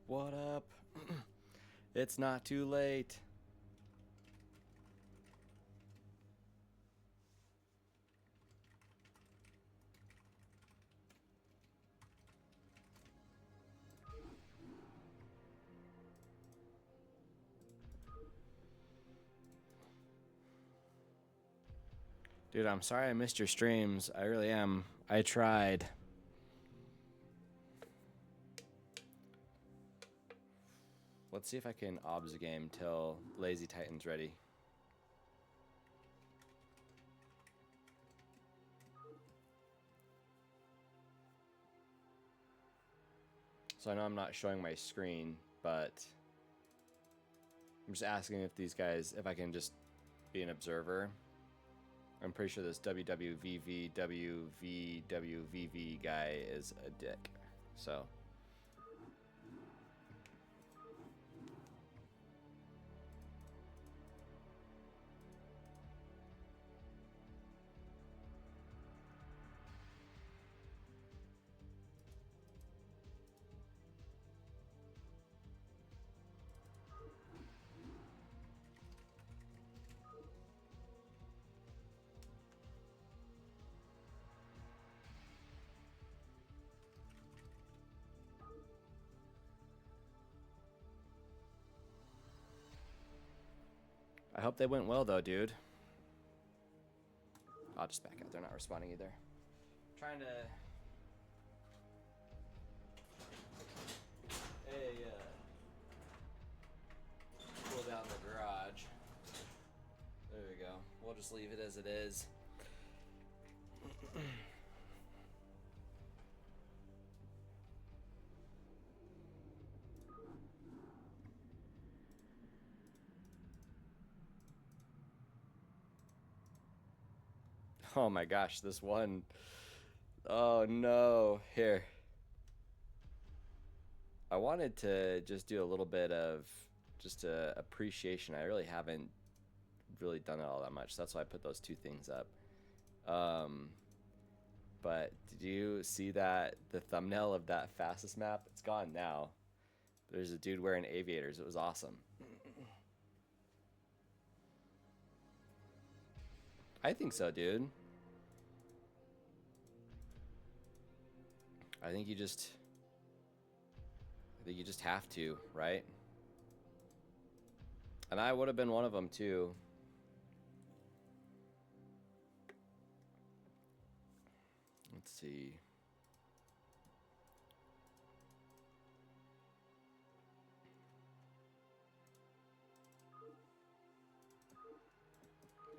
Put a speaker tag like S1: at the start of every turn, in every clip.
S1: What up? It's not too late. Dude, I'm sorry I missed your streams. I really am. I tried. Let's see if I can obs a game till Lazy Titan's ready. So I know I'm not showing my screen, but I'm just asking if these guys, if I can just be an observer. I'm pretty sure this WWVVWVWVV guy is a dick. So. I hope they went well, though, dude. I'll just back out. They're not responding either. I'm trying to... cool down the garage. There we go. We'll just leave it as it is. Oh my gosh, this one. Oh no. Here. I wanted to just do a little bit of just appreciation. I really haven't really done it all that much. So that's why I put those two things up. But did you see that the thumbnail of that fastest map? It's gone now. There's a dude wearing aviators. It was awesome. I think so, dude. I think you just have to, right? And I would have been one of them too. Let's see.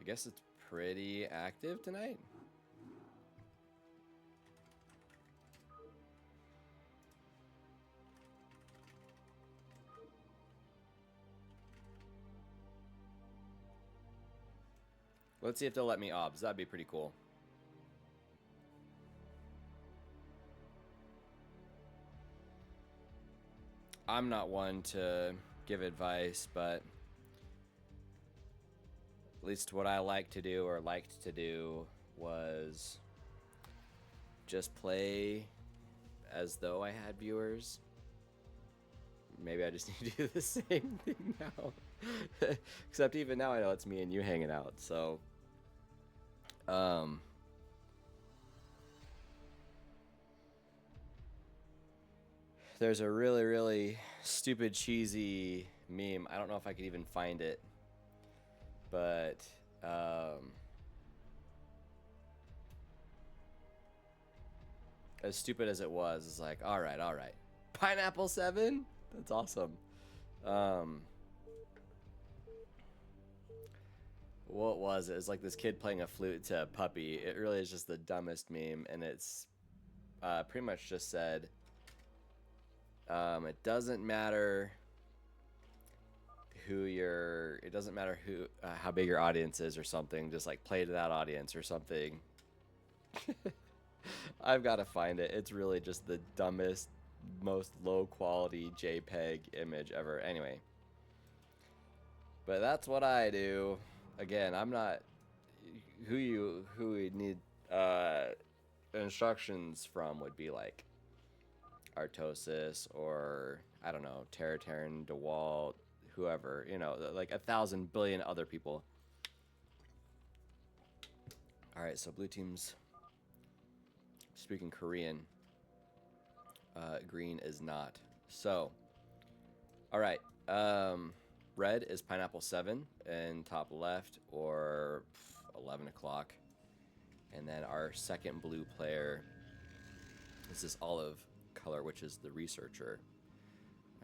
S1: I guess it's pretty active tonight. Let's see if they'll let me obs. That'd be pretty cool. I'm not one to give advice, but at least what I like to do or liked to do was just play as though I had viewers. Maybe I just need to do the same thing now. Except even now I know it's me and you hanging out, so there's a really, really stupid, cheesy meme. I don't know if I could even find it, but as stupid as it was, it's like, all right, Pineapple 7? That's awesome. What was it? It was like this kid playing a flute to a puppy. It really is just the dumbest meme, and it's pretty much just said, it doesn't matter it doesn't matter how big your audience is or something, just like play to that audience or something. I've got to find it. It's really just the dumbest, most low quality JPEG image ever. Anyway, but that's what I do. Again, I'm not who we need instructions from would be like Artosis or, I don't know, Terran, DeWalt, whoever, you know, like 1,000 billion other people. All right, so blue team's speaking Korean. Green is not. So, all right. Red is Pineapple 7 in top left, or 11 o'clock. And then our second blue player is this olive color, which is the researcher.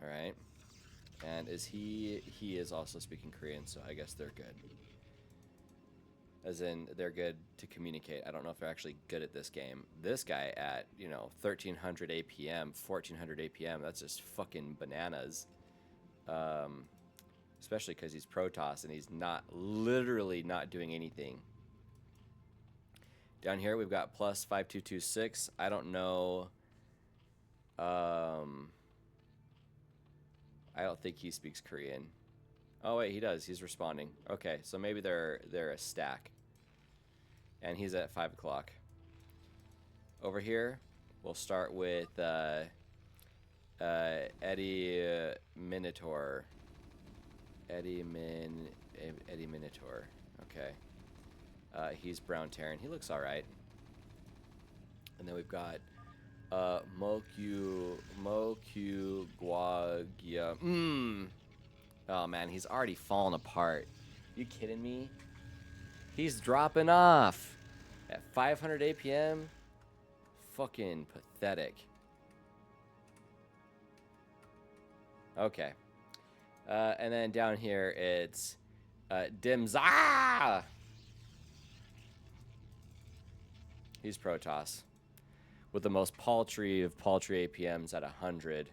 S1: All right. And he is also speaking Korean, so I guess they're good. As in, they're good to communicate. I don't know if they're actually good at this game. This guy at, 1300 APM, 1400 APM, that's just fucking bananas. Especially because he's Protoss and he's literally not doing anything. Down here, we've got plus 5226. I don't know. I don't think he speaks Korean. Oh, wait, he does. He's responding. Okay, so maybe they're a stack. And he's at 5 o'clock. Over here, we'll start with Eddie Minotaur. Eddie Minotaur. Okay. He's Brown Terran. He looks all right. And then we've got BroODWaR. Oh man, he's already fallen apart. You kidding me? He's dropping off at 500 APM. Fucking pathetic. Okay. And then down here it's Dimza. He's Protoss with the most paltry of paltry APMs at 100.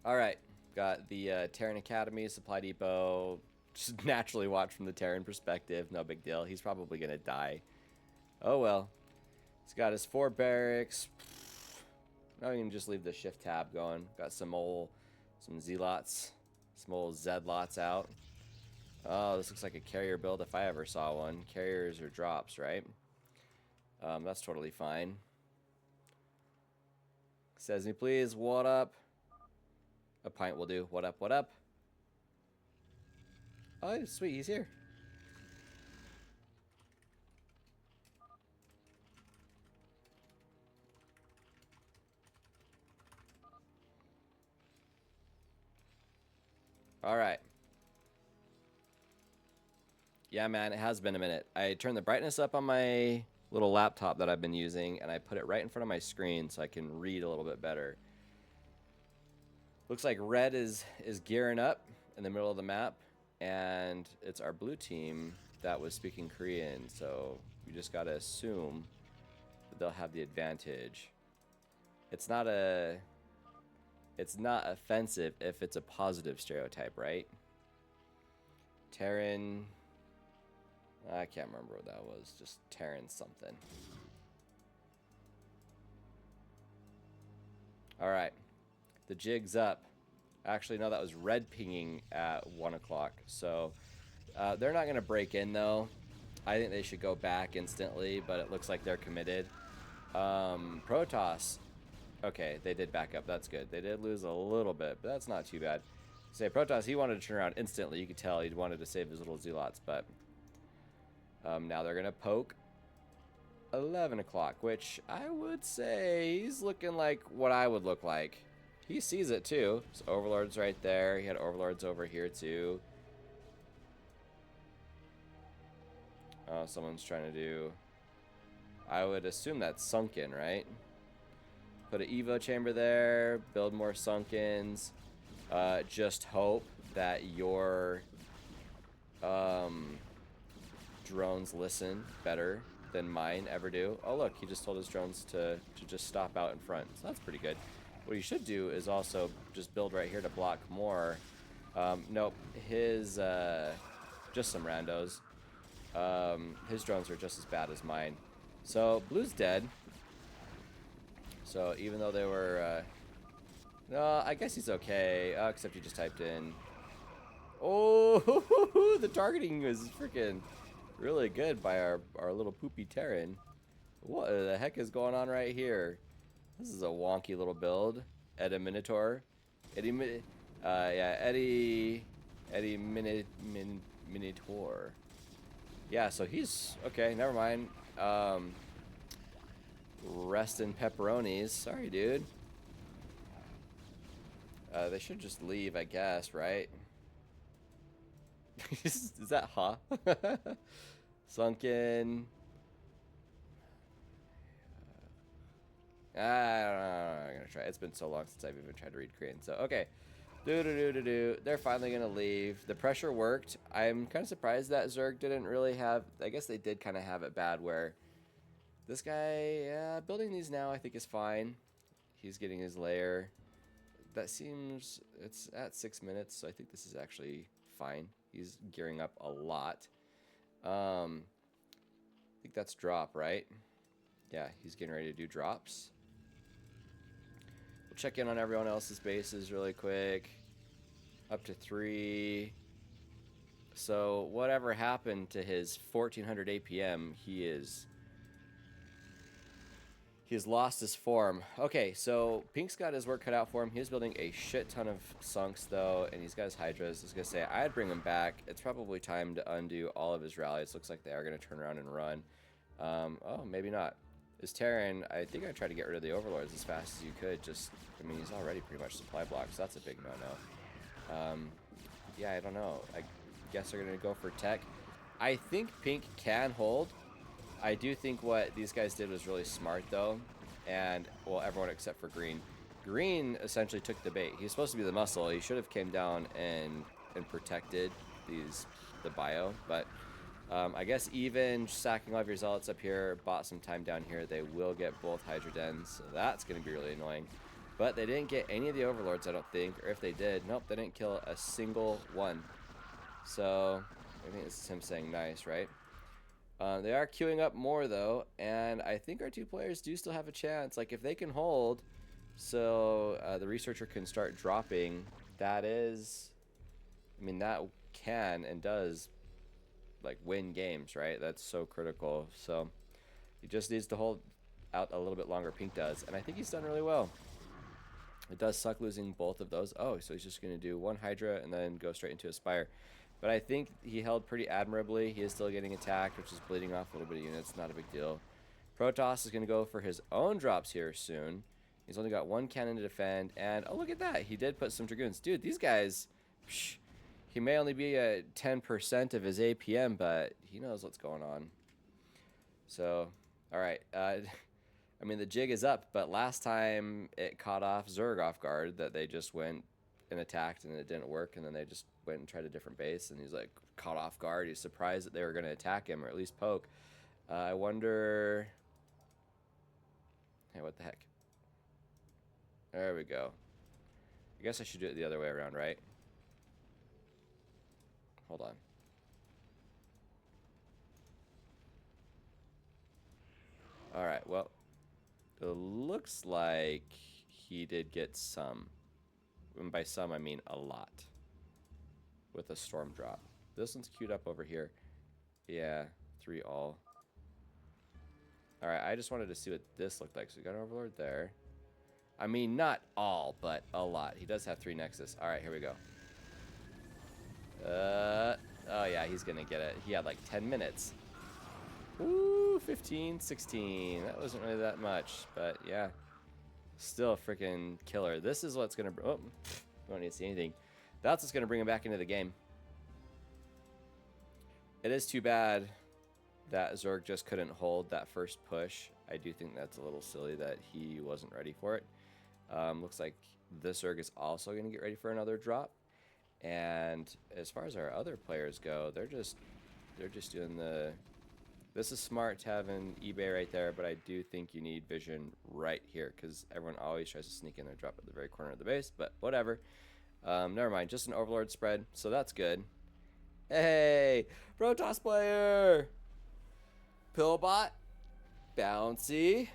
S1: All right, got the Terran Academy, Supply Depot. Just naturally watch from the Terran perspective. No big deal. He's probably gonna die. Oh well. He's got his 4 barracks. Now we can just leave the shift tab going. Got some Z-lots, some old Z-lots out. Oh, this looks like a carrier build if I ever saw one. Carriers or drops, right? That's totally fine. Says me please, what up? A pint will do. What up, what up? Oh, sweet, he's here. All right. Yeah, man, it has been a minute. I turned the brightness up on my little laptop that I've been using, and I put it right in front of my screen so I can read a little bit better. Looks like red is gearing up in the middle of the map, and it's our blue team that was speaking Korean, so you just gotta assume that they'll have the advantage. It's not offensive if it's a positive stereotype, right? Terran, I can't remember what that was, just Terran something. All right, the jig's up. Actually, no, that was red pinging at 1 o'clock. So they're not going to break in, though. I think they should go back instantly, but it looks like they're committed. Protoss. Okay, they did back up. That's good. They did lose a little bit, but that's not too bad. Say, Protoss, he wanted to turn around instantly. You could tell he wanted to save his little Z-lots, but now they're going to poke 11 o'clock, which I would say he's looking like what I would look like. He sees it too. So Overlord's right there. He had Overlords over here too. Oh, someone's trying to do... I would assume that's sunken, right? Put an Evo chamber there. Build more sunkens. Just hope that your drones listen better than mine ever do. Oh look, he just told his drones to just stop out in front. So that's pretty good. What you should do is also just build right here to block more. Nope, his just some randos. His drones are just as bad as mine. So blue's dead. So even though they were, no, I guess he's okay. Except he just typed in. Oh, the targeting was freaking really good by our little poopy Terran. What the heck is going on right here? This is a wonky little build. Edda Minotaur. Eddie Minotaur. Yeah, so he's okay. Never mind. Rest in pepperonis. Sorry, dude. They should just leave, I guess, right? Is that huh? Sunken. I don't know. I'm gonna try. It's been so long since I've even tried to read Korean. So okay. They're finally gonna leave. The pressure worked. I'm kind of surprised that Zerg didn't really have. I guess they did kind of have it bad where this guy, yeah, building these now I think is fine. He's getting his lair. That seems, it's at 6 minutes, so I think this is actually fine. He's gearing up a lot. I think that's drop, right? Yeah, he's getting ready to do drops. We'll check in on everyone else's bases really quick. Up to 3. So whatever happened to his 1400 APM, he's lost his form. Okay, so Pink's got his work cut out for him. He's building a shit ton of sunks, though, and he's got his Hydras. I was going to say, I'd bring him back. It's probably time to undo all of his rallies. Looks like they are going to turn around and run. Oh, maybe not. His Terran, I think I'd try to get rid of the Overlords as fast as you could. Just, I mean, he's already pretty much supply blocked, so that's a big no-no. Yeah, I don't know. I guess they're going to go for tech. I think Pink can hold. I do think what these guys did was really smart, though, and, well, everyone except for Green. Green essentially took the bait. He's supposed to be the muscle. He should have came down and protected the bio, but I guess even sacking all of your Zealots up here, bought some time down here, they will get both Hydra Dens, so that's going to be really annoying. But they didn't get any of the Overlords, I don't think, or if they did, nope, they didn't kill a single one. So, I think this is him saying nice, right? They are queuing up more, though, and I think our two players do still have a chance. Like, if they can hold, so the Researcher can start dropping, that is, I mean, that can and does, like, win games, right? That's so critical. So, he just needs to hold out a little bit longer, Pink does, and I think he's done really well. It does suck losing both of those. Oh, so he's just going to do one Hydra and then go straight into Aspire. But I think he held pretty admirably. He is still getting attacked, which is bleeding off a little bit of units. Not a big deal. Protoss is going to go for his own drops here soon. He's only got one cannon to defend. And, oh, look at that. He did put some Dragoons. Dude, these guys, psh, he may only be at 10% of his APM, but he knows what's going on. So, all right. I mean, the jig is up, but last time it caught off Zerg off guard that they just went and attacked and it didn't work, and then they just went and tried a different base, and he's like caught off guard. He's surprised that they were going to attack him or at least poke. I wonder, hey, what the heck? There we go. I guess I should do it the other way around, right? Hold on. All right, well, it looks like he did get some. And by some, I mean a lot. With a storm drop. This one's queued up over here. Yeah, 3 all. Alright, I just wanted to see what this looked like. So we got an Overlord there. I mean, not all, but a lot. He does have 3 Nexus. Alright, here we go. Oh yeah, he's gonna get it. He had like 10 minutes. Woo, 15, 16. That wasn't really that much, but yeah. Still a freaking killer. This is what's gonna, oh, don't need to see anything. That's what's gonna bring him back into the game. It is too bad that Zerg just couldn't hold that first push. I do think that's a little silly that he wasn't ready for it. Looks like this Zerg is also gonna get ready for another drop. And as far as our other players go, they're just doing the. This is smart to have an eBay right there, but I do think you need vision right here because everyone always tries to sneak in their drop at the very corner of the base, but whatever. Never mind, just an Overlord spread, so that's good. Hey, Protoss player! Pillbot, bouncy.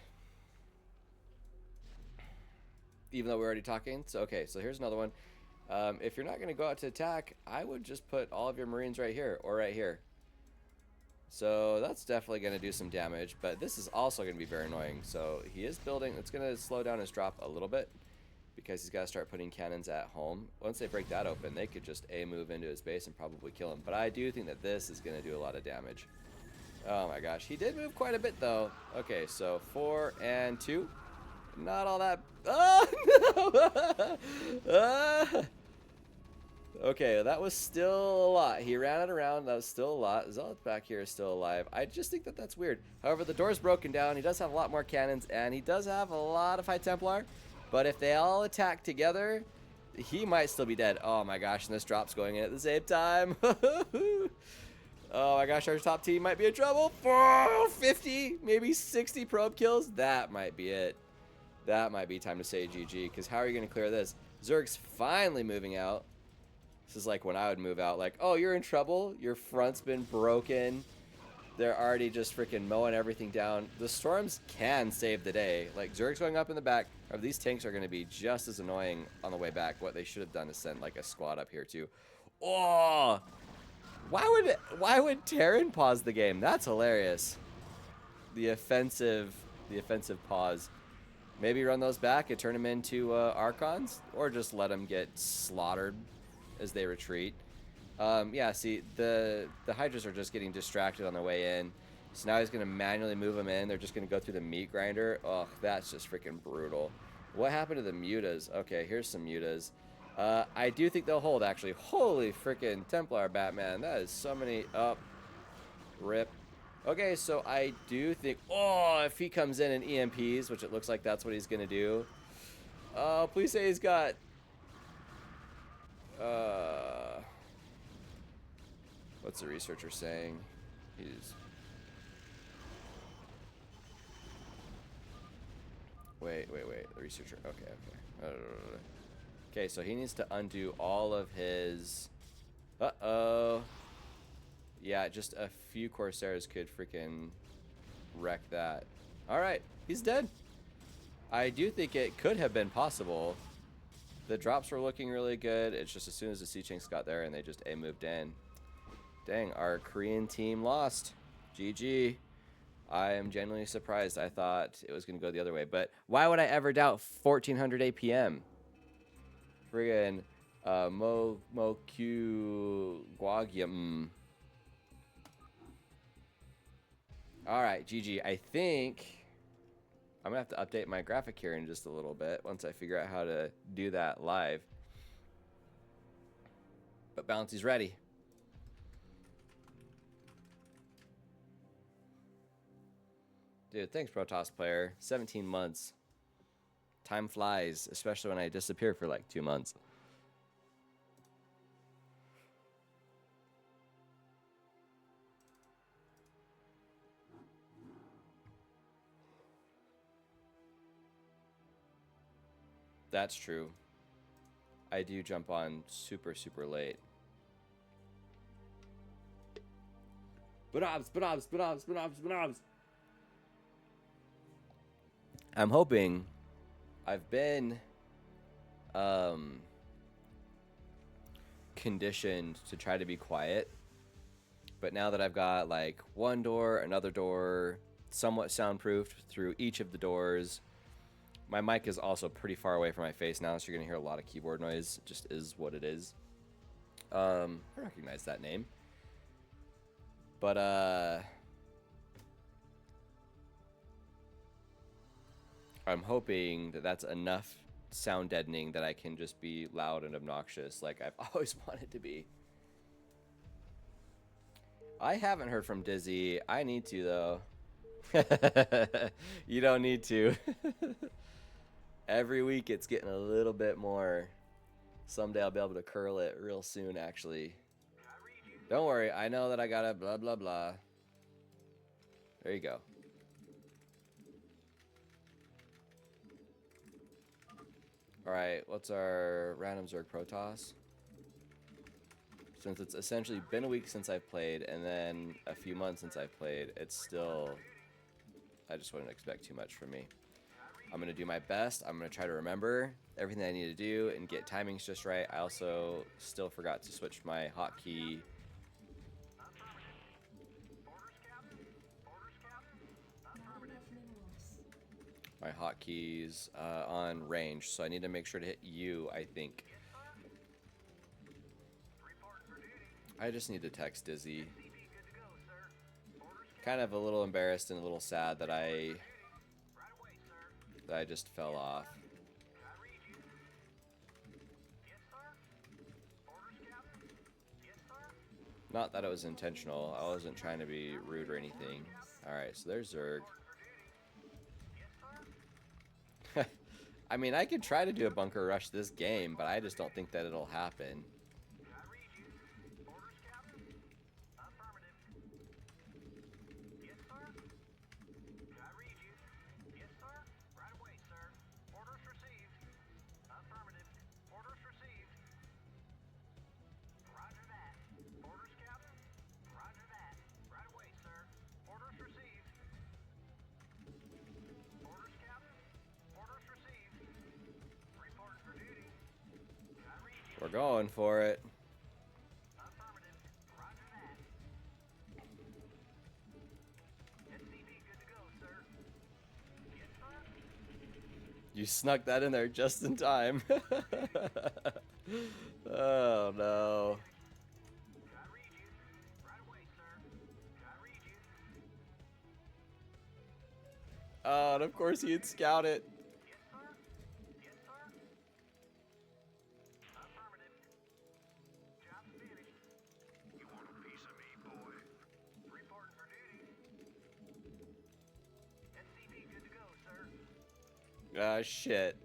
S1: Even though we're already talking, so okay, so here's another one. If you're not going to go out to attack, I would just put all of your Marines right here or right here. So that's definitely going to do some damage, but this is also going to be very annoying. So he is building. It's going to slow down his drop a little bit because he's got to start putting cannons at home. Once they break that open, they could just move into his base and probably kill him. But I do think that this is going to do a lot of damage. Oh my gosh, he did move quite a bit though. Okay, so 4 and 2. Not all that. Oh no! Okay, that was still a lot. He ran it around. That was still a lot. Zealot back here is still alive. I just think that that's weird. However, the door's broken down. He does have a lot more cannons, and he does have a lot of High Templar. But if they all attack together, he might still be dead. Oh my gosh, and this drop's going in at the same time. Oh my gosh, our top team might be in trouble. 50, maybe 60 probe kills. That might be it. That might be time to say GG, because how are you going to clear this? Zerg's finally moving out. This is like when I would move out, like, oh, you're in trouble. Your front's been broken. They're already just freaking mowing everything down. The storms can save the day. Like, Zerg's going up in the back. Or these tanks are going to be just as annoying on the way back. What they should have done is send, like, a squad up here, too. Oh! Why would Terran pause the game? That's hilarious. The offensive pause. Maybe run those back and turn them into Archons. Or just let them get slaughtered as they retreat. Yeah, see, the Hydras are just getting distracted on their way in. So now he's going to manually move them in. They're just going to go through the meat grinder. Oh, that's just freaking brutal. What happened to the mutas? Okay, here's some mutas. I do think they'll hold, actually. Holy freaking Templar Batman. That is so many up. Rip. Okay, so I do think... Oh, if he comes in and EMPs, which it looks like that's what he's going to do. Please say he's got... What's the researcher saying? He's... Wait. The researcher. Okay. Okay, so he needs to undo all of his... Uh-oh. Yeah, just a few Corsairs could freaking wreck that. Alright, he's dead. I do think it could have been possible. The drops were looking really good. It's just as soon as the Sea Chinks got there and they just moved in. Dang, our Korean team lost. GG. I am genuinely surprised. I thought it was going to go the other way. But why would I ever doubt 1400 APM? Friggin' Mo Q Guagyam. Alright, GG. I think I'm going to have to update my graphic here in just a little bit once I figure out how to do that live. But Bounty's ready. Dude, thanks, Protoss player. 17 months. Time flies, especially when I disappear for like 2 months. That's true. I do jump on super late. Banobs. I'm hoping. I've been conditioned to try to be quiet, but now that I've got like one door, another door, somewhat soundproofed through each of the doors, my mic is also pretty far away from my face now, so you're gonna hear a lot of keyboard noise. It just is what it is. I recognize that name, but I'm hoping that that's enough sound deadening that I can just be loud and obnoxious like I've always wanted to be. I haven't heard from Dizzy. I need to, though. You don't need to. Every week it's getting a little bit more. Someday I'll be able to curl it real soon, actually. Don't worry. I know that I gotta blah, blah, blah. There you go. Alright, what's our random Zerg Protoss? Since it's essentially been a week since I've played, and then a few months since I've played, it's still... I just wouldn't expect too much from me. I'm going to do my best. I'm going to try to remember everything I need to do and get timings just right. I also still forgot to switch my hotkey my hotkeys on range, so I need to make sure to hit U, I think. I just need to text Dizzy. Kind of a little embarrassed and a little sad that I just fell off. Not that it was intentional. I wasn't trying to be rude or anything. Alright, so there's Zerg. I mean, I could try to do a bunker rush this game, but I just don't think that it'll happen. We're going for it. You snuck that in there just in time. Oh no. Oh, and of course he'd scout it. Ah, shit.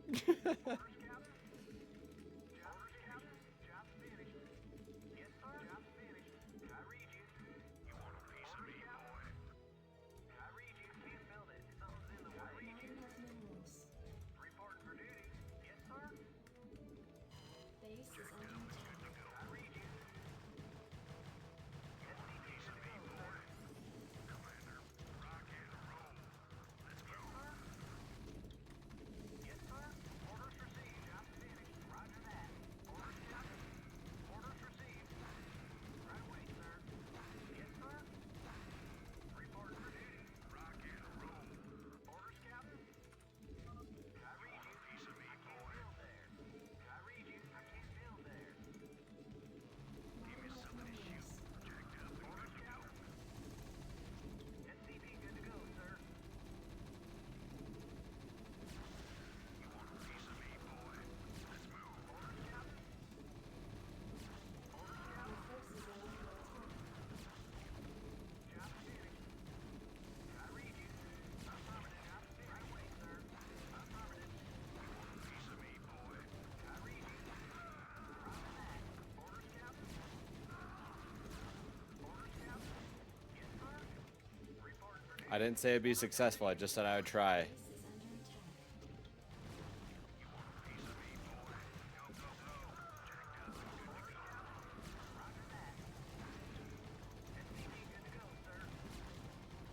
S1: I didn't say it'd be successful, I just said I would try.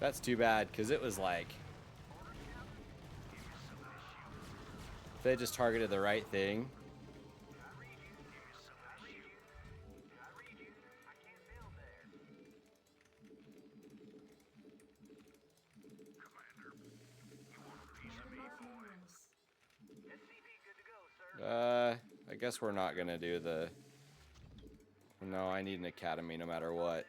S1: That's too bad, because it was like... if they just targeted the right thing... I guess we're not gonna do the... No, I need an academy no matter what.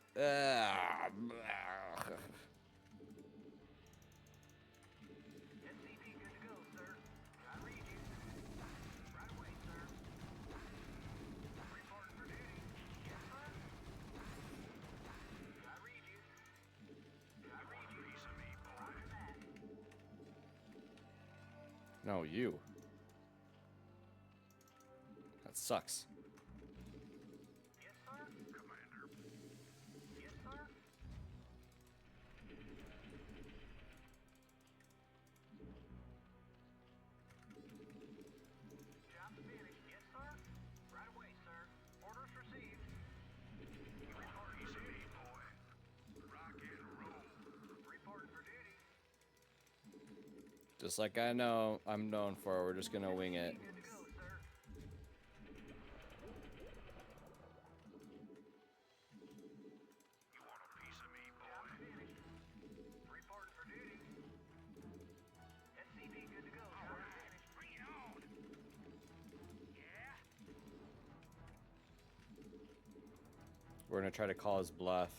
S1: No, you. That sucks. Just like I know I'm known for, we're just gonna wing it. We're gonna try to call his bluff.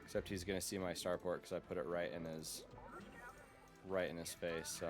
S1: Except he's gonna see my starport because I put it right in his face. So.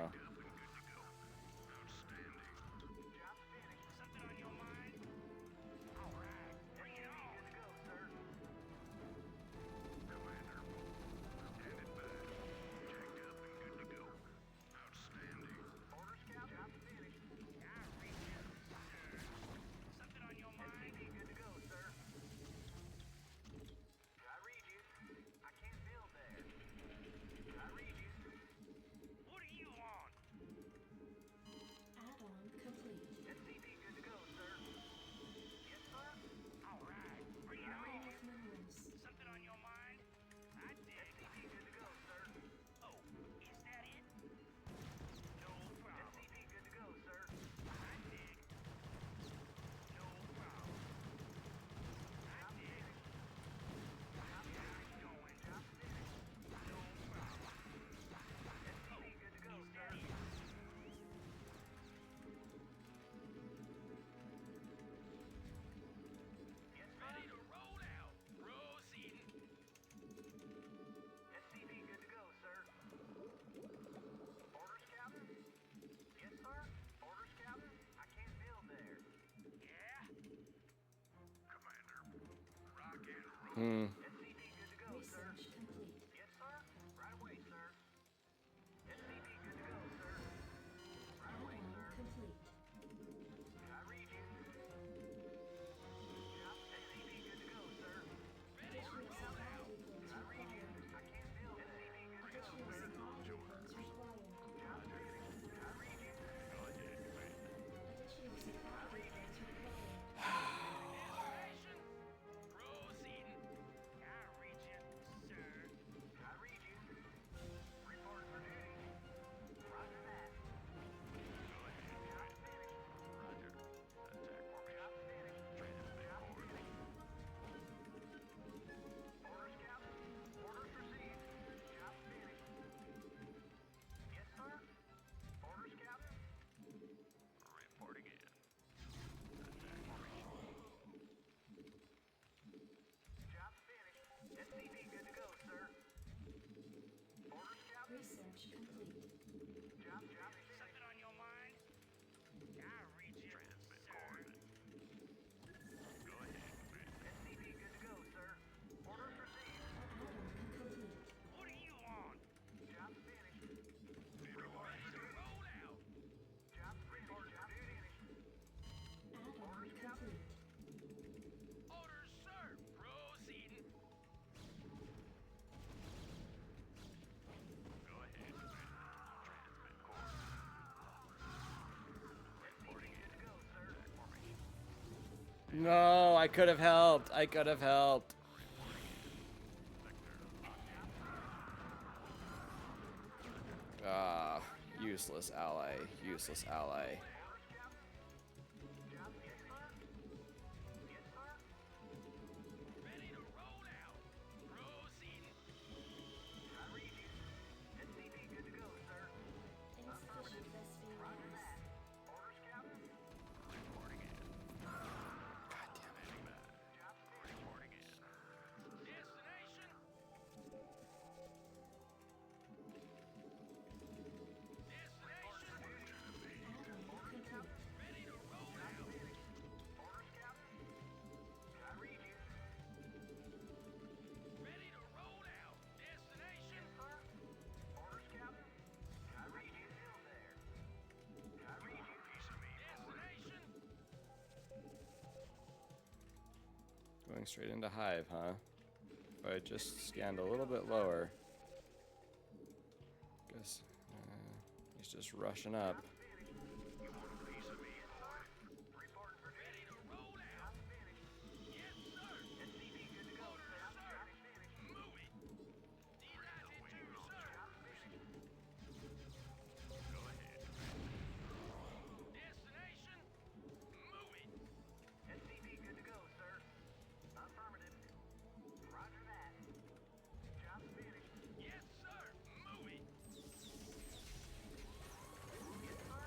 S2: Research complete. Yes, sir. Right away, sir. SCP good to go, sir. Right away, sir. Complete. I read you. Yep, SCP good to go, sir.
S3: Additional supply depots
S2: I read you.
S3: required.
S2: I can't build SCP good to go,
S3: Additional
S2: sir.
S3: supply depots required.
S2: I read you.
S3: Additional supply depots required.
S2: I read you. Report for duty. Roger that. Job finished.
S4: Roger. Attack formation.
S2: Job finished. Job finished. Orders, Captain. Orders received. Job finished. Yes, sir. Orders, Captain.
S4: Reporting in. Attack formation.
S2: Job finished. SCP good to go, sir. Orders, Captain.
S3: Research complete.
S2: Job finished. Something on your mind? I read you.
S4: Transmit coordinates. Go ahead, man.
S2: SCP good to go, sir. Orders received.
S3: Add-on complete.
S2: What do you want? Job finished. Report for duty. Roll out. Job report for duty.
S3: Add-on complete.
S2: Orders, sir. Proceeding.
S4: Go ahead, man. Transmit coordinates. Reporting in.
S2: Go, sir.
S4: Attack formation.
S1: No, I could have helped. I could have helped. Ah, useless ally. Useless ally.
S2: Job, yes, sir. Yes, sir. Ready to roll out. Proceeding. I read you. SCP good to go, sir.
S3: Insufficient vesting
S2: Roger
S3: gas.
S2: that. Orders, Captain.
S4: Reporting in.
S1: God damn it.
S2: Job finished.
S4: Reporting in.
S2: Destination.
S3: Add-on complete.
S2: Ready to roll out. Orders, Captain. I read you. Ready to roll out. Destination. Yes, sir. Orders, Captain. I read you. Still there. I read you. Destination.
S1: Going straight into Hive, huh? If I just scanned a little bit lower. Guess he's just rushing up.
S2: Report for ready to roll out. Yes, sir. SCP good to go. Orders, sir. Move it. Delighted to, sir.
S4: Go ahead.
S2: Destination. Move it. SCP good to go, sir. Affirmative. Roger that. Job finished. Yes, sir. Move it. Yes, sir.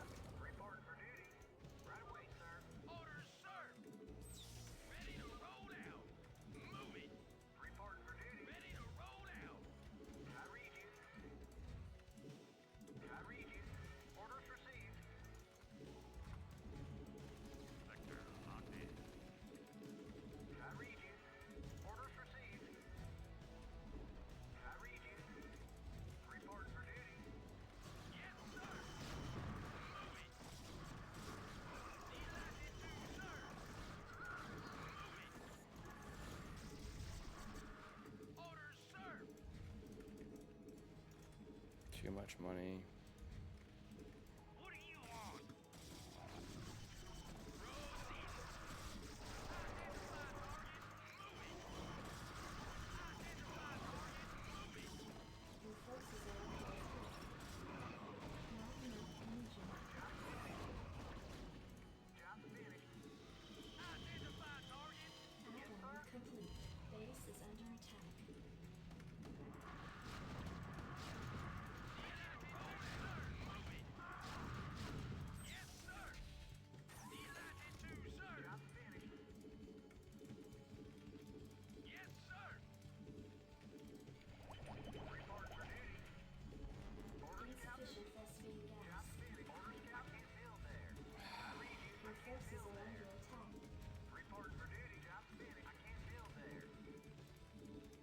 S1: Too much money.
S4: What do you want?
S3: Your forces are under attack. Not enough energy.
S4: Identify target.
S3: Add-on complete. Base is under attack.
S4: Yes, sir. Delighted to, sir. Yes, sir.
S3: Insufficient phosphine gas. Your forces are under attack.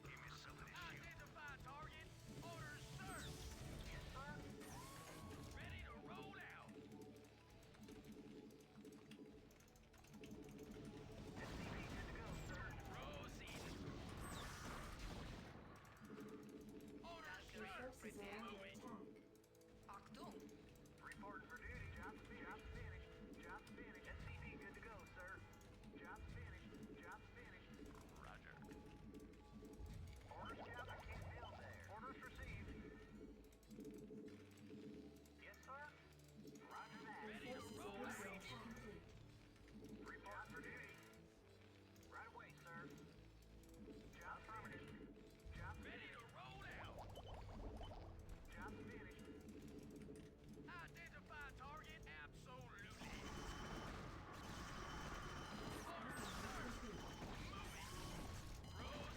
S4: Give me some of this shit. Identify target. Orders, sir. Ready to roll out. Proceed. Orders,
S3: Your
S4: sir.
S3: forces are under attack.
S5: Achtung!
S4: Roger.
S3: Your forces are under attack. Complete.
S4: Ready to roll out. Identify target. Absolutely. Orders, sir.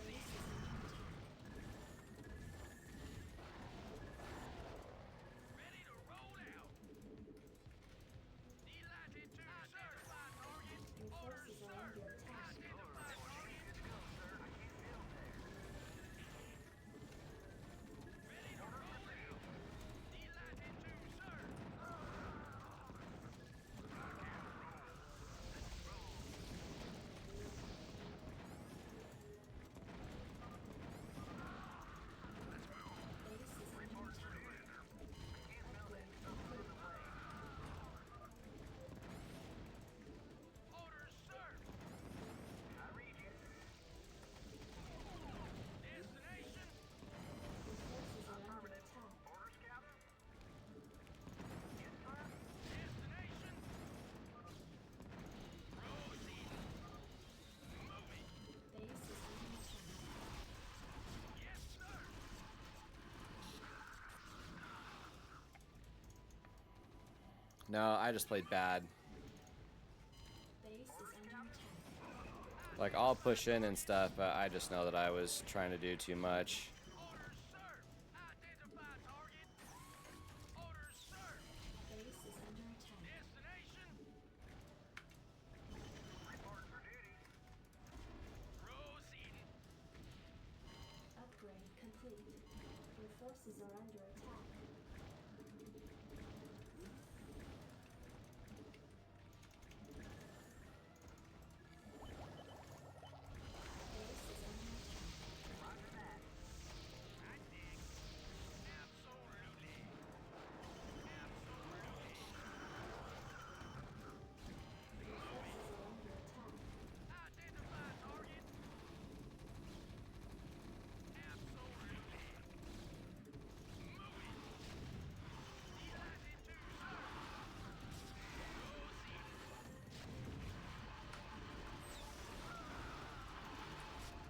S3: Base is under attack.
S4: Ready to roll out. Delighted to, sir. Identify target.
S3: Your
S4: Orders,
S3: forces are
S4: sir.
S3: under attack.
S4: Identify target. Ready to roll out. Delighted to, sir.
S3: Base is under attack. Upgrade complete.
S4: Orders, sir. Destination.
S3: Your forces are under attack.
S4: Destination. Proceed. Moving.
S3: Base is under attack.
S4: Yes, sir.
S1: No, I just played bad.
S3: Base is under attack.
S1: Like, I'll push in and stuff, but I just know that I was trying to do too much.
S4: Orders, sir. Identify target. Orders, sir.
S3: Base is under attack.
S4: Destination. Proceeding.
S3: Upgrade complete. Your forces are under attack. Base is under attack.
S4: I dig. Absolutely. Absolutely.
S3: Your forces are under attack.
S4: Identify target. Absolutely. Moving. Delighted to, sir. Proceed.
S3: Your forces are under attack.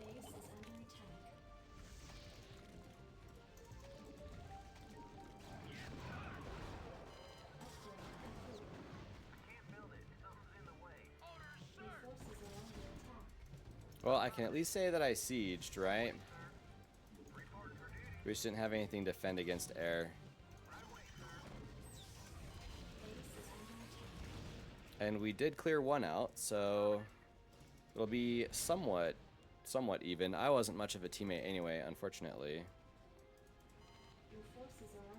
S3: Base is under attack. Upgrade complete.
S4: Orders,
S3: Your
S4: sir.
S3: forces are under attack.
S1: Well, I can at least say that I sieged, right? We just didn't have anything to defend against air.
S3: Base is under attack.
S1: And we did clear one out, so it'll be somewhat even. I wasn't much of a teammate anyway, unfortunately.
S3: Your forces are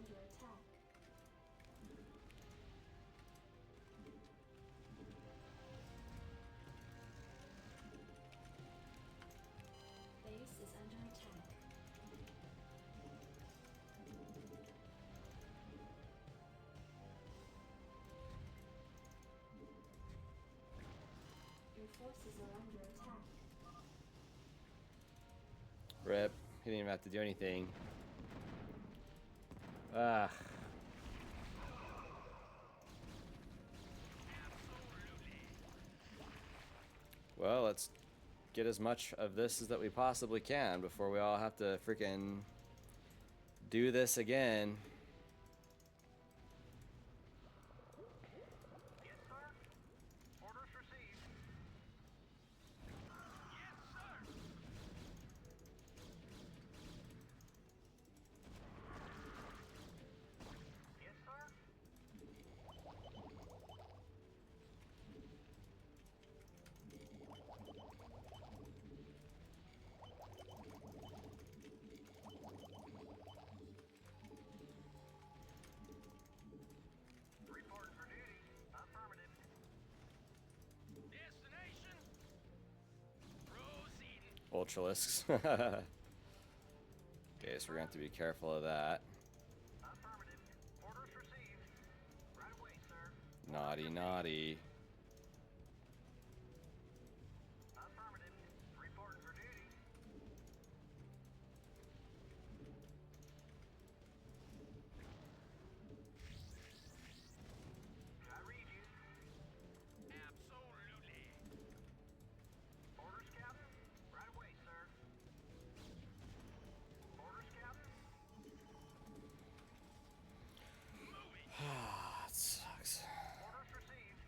S1: Rip. He didn't even have to do anything. Ah. Well, let's get as much of this as that we possibly can before we all have to freaking do this again.
S4: Yes, sir. Orders received. Yes, sir. Yes, sir. Report for duty. Affirmative. Destination. Proceeding.
S1: Ultralisks. Okay, so we're going to have to be careful of that.
S4: Affirmative. Orders received. Right away, sir.
S1: Naughty, naughty.
S4: Affirmative. Reporting for duty. I read you. Absolutely. Orders, Captain. Right away, sir. Orders, Captain. Moving.
S1: That sucks.
S4: Orders received.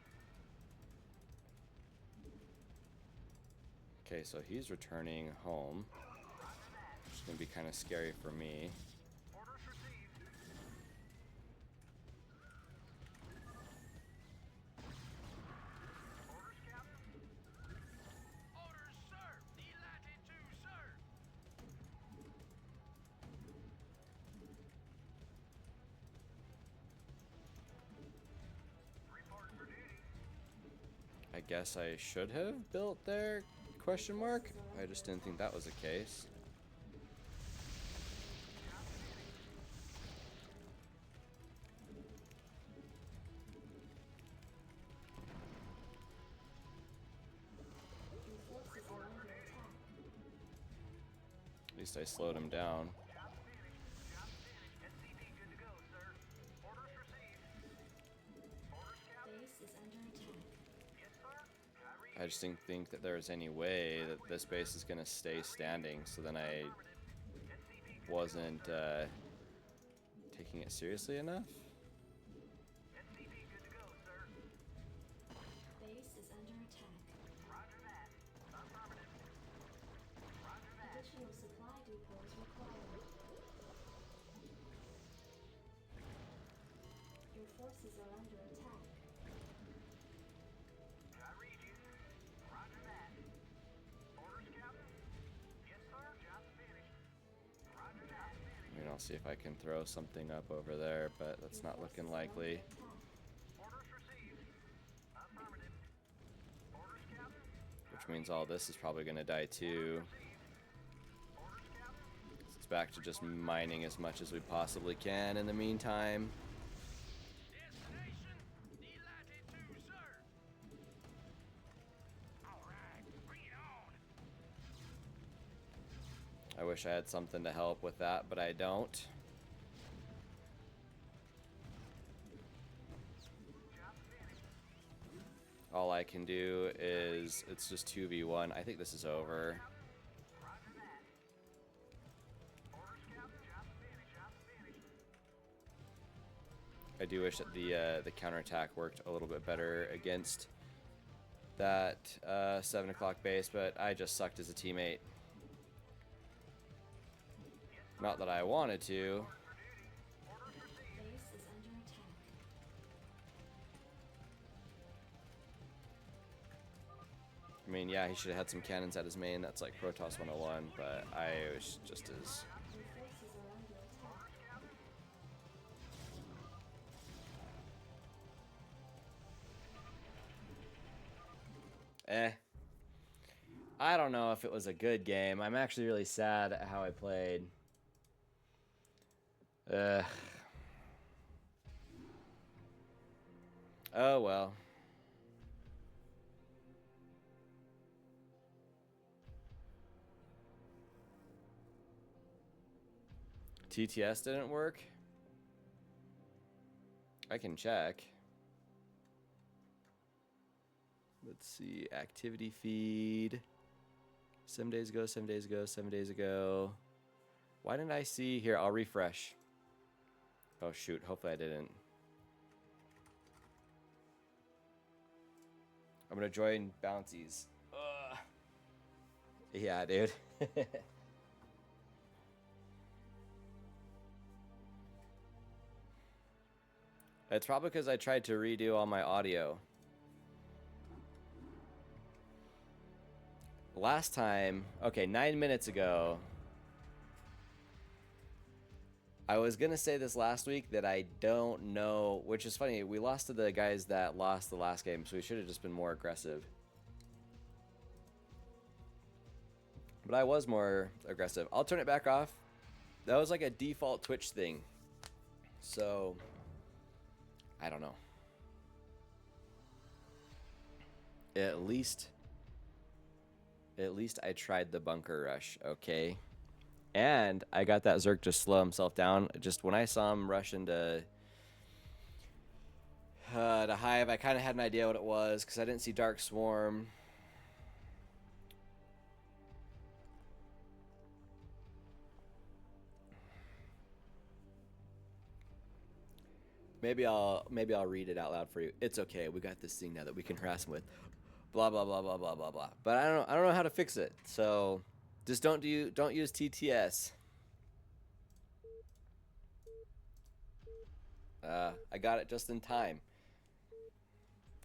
S1: Okay, so he's returning home, which is going to be kind of scary for me.
S4: Orders received. Orders, Captain. Orders, sir. Delighted to, sir. Reporting for duty.
S1: I guess I should have built there? Question mark? I just didn't think that was the case.
S3: Your forces are under attack.
S1: At least I slowed him down.
S4: Job finished. Job finished. SCP good to go, sir. Orders received. Orders, Captain.
S3: Base is under attack.
S4: Yes, sir. I read.
S1: I just didn't think that there was any way that this base is going to stay standing, so then I
S4: SCP
S1: wasn't taking it seriously enough.
S4: SCP good to go, sir.
S3: Base is under attack.
S4: Roger that. Affirmative. Roger that.
S3: Additional supply depots required. Your forces are under attack.
S4: I read you. Roger that. Orders, Captain. Yes, sir. Job finished. Roger that.
S1: I mean, I'll see if I can throw something up over there, but that's
S3: Your
S1: not looking
S3: forces are under
S1: likely.
S3: attack.
S4: Orders received. Affirmative. Orders, Captain.
S1: Which means all this is probably going to die too.
S4: Orders, Captain.
S1: It's back to just mining as much as we possibly can in the meantime.
S4: Destination. Delighted to, sir. All right. Bring it on.
S1: I wish I had something to help with that, but I don't.
S4: Job finished.
S1: All I can do is, it's just 2v1. I think this is over.
S4: Roger that. Orders, Captain. Job finished. Job finished.
S1: I do wish that the counterattack worked a little bit better against that 7 o'clock base, but I just sucked as a teammate. Not that I wanted to.
S3: Base is under attack.
S1: I mean, yeah, he should have had some cannons at his main. That's like Protoss 101, but I was just as...
S3: Your forces are under attack.
S1: I don't know if it was a good game. I'm actually really sad at how I played. Oh well. TTS didn't work? I can check. Let's see. Activity feed. 7 days ago, 7 days ago, 7 days ago. Why didn't I see? Here, I'll refresh. Oh, shoot. Hopefully I didn't. I'm going to join Bouncies. Ugh. Yeah, dude. It's probably because I tried to redo all my audio. Last time, okay, 9 minutes ago, I was going to say this last week that I don't know, which is funny. We lost to the guys that lost the last game, so we should have just been more aggressive. But I was more aggressive. I'll turn it back off. That was like a default Twitch thing. So, I don't know. At least I tried the bunker rush, okay? And I got that Zerg to slow himself down. Just when I saw him rush into the Hive, I kind of had an idea what it was because I didn't see Dark Swarm. Maybe I'll read it out loud for you. It's okay. We got this thing now that we can harass him with. Blah blah blah blah blah blah blah. But I don't know how to fix it. So just don't use TTS. I got it just in time.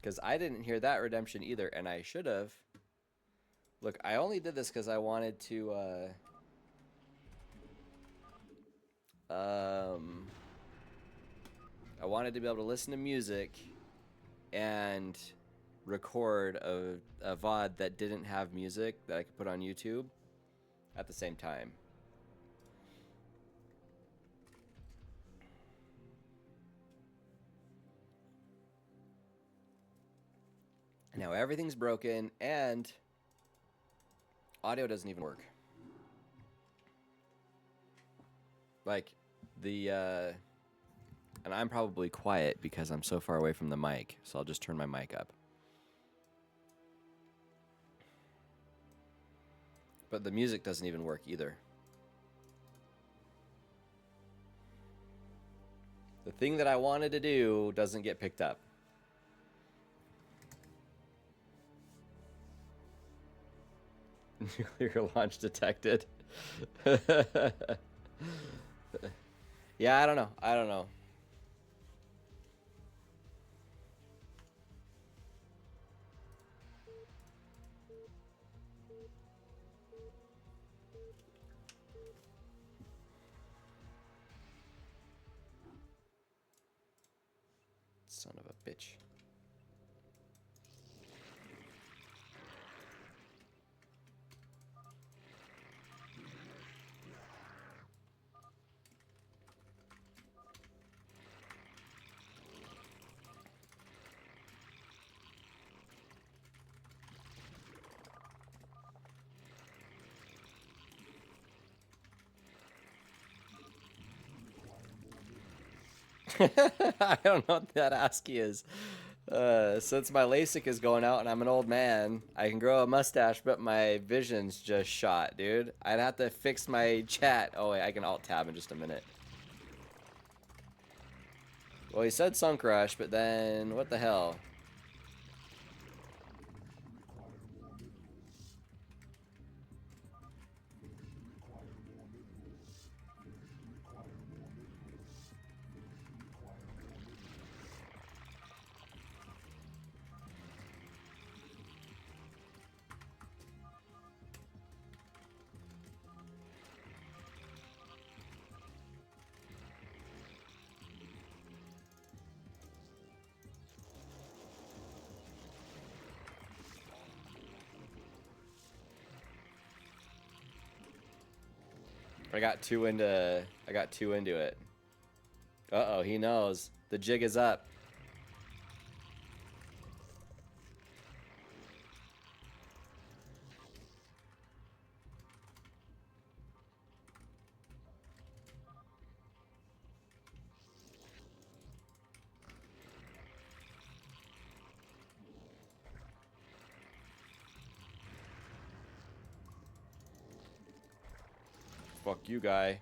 S1: Because I didn't hear that redemption either, and I should have. Look, I only did this because I wanted to I wanted to be able to listen to music and record a VOD that didn't have music that I could put on YouTube at the same time. Now everything's broken and audio doesn't even work. Like the and I'm probably quiet because I'm so far away from the mic, so I'll just turn my mic up. But the music doesn't even work either. The thing that I wanted to do doesn't get picked up. Nuclear launch detected. Yeah, I don't know. Son of a bitch. I don't know what that ASCII is. Since my LASIK is going out and I'm an old man, I can grow a mustache, but my vision's just shot, dude. I'd have to fix my chat. Oh, wait, I can alt-tab in just a minute. Well, he said Sunk Rush, but then what the hell? I got two into it. Uh-oh, he knows. The jig is up. Fuck you, guy.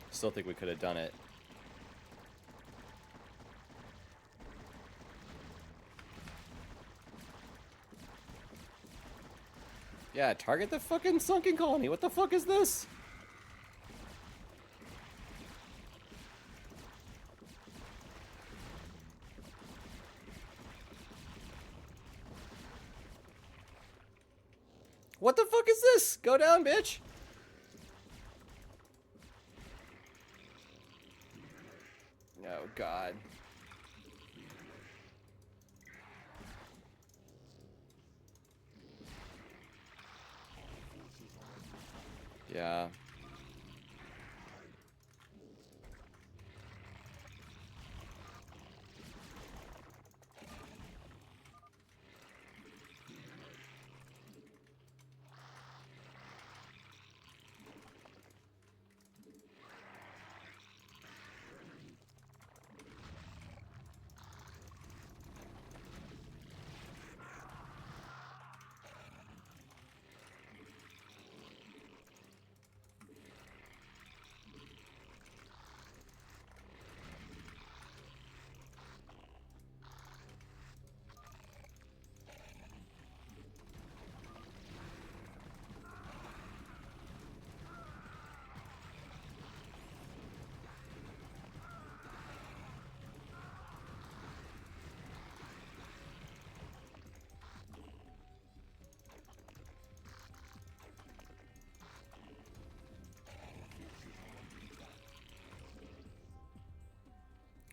S1: Still think we could have done it. Yeah, target the fucking sunken colony. What the fuck is this? What the fuck is this? Go down, bitch. Oh, God. Yeah.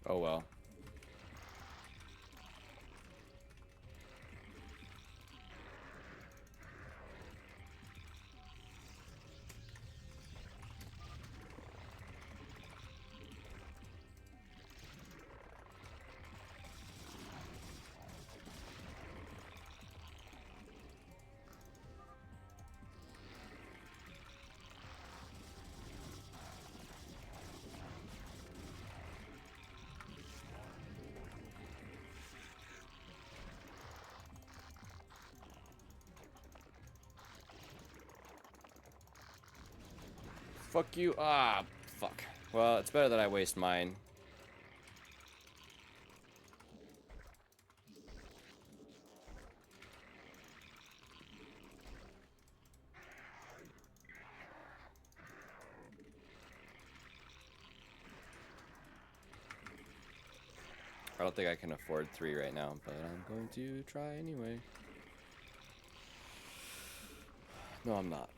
S1: Oh, well. Fuck you. Ah, fuck. Well, it's better that I waste mine. I don't think I can afford 3 right now, but I'm going to try anyway. No, I'm not.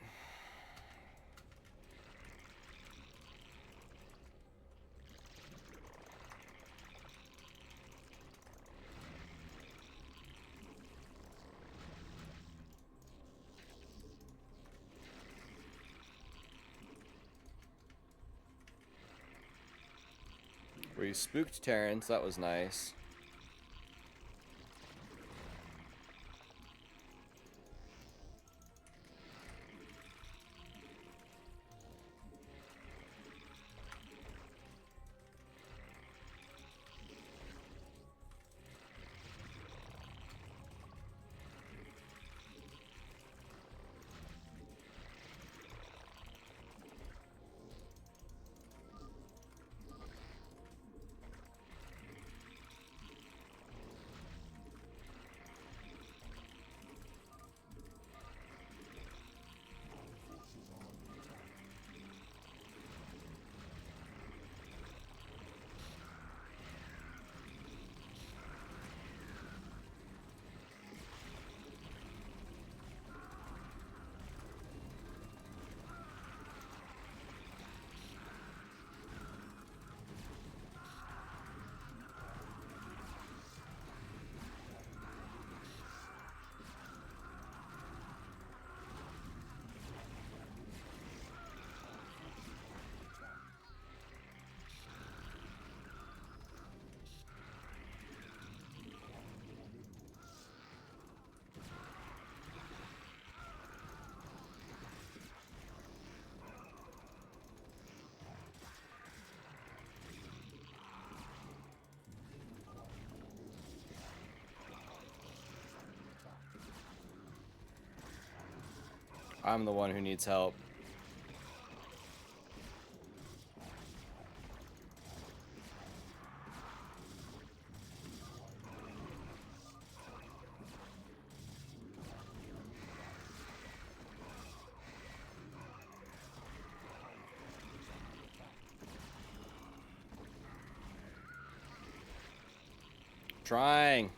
S1: We spooked Terrence, that was nice. I'm the one who needs help. Trying.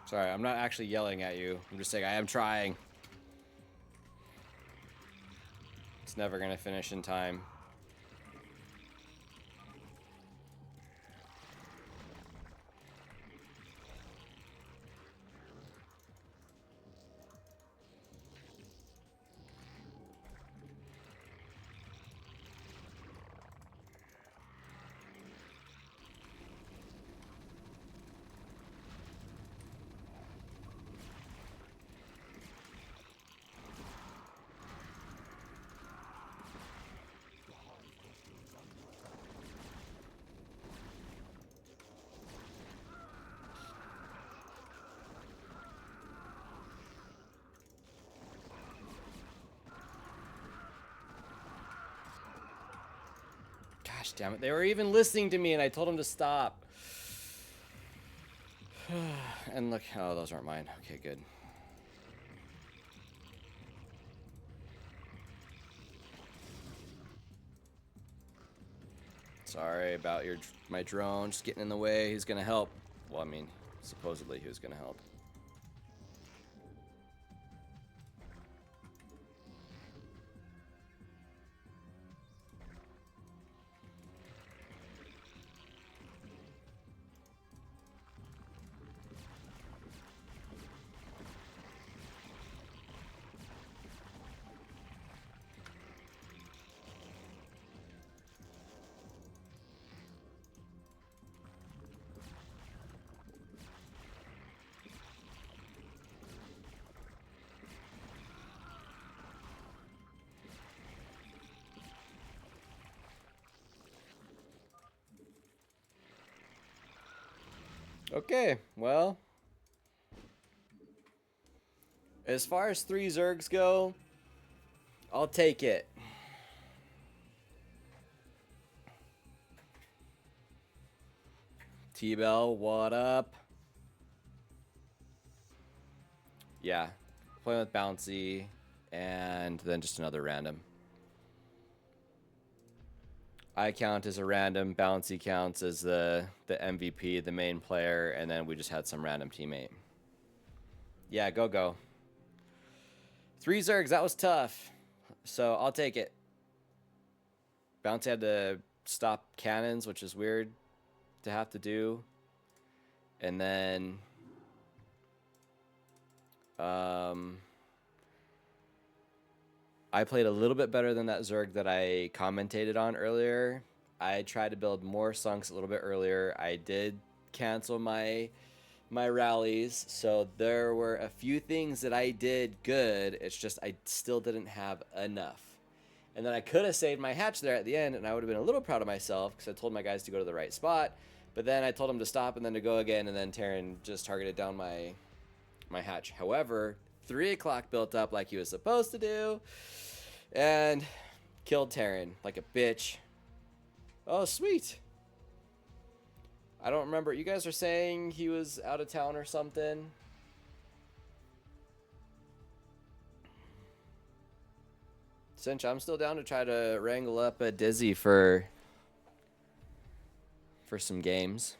S1: Sorry, I'm not actually yelling at you. I'm just saying I am trying. It's never gonna finish in time. Gosh damn it. They were even listening to me and I told them to stop. And look, oh, those aren't mine. Okay, good. Sorry about my drone just getting in the way. He's gonna help. Well, I mean, supposedly he was gonna help. Okay, well, as far as 3 Zergs go, I'll take it. T-Bell, what up? Yeah, playing with Bouncy, and then just another random. I count as a random, Bouncy counts as the MVP, the main player, and then we just had some random teammate. Yeah, go. 3 Zergs, that was tough. So I'll take it. Bouncy had to stop cannons, which is weird to have to do. And then I played a little bit better than that Zerg that I commentated on earlier. I tried to build more sunks a little bit earlier. I did cancel my rallies, so there were a few things that I did good. It's just I still didn't have enough. And then I could have saved my hatch there at the end, and I would have been a little proud of myself because I told my guys to go to the right spot. But then I told them to stop and then to go again, and then Terran just targeted down my hatch. However, 3 o'clock built up like he was supposed to do, and killed Terran like a bitch. Oh, sweet. I don't remember. You guys are saying he was out of town or something? Cinch, I'm still down to try to wrangle up a Dizzy for some games.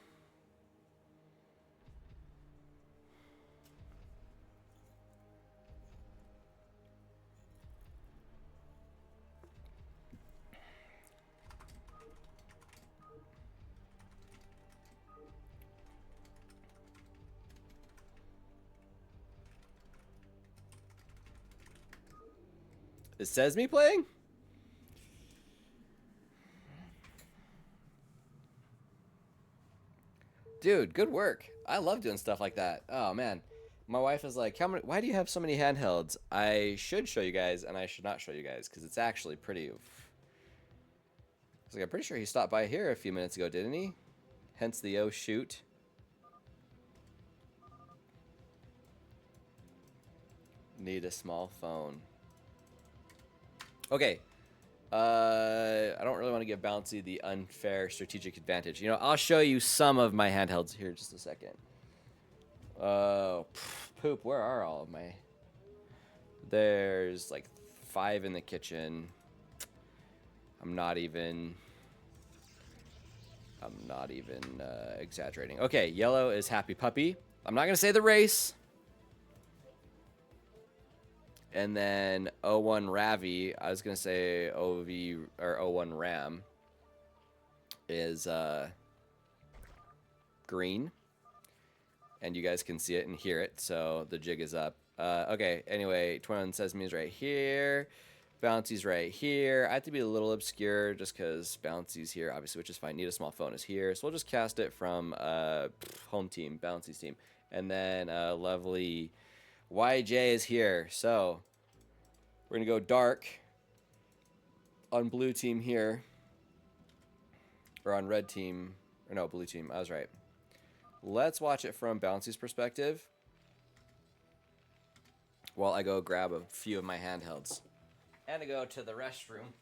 S1: It says me playing? Dude, good work. I love doing stuff like that. Oh, man. My wife is like, why do you have so many handhelds? I should show you guys, and I should not show you guys, because it's actually pretty... I was like, I'm pretty sure he stopped by here a few minutes ago, didn't he? Hence the oh shoot. Need a small phone. Okay. I don't really want to give Bouncy the unfair strategic advantage. You know, I'll show you some of my handhelds here in just a second. Poop, where are all of my... There's like 5 in the kitchen. I'm not even exaggerating. Okay, yellow is Happy Puppy. I'm not going to say the race. And then 01 Ravi, I was going to say OV or 01 Ram is green. And you guys can see it and hear it, so the jig is up. Okay, anyway, 21 Sesame is right here. Bouncy's right here. I have to be a little obscure just because Bouncy's here, obviously, which is fine. Need a small phone is here. So we'll just cast it from home team, Bouncy's team. And then lovely YJ is here. So we're going to go dark on blue team here. Or on red team. Or no, blue team. I was right. Let's watch it from Bouncy's perspective while I go grab a few of my handhelds. And I go to the restroom.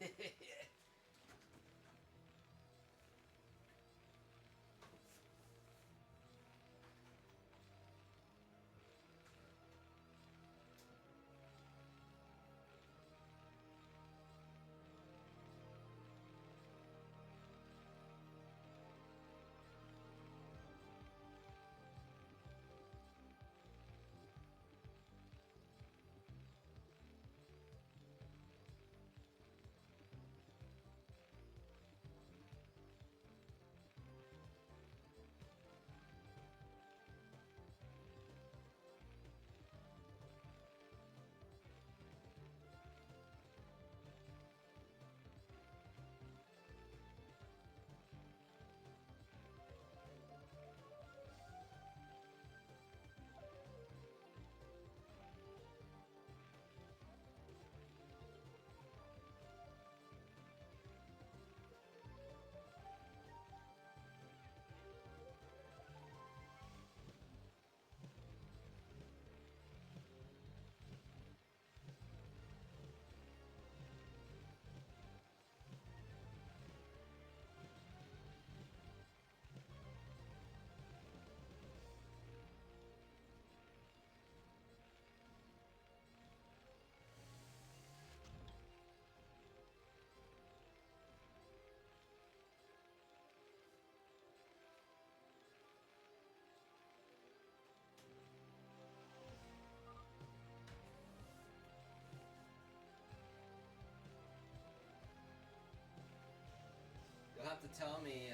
S1: You'll have to tell me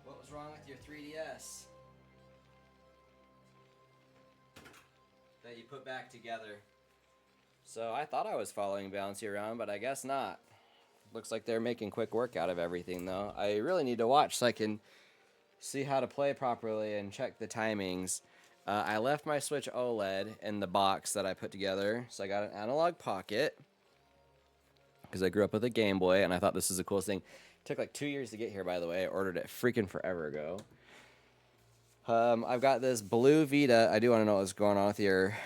S1: what was wrong with your 3DS that you put back together. So I thought I was following Bouncy around, but I guess not. Looks like they're making quick work out of everything, though. I really need to watch so I can see how to play properly and check the timings. I left my Switch OLED in the box that I put together, so I got an analog pocket. Because I grew up with a Game Boy, and I thought this is the coolest thing. It took like 2 years to get here, by the way. I ordered it freaking forever ago. I've got this blue Vita. I do want to know what's going on with your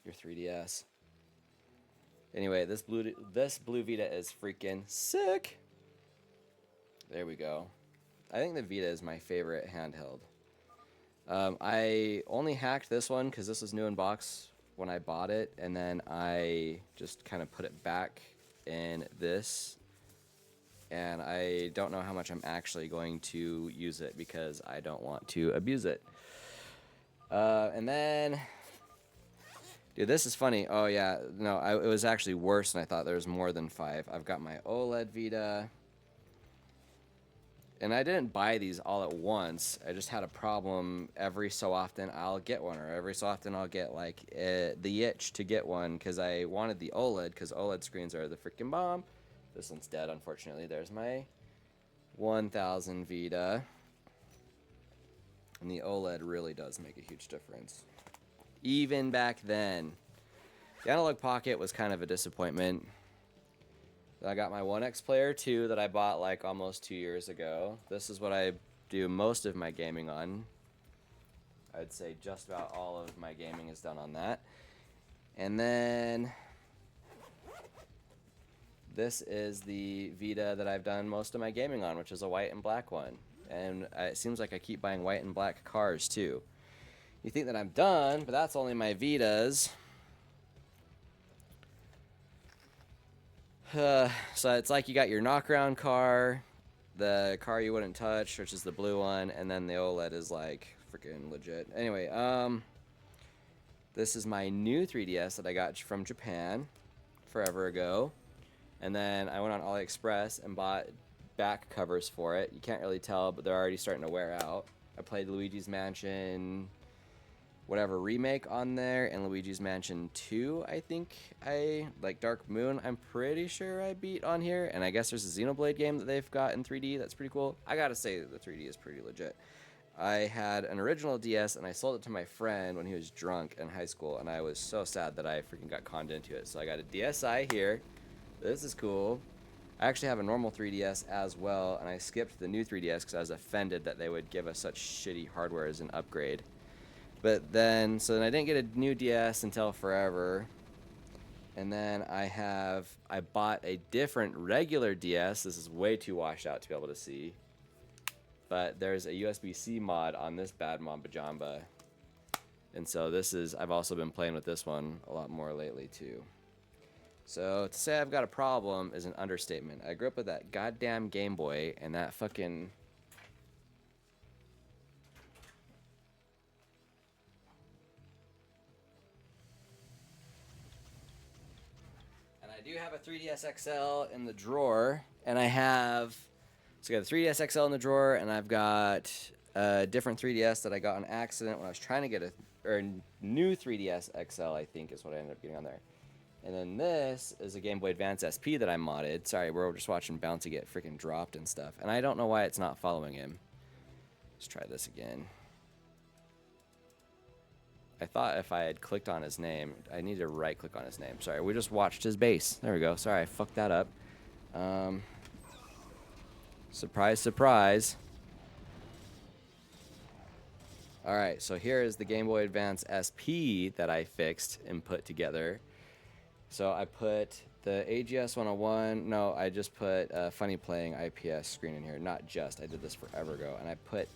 S1: 3DS. Anyway, this blue Vita is freaking sick. There we go. I think the Vita is my favorite handheld. I only hacked this one because this was new in box when I bought it, and then I just kind of put it back in this, and I don't know how much I'm actually going to use it because I don't want to abuse it. And then, dude, this is funny. Oh yeah, no, it was actually worse than I thought. There was more than 5. I've got my OLED Vita, and I didn't buy these all at once. I just had a problem. Every so often I'll get one, or every so often I'll get like the itch to get one because I wanted the OLED, because OLED screens are the freaking bomb. This one's dead, unfortunately. There's my 1000 Vita. And the OLED really does make a huge difference. Even back then. The Analog Pocket was kind of a disappointment. I got my 1X Player 2 that I bought like almost 2 years ago. This is what I do most of my gaming on. I'd say just about all of my gaming is done on that. And then this is the Vita that I've done most of my gaming on, which is a white and black one. And it seems like I keep buying white and black cars too. You think that I'm done, but that's only my Vitas. So it's like you got your knockaround car, the car you wouldn't touch, which is the blue one, and then the OLED is like freaking legit. Anyway, this is my new 3DS that I got from Japan forever ago. And then I went on AliExpress and bought back covers for it. You can't really tell, but they're already starting to wear out. I played Luigi's Mansion whatever remake on there, and Luigi's Mansion 2, I think like Dark Moon, I'm pretty sure I beat on here. And I guess there's a Xenoblade game that they've got in 3D that's pretty cool. I gotta say that the 3D is pretty legit. I had an original DS and I sold it to my friend when he was drunk in high school, and I was so sad that I freaking got conned into it. So I got a DSi here. This is cool. I actually have a normal 3DS as well, and I skipped the new 3DS because I was offended that they would give us such shitty hardware as an upgrade. But then, so then I didn't get a new DS until forever. And then I bought a different regular DS. This is way too washed out to be able to see. But there's a USB-C mod on this bad Mamba Jamba. And so I've also been playing with this one a lot more lately too. So to say I've got a problem is an understatement. I grew up with that goddamn Game Boy and that fucking... I do have a 3DS XL in the drawer, and I got a 3DS XL in the drawer, and I've got a different 3DS that I got on accident when I was trying to get a new 3DS XL, I think is what I ended up getting on there. And then this is a Game Boy Advance SP that I modded. Sorry, we're just watching Bouncy get freaking dropped and stuff, and I don't know why it's not following him. Let's try this again. I thought if I had clicked on his name, I need to right click on his name. Sorry, we just watched his base. There we go. Sorry, I fucked that up. Surprise, surprise. Alright, so here is the Game Boy Advance SP that I fixed and put together. So I put the AGS 101. No, I just put Funny Playing IPS screen in here. Not just. I did this forever ago. And I put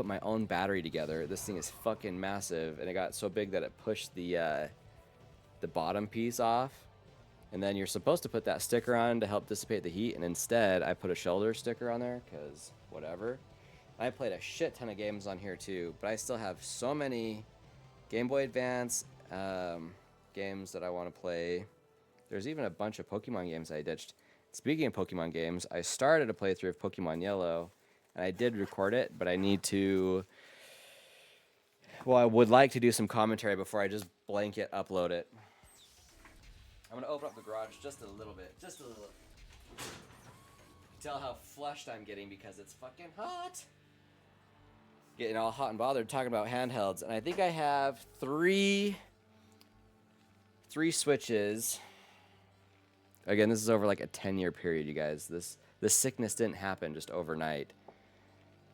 S1: my own battery together. This thing is fucking massive, and it got so big that it pushed the bottom piece off. And then you're supposed to put that sticker on to help dissipate the heat, and instead I put a shoulder sticker on there because whatever. I played a shit ton of games on here too, but I still have so many Game Boy Advance games that I want to play. There's even a bunch of Pokemon games I ditched. Speaking of Pokemon games, I started a playthrough of Pokemon Yellow. And I did record it, but I need to... Well, I would like to do some commentary before I just blanket upload it. I'm going to open up the garage just a little bit. Just a little. Tell how flushed I'm getting because it's fucking hot. Getting all hot and bothered talking about handhelds. And I think I have three Switches. Again, this is over like a 10-year period, you guys. This sickness didn't happen just overnight.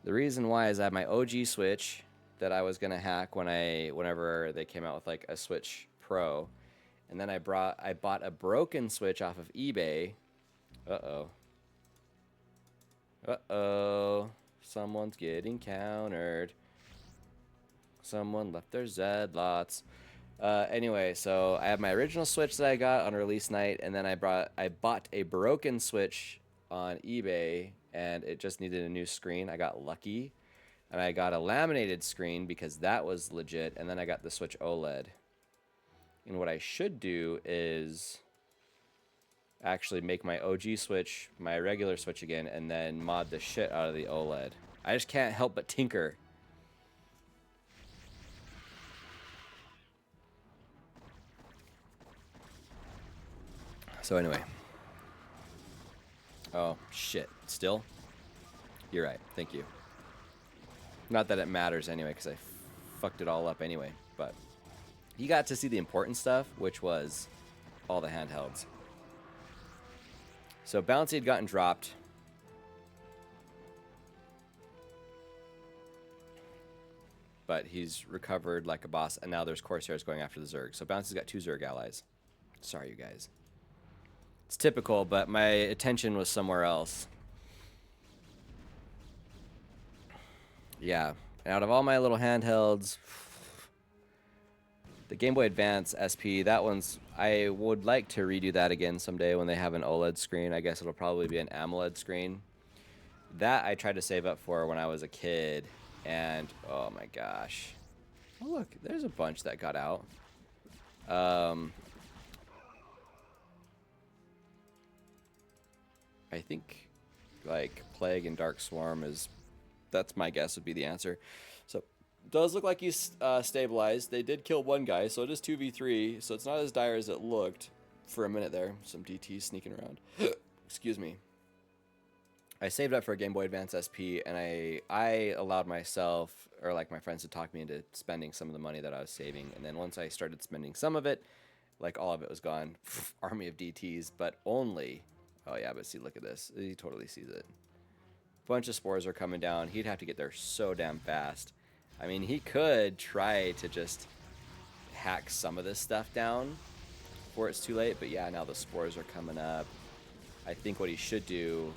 S1: The reason why is I have my OG Switch that I was gonna hack whenever they came out with like a Switch Pro, and then I bought a broken Switch off of eBay. Someone's getting countered. Someone left their Zedlots. Anyway, so I have my original Switch that I got on release night, and then I bought a broken Switch on eBay, and it just needed a new screen. I got lucky, and I got a laminated screen because that was legit, and then I got the Switch OLED. And what I should do is actually make my OG Switch my regular Switch again, and then mod the shit out of the OLED. I just can't help but tinker. So anyway. Oh, shit. Still? You're right. Thank you. Not that it matters anyway, because I fucked it all up anyway. But you got to see the important stuff, which was all the handhelds. So Bouncy had gotten dropped. But he's recovered like a boss, and now there's Corsairs going after the Zerg. So Bouncy's got 2 Zerg allies. Sorry, you guys. It's typical, but my attention was somewhere else. Yeah, and out of all my little handhelds, the Game Boy Advance SP, that one's, I would like to redo that again someday when they have an OLED screen. I guess it'll probably be an AMOLED screen. That I tried to save up for when I was a kid, and oh my gosh. Oh look, there's a bunch that got out. I think like Plague and Dark Swarm is, that's my guess would be the answer. So does look like he's stabilized. They did kill one guy, so it is 2v3, so it's not as dire as it looked for a minute there. Some DTs sneaking around. Excuse me. I saved up for a Game Boy Advance SP, and I allowed myself, or like my friends, to talk me into spending some of the money that I was saving. And then once I started spending some of it, like all of it was gone. Army of DTs, but only... Oh yeah, but see, look at this. He totally sees it. Bunch of spores are coming down. He'd have to get there so damn fast. I mean, he could try to just hack some of this stuff down before it's too late, but yeah, now the spores are coming up. I think what he should do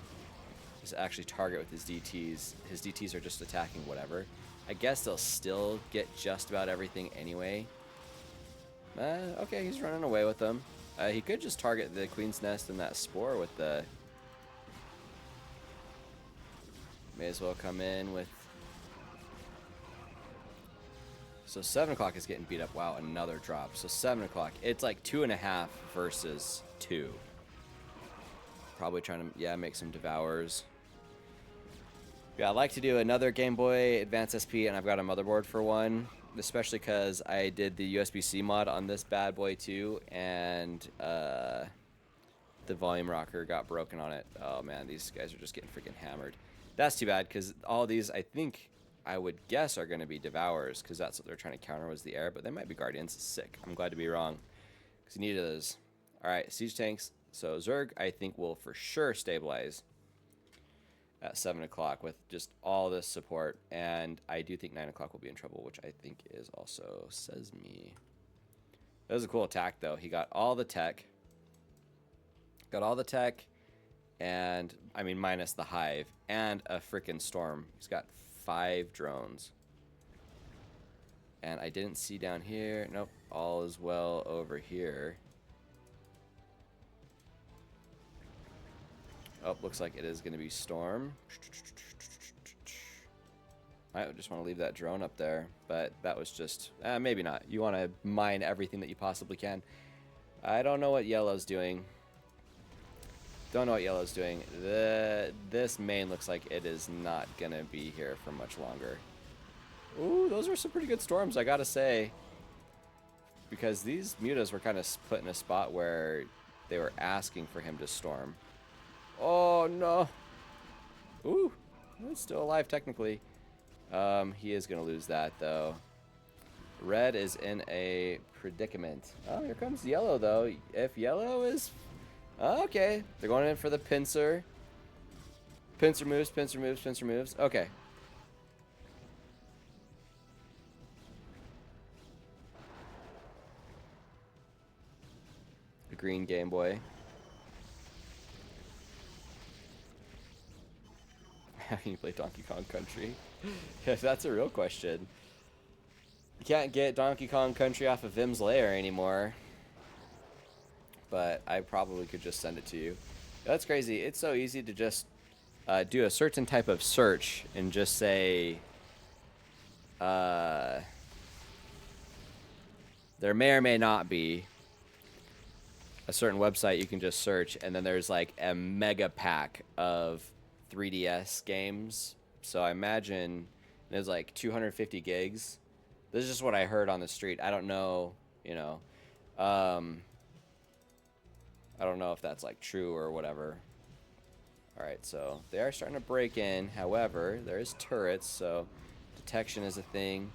S1: is actually target with his DTs. His DTs are just attacking whatever. I guess they'll still get just about everything anyway. Okay, he's running away with them. He could just target the Queen's Nest and that spore with the... May as well come in with... So 7 o'clock is getting beat up. Wow, another drop. So 7 o'clock. It's like 2.5 versus 2. Probably trying to, yeah, make some devours. Yeah, I'd like to do another Game Boy Advance SP, and I've got a motherboard for one. Especially because I did the USB-C mod on this bad boy too, and the volume rocker got broken on it. Oh man, these guys are just getting freaking hammered. That's too bad, because all these, I think, I would guess are going to be Devours, because that's what they're trying to counter was the air, but they might be Guardians. Sick. I'm glad to be wrong, because you need those. Alright, Siege Tanks. So Zerg, I think, will for sure stabilize at 7 o'clock with just all this support, and I do think 9 o'clock will be in trouble, which I think is also says me. That was a cool attack, though. He got all the tech. Got all the tech, and, I mean, minus the hive, and a freaking storm. He's got 5 drones. And I didn't see down here. Nope, all is well over here. Oh, looks like it is going to be storm. I just want to leave that drone up there, but that was just, maybe not. You want to mine everything that you possibly can. I don't know what yellow's doing. Don't know what yellow's doing. This main looks like it is not going to be here for much longer. Ooh, those were some pretty good storms, I gotta say. Because these mutas were kind of put in a spot where they were asking for him to storm. Oh, no. Ooh, he's still alive, technically. He is going to lose that, though. Red is in a predicament. Oh, here comes yellow, though. If yellow is... Okay, they're going in for the pincer. Pincer moves, pincer moves, pincer moves. Okay. The green Game Boy. How can you play Donkey Kong Country? Yes, that's a real question. You can't get Donkey Kong Country off of Vim's Lair anymore. But I probably could just send it to you. That's crazy. It's so easy to just do a certain type of search and just say... there may or may not be a certain website you can just search, and then there's like a mega pack of 3DS games. So I imagine there's like 250 gigs. This is just what I heard on the street. I don't know, you know. I don't know if that's like true or whatever. Alright, so they are starting to break in. However, there's turrets, so to detection is a thing.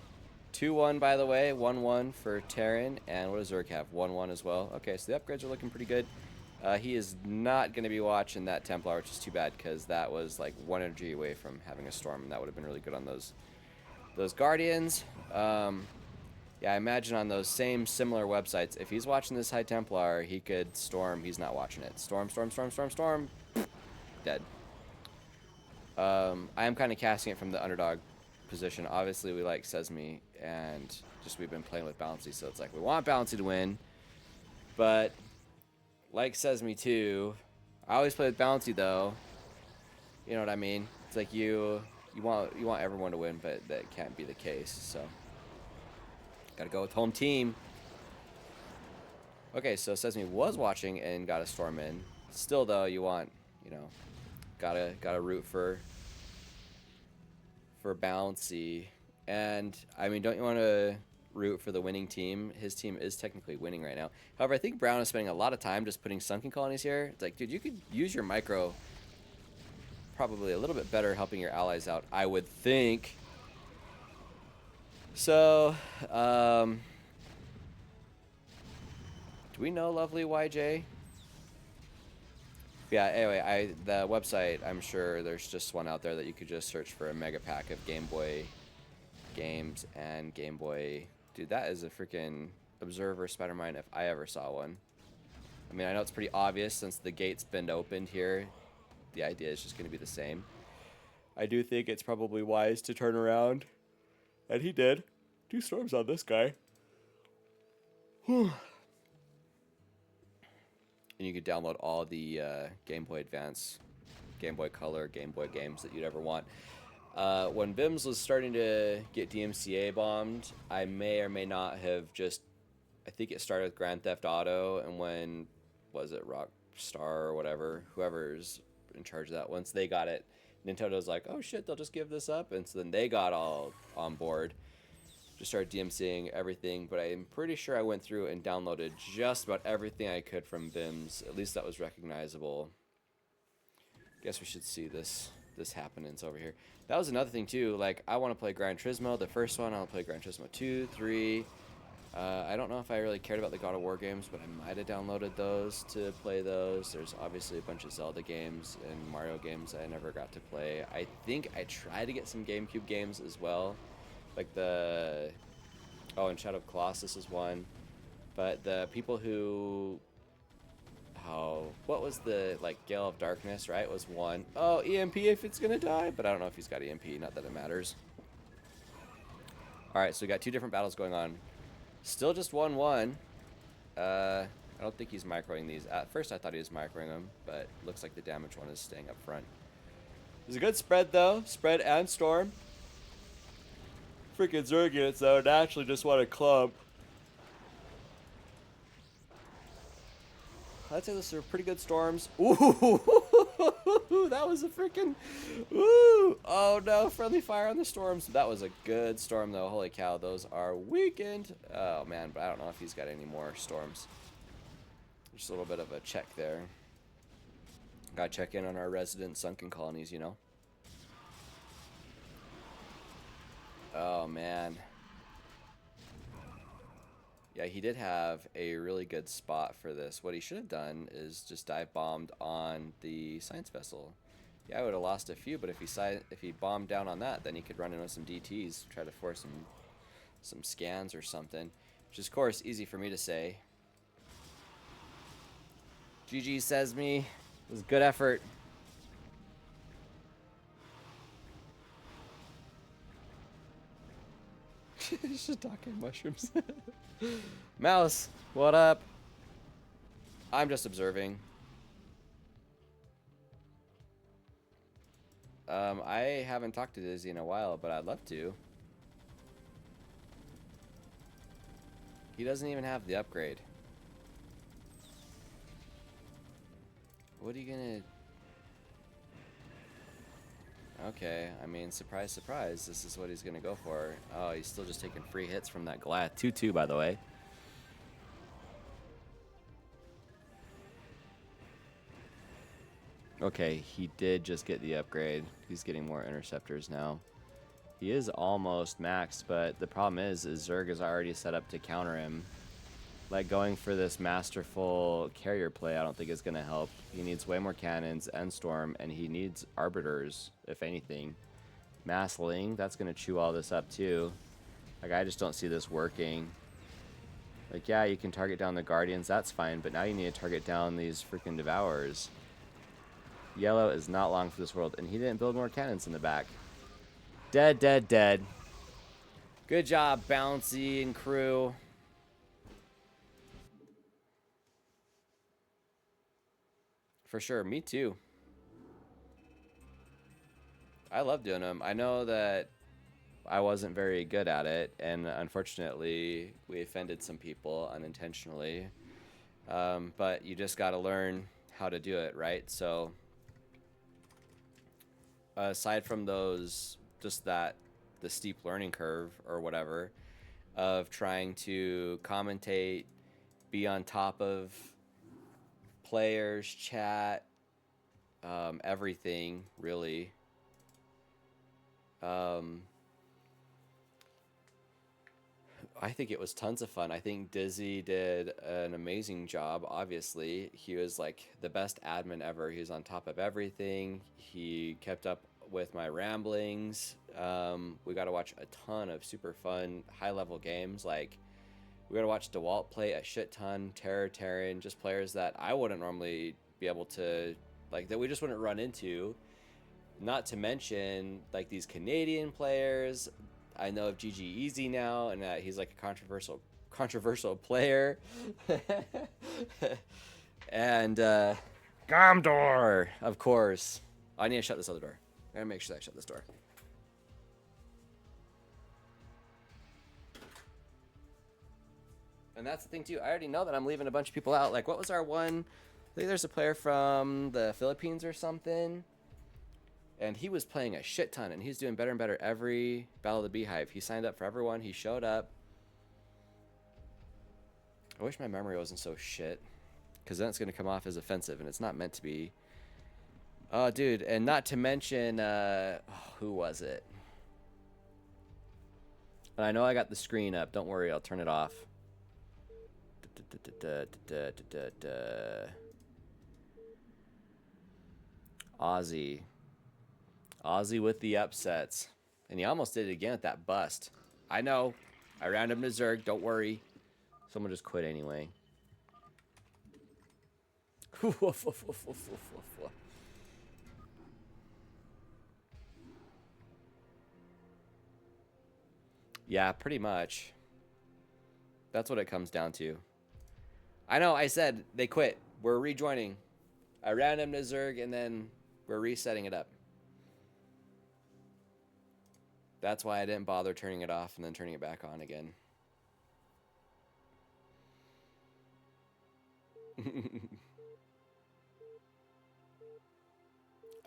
S1: 2-1, by the way. 1-1 for Terran. And what does Zerg have? 1-1 as well. Okay, so the upgrades are looking pretty good. He is not going to be watching that Templar, which is too bad, because that was like 1 energy away from having a Storm, and that would have been really good on those Guardians. Yeah, I imagine on those same similar websites, if he's watching this High Templar, he could Storm. He's not watching it. Storm, Storm, Storm, Storm, Storm. Dead. I am kind of casting it from the underdog position. Obviously, we like Sesame, and just we've been playing with Bouncy, so it's like we want Bouncy to win. But like Sesame too, I always play with Bouncy though. You know what I mean? It's like you want everyone to win, but that can't be the case. So gotta go with home team. Okay, so Sesame was watching and got a Storm in. Still though, you want, you know, gotta root for Bouncy. And I mean, don't you want to root for the winning team? His team is technically winning right now. However, I think Brown is spending a lot of time just putting sunken colonies here. It's like, dude, you could use your micro probably a little bit better helping your allies out, I would think. So, do we know lovely YJ? Yeah, anyway, the website, I'm sure there's just one out there that you could just search for a mega pack of Game Boy games and Game Boy. Dude, that is a freaking Observer Spider-Mine if I ever saw one. I mean, I know it's pretty obvious since the gate's been opened here. The idea is just going to be the same. I do think it's probably wise to turn around. And he did. 2 storms on this guy. Whew. And you could download all the Game Boy Advance, Game Boy Color, Game Boy games that you'd ever want. When Vims was starting to get DMCA bombed, I may or may not have just... I think it started with Grand Theft Auto, and when... was it Rockstar or whatever? Whoever's in charge of that. Once they got it, Nintendo's like, oh shit, they'll just give this up. And so then they got all on board. Just started DMCing everything, but I'm pretty sure I went through and downloaded just about everything I could from Vims. At least that was recognizable. Guess we should see this happenings over here. That was another thing too. Like, I want to play Gran Turismo, the first one. I want to play Gran Turismo 2, 3. I don't know if I really cared about the God of War games, but I might have downloaded those to play those. There's obviously a bunch of Zelda games and Mario games I never got to play. I think I tried to get some GameCube games as well. Like the... oh, and Shadow of Colossus is one. But the people who... oh, what was the, like, Gale of Darkness, right, was one. Oh, EMP if it's gonna die, but I don't know if he's got EMP, not that it matters. Alright, so we got 2 different battles going on. Still just 1-1. I don't think he's microing these. At first I thought he was microing them, but looks like the damage one is staying up front. It's a good spread, though. Spread and Storm. Freaking Zerg units, though, naturally just want to clump. I'd say those are pretty good storms. Ooh, that was a freaking... ooh, oh no, friendly fire on the storms. That was a good storm, though. Holy cow, those are weakened. Oh, man, but I don't know if he's got any more storms. Just a little bit of a check there. Gotta check in on our resident sunken colonies, you know? Oh, man. Yeah, he did have a really good spot for this. What he should have done is just dive bombed on the science vessel. Yeah, I would have lost a few, but if he bombed down on that, then he could run in with some DTs, try to force some scans or something. Which is, of course, easy for me to say. GG says me. It was good effort. Shiitake mushrooms. Mouse, what up? I'm just observing. I haven't talked to Dizzy in a while, but I'd love to. He doesn't even have the upgrade. What are you gonna... okay, I mean, surprise, surprise, this is what he's gonna go for. Oh, he's still just taking free hits from that Goliath. 2-2, by the way. Okay, he did just get the upgrade. He's getting more interceptors now. He is almost maxed, but the problem is Zerg is already set up to counter him. Like, going for this masterful carrier play, I don't think is going to help. He needs way more cannons and storm, and he needs arbiters, if anything. Massling, that's going to chew all this up too. Like, I just don't see this working. Like, yeah, you can target down the Guardians, that's fine, but now you need to target down these freaking Devourers. Yellow is not long for this world, and he didn't build more cannons in the back. Dead, dead, dead. Good job, Bouncy and crew. For sure, me too. I love doing them. I know that I wasn't very good at it, and unfortunately, we offended some people unintentionally. But you just got to learn how to do it, right? So, aside from those, just the steep learning curve or whatever, of trying to commentate, be on top of players, chat, everything, really. I think it was tons of fun. I think Dizzy did an amazing job, obviously. He was like the best admin ever. He was on top of everything. He kept up with my ramblings. We got to watch a ton of super fun, high-level games. Like, we got to watch DeWalt play a shit ton, Terran, just players that I wouldn't normally be able to, like, that we just wouldn't run into. Not to mention, like, these Canadian players. I know of GG Easy now, and that he's like a controversial player. And Gomdor, of course. I need to shut this other door. I gotta make sure I shut this door. And that's the thing too. I already know that I'm leaving a bunch of people out. Like, what was our one? I think there's a player from the Philippines or something. And he was playing a shit ton, and he's doing better and better every Battle of the Beehive. He signed up for everyone. He showed up. I wish my memory wasn't so shit, because then it's going to come off as offensive, and it's not meant to be. Oh, dude, and not to mention, who was it? And I know I got the screen up. Don't worry, I'll turn it off. Ozzy with the upsets. And he almost did it again at that bust. I know. I round him to Zerg. Don't worry. Someone just quit anyway. Yeah, pretty much. That's what it comes down to. I know, I said they quit. We're rejoining. I ran him to Zerg, and then we're resetting it up. That's why I didn't bother turning it off and then turning it back on again.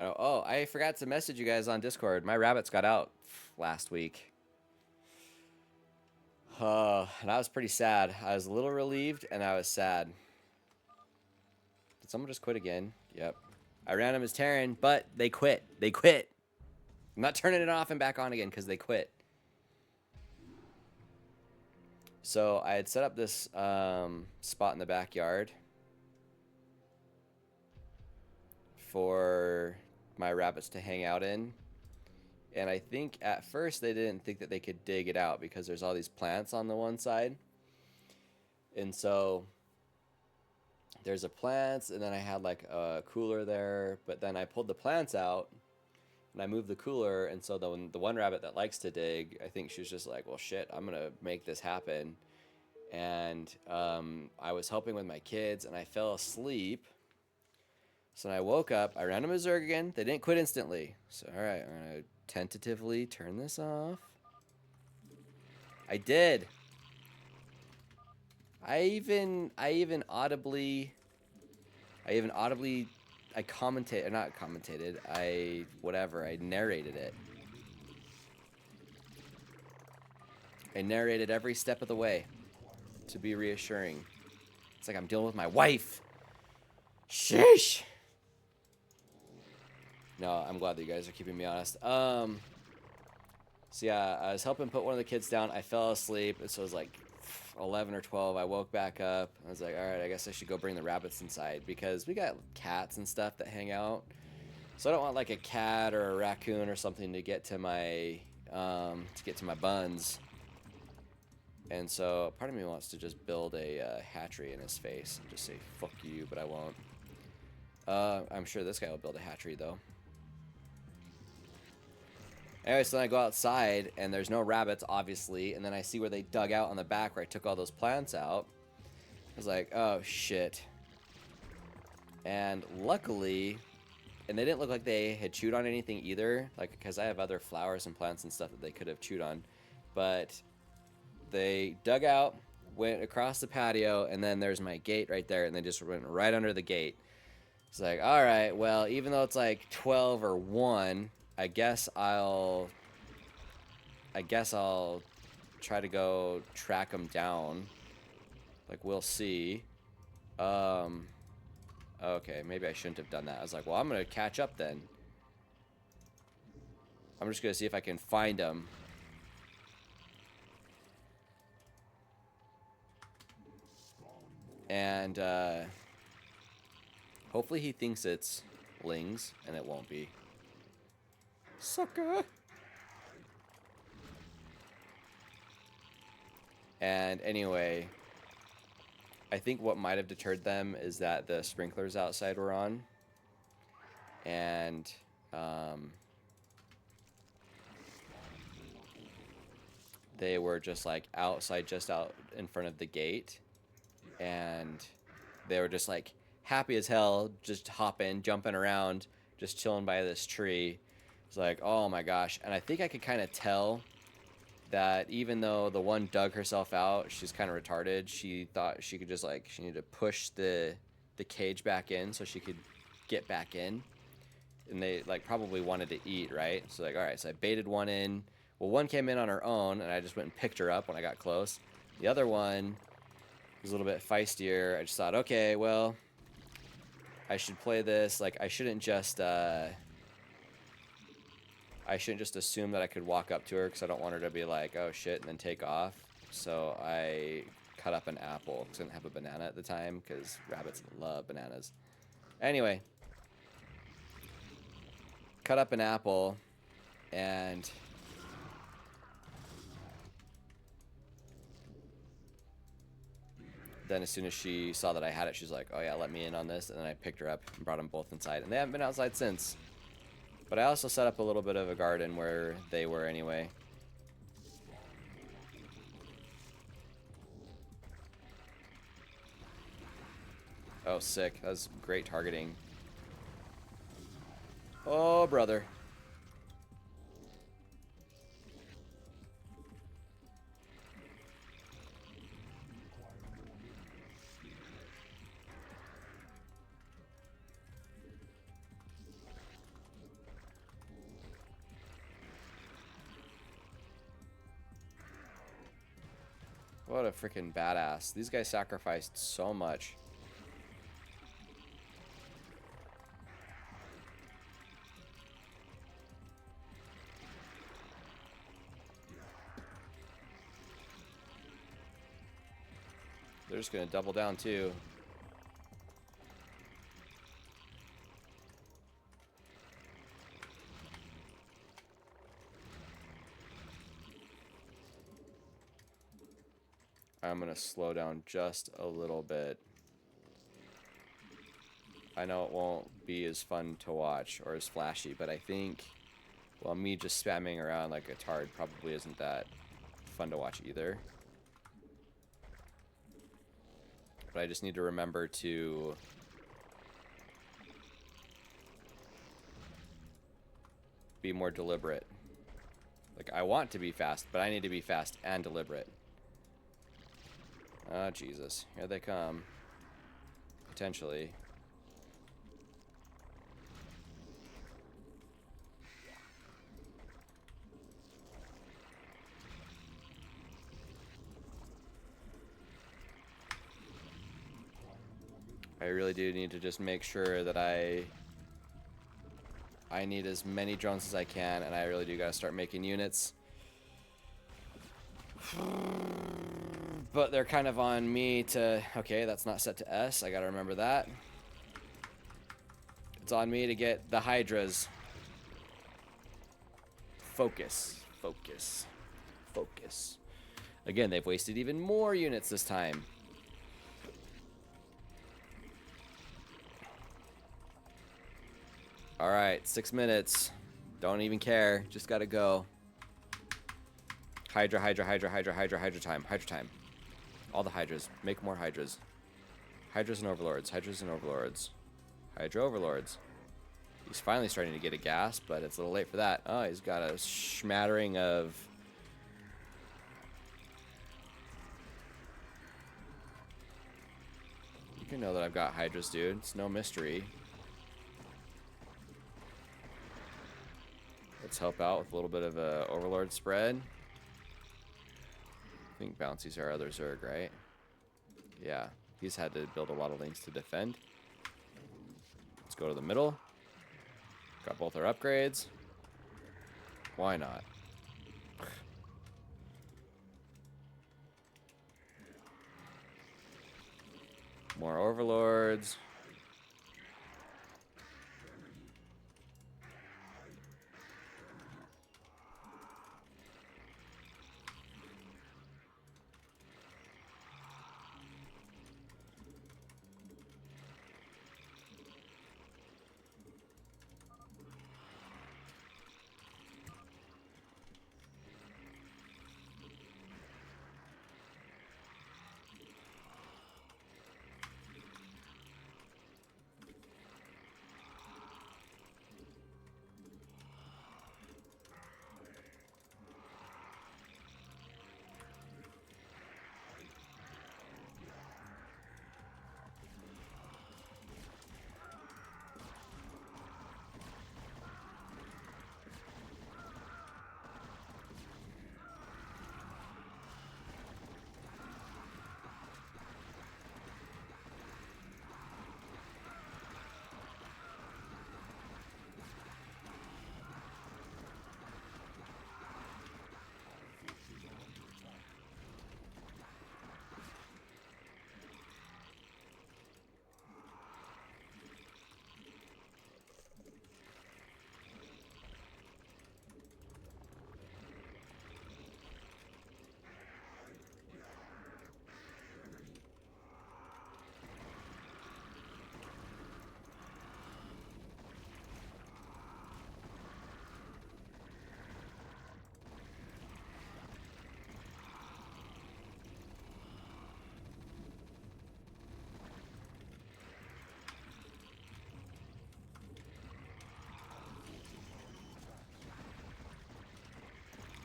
S1: Oh, I forgot to message you guys on Discord. My rabbits got out last week. And I was pretty sad. I was a little relieved, and I was sad. Did someone just quit again? Yep. I ran them as Terran, but they quit. They quit. I'm not turning it off and back on again because they quit. So I had set up this spot in the backyard for my rabbits to hang out in. And I think at first they didn't think that they could dig it out because there's all these plants on the one side. And so there's a plants, and then I had like a cooler there, but then I pulled the plants out and I moved the cooler, and so the one rabbit that likes to dig, I think she was just like, well, shit, I'm gonna make this happen. And I was helping with my kids, and I fell asleep. So when I woke up, I ran to my Zerg again. They didn't quit instantly. So, all right, I'm gonna tentatively turn this off. I did. I even audibly, I narrated it. I narrated every step of the way to be reassuring. It's like I'm dealing with my wife. Sheesh. No, I'm glad that you guys are keeping me honest. So yeah, I was helping put one of the kids down. I fell asleep. So it was like 11 or 12. I woke back up. I was like, all right, I guess I should go bring the rabbits inside because we got cats and stuff that hang out. So I don't want like a cat or a raccoon or something to get to my buns. And so part of me wants to just build a hatchery in his face and just say fuck you, but I won't. I'm sure this guy will build a hatchery though. Anyway, so then I go outside and there's no rabbits, obviously, and then I see where they dug out on the back where I took all those plants out. I was like, oh shit. And luckily, and they didn't look like they had chewed on anything either, like, because I have other flowers and plants and stuff that they could have chewed on, but they dug out, went across the patio, and then there's my gate right there, and they just went right under the gate. It's like, all right, well, even though it's like 12 or 1, I guess I'll try to go track them down. Like, we'll see. Okay, maybe I shouldn't have done that. I was like, well, I'm gonna catch up then. I'm just gonna see if I can find them. And hopefully he thinks it's lings, and it won't be. Sucker! And anyway, I think what might have deterred them is that the sprinklers outside were on. And they were just like outside, just out in front of the gate. And they were just like happy as hell, just hopping, jumping around, just chilling by this tree. It's like, oh my gosh. And I think I could kind of tell that even though the one dug herself out, she's kind of retarded. She thought she could just like, she needed to push the cage back in so she could get back in. And they like probably wanted to eat, right? So like, all right, so I baited one in. Well, one came in on her own and I just went and picked her up when I got close. The other one was a little bit feistier. I just thought, okay, well, I should play this. Like, I shouldn't just assume that I could walk up to her because I don't want her to be like, oh shit, and then take off. So I cut up an apple because I didn't have a banana at the time because rabbits love bananas. Anyway, cut up an apple and then as soon as she saw that I had it, she's like, oh yeah, let me in on this. And then I picked her up and brought them both inside. And they haven't been outside since. But I also set up a little bit of a garden where they were anyway. Oh, sick. That was great targeting. Oh, brother. What a freaking badass. These guys sacrificed so much. They're just gonna double down too. I'm gonna slow down just a little bit. I know it won't be as fun to watch or as flashy, but I think, well, me just spamming around like a tard probably isn't that fun to watch either. But I just need to remember to be more deliberate. Like, I want to be fast, but I need to be fast and deliberate. Oh, Jesus. Here they come. Potentially. I really do need to just make sure that I need as many drones as I can, and I really do gotta start making units. But they're kind of on me to... Okay, that's not set to S. I gotta remember that. It's on me to get the Hydras. Focus. Focus. Focus. Again, they've wasted even more units this time. Alright, 6 minutes. Don't even care. Just gotta go. Hydra, Hydra, Hydra, Hydra, Hydra, Hydra time. Hydra time. All the Hydras. Make more Hydras. Hydras and Overlords. Hydras and Overlords. Hydra Overlords. He's finally starting to get a gas, but it's a little late for that. Oh, he's got a smattering of... You can know that I've got Hydras, dude. It's no mystery. Let's help out with a little bit of a Overlord spread. I think Bouncy's our other Zerg, right? Yeah, he's had to build a lot of links to defend. Let's go to the middle. Got both our upgrades. Why not? More Overlords.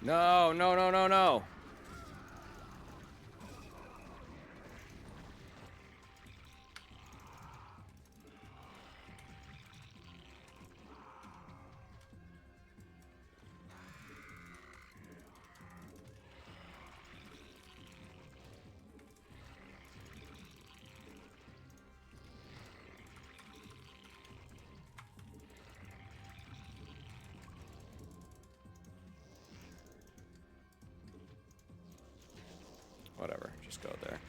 S1: No, no, no, no, no. Whatever, just go there.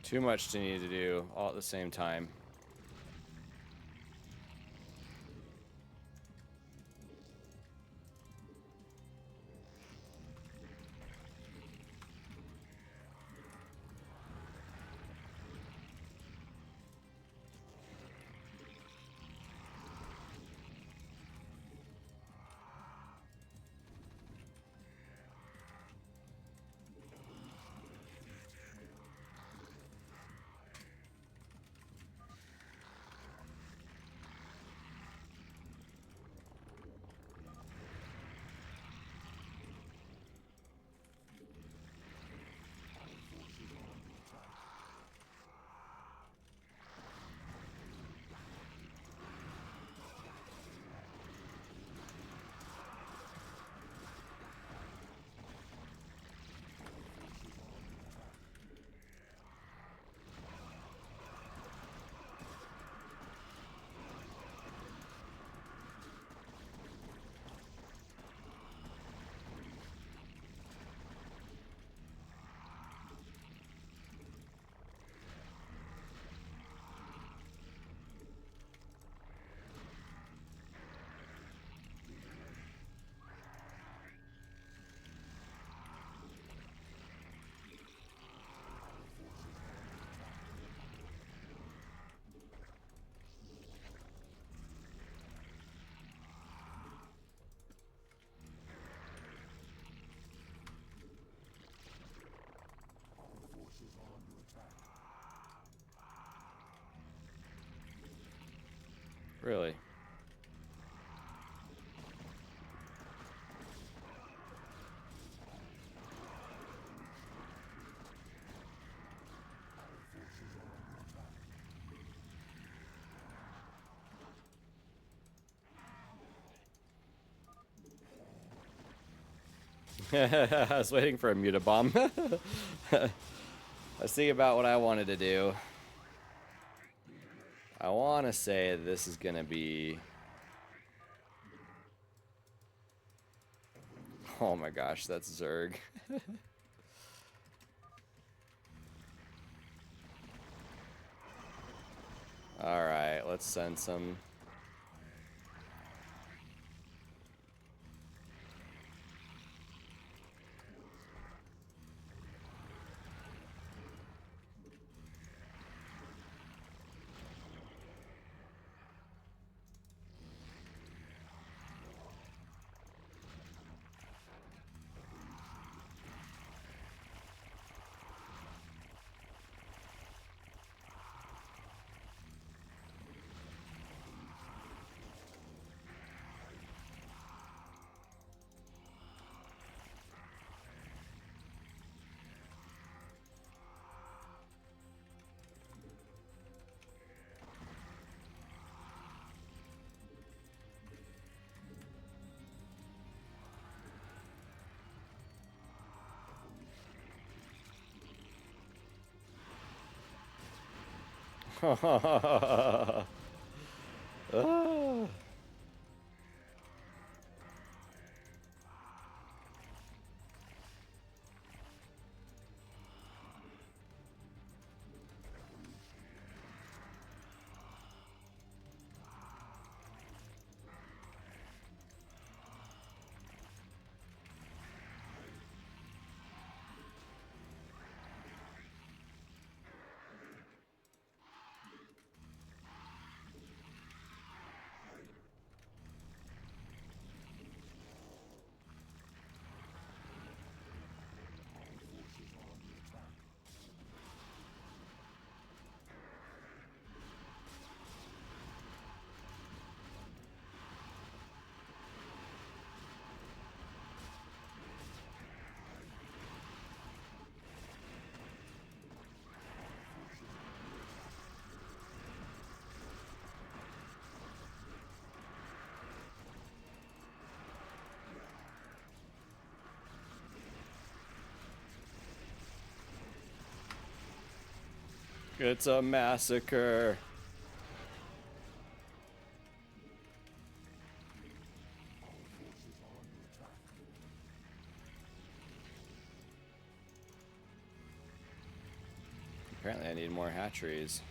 S1: Too much to need to do all at the same time. Really? I was waiting for a mutabomb. I was thinking about what I wanted to do. I want to say this is going to be... Oh my gosh, that's Zerg. Alright, let's send some... Ah. It's a massacre. Apparently I need more hatcheries.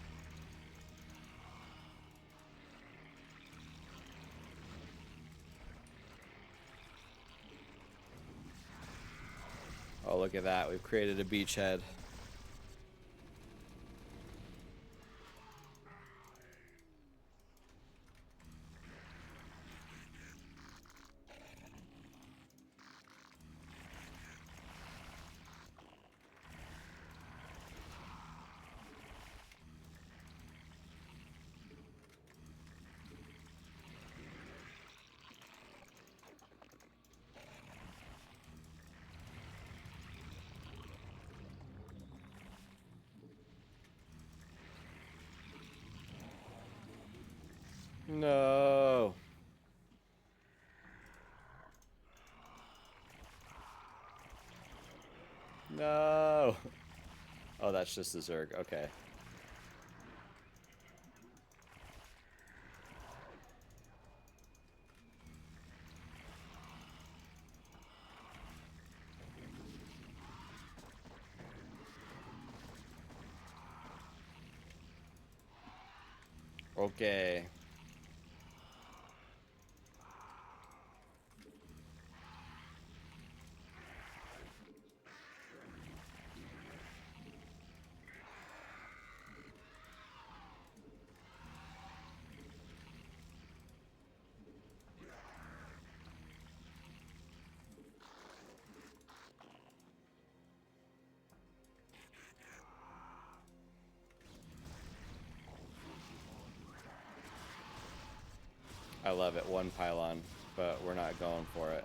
S1: Oh, look at that. We've created a beachhead. No. No. Oh, that's just the Zerg. Okay. Okay. I love it. One pylon, but we're not going for it.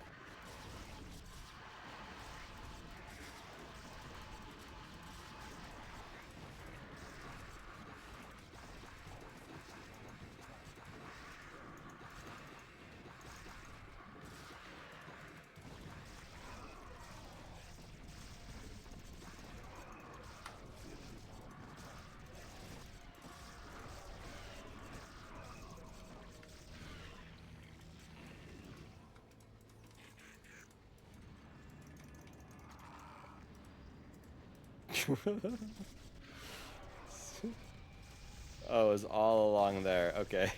S1: Oh, it was all along there. Okay.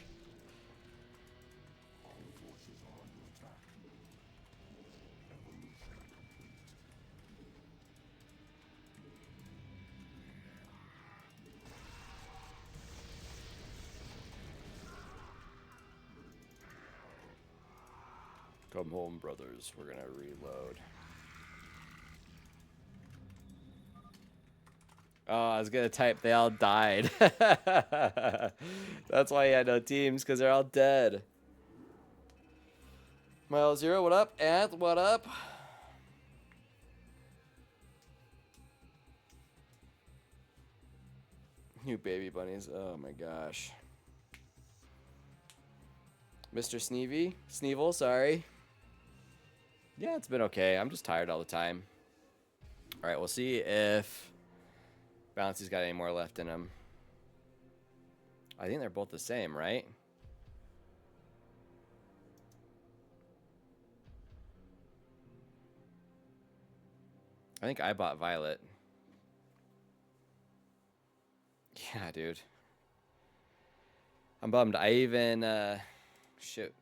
S1: Come home, brothers. We're gonna reload. Oh, I was gonna type they all died. That's why you had no teams, because they're all dead. Mile Zero, what up? Ant, what up? New baby bunnies. Oh my gosh. Mr. Sneevil, sorry. Yeah, it's been okay. I'm just tired all the time. Alright, we'll see if Bouncy's got any more left in him. I think they're both the same, right? I think I bought Violet. Yeah, dude. I'm bummed. I even, shoot.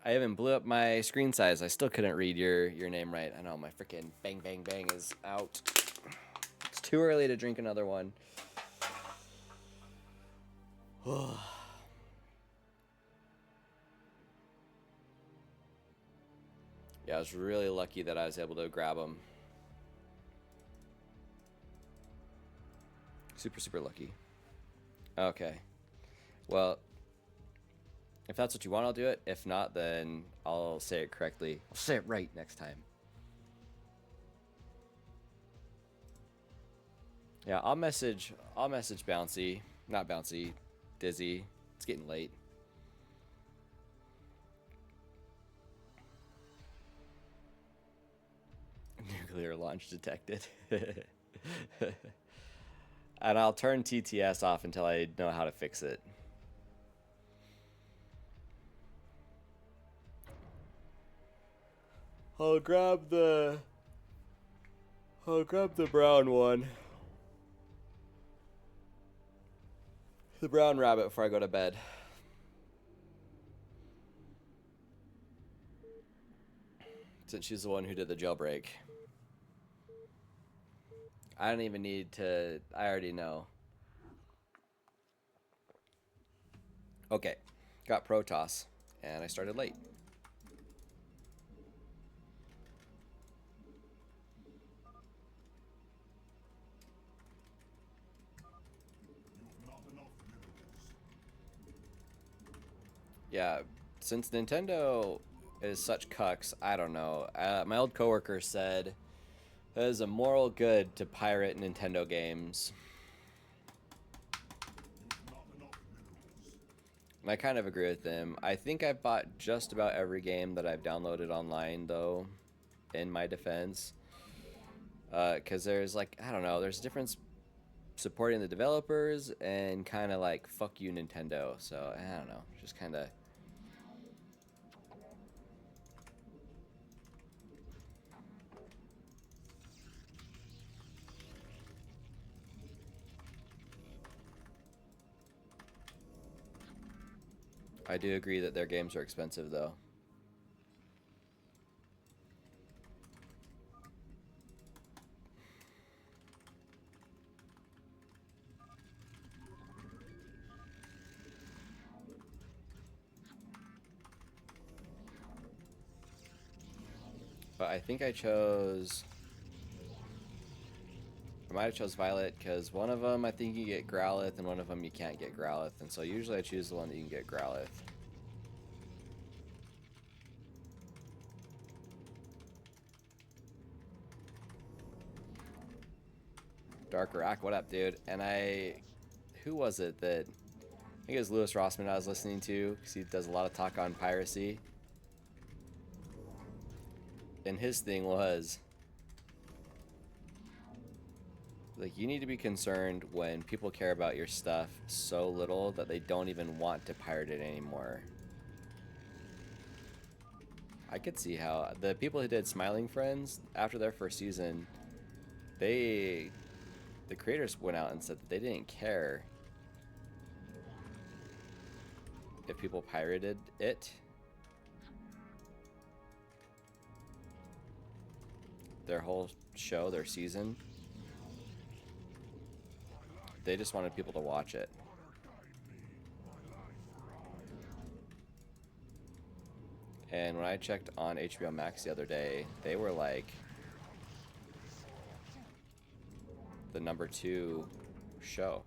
S1: I even blew up my screen size. I still couldn't read your name right. I know my freaking bang bang bang is out. It's too early to drink another one. Yeah, I was really lucky that I was able to grab him. Super, super lucky. Okay. Well, if that's what you want, I'll do it. If not, then I'll say it correctly. I'll say it right next time. Yeah, I'll message Bouncy. Not Bouncy. Dizzy. It's getting late. Nuclear launch detected. And I'll turn TTS off until I know how to fix it. . I'll grab the brown one. The brown rabbit before I go to bed. Since she's the one who did the jailbreak. I don't even need to, I already know. Okay, got Protoss, and I started late. Yeah, since Nintendo is such cucks, I don't know. My old coworker said it is a moral good to pirate Nintendo games. And I kind of agree with him. I think I've bought just about every game that I've downloaded online, though, in my defense. Because there's, like, I don't know, there's a difference supporting the developers and kind of like, fuck you, Nintendo. So, I don't know, just kind of... I do agree that their games are expensive, though. But I think I chose... I might have chose Violet, because one of them I think you get Growlithe, and one of them you can't get Growlithe. And so usually I choose the one that you can get Growlithe. STarCRaFT, what up, dude? And who was it that... I think it was Lewis Rossman I was listening to, because he does a lot of talk on piracy. And his thing was... like, you need to be concerned when people care about your stuff so little that they don't even want to pirate it anymore. I could see how the people who did Smiling Friends, after their first season, the creators went out and said that they didn't care if people pirated it. Their whole show, their season. They just wanted people to watch it. And when I checked on HBO Max the other day, they were like the #2 show.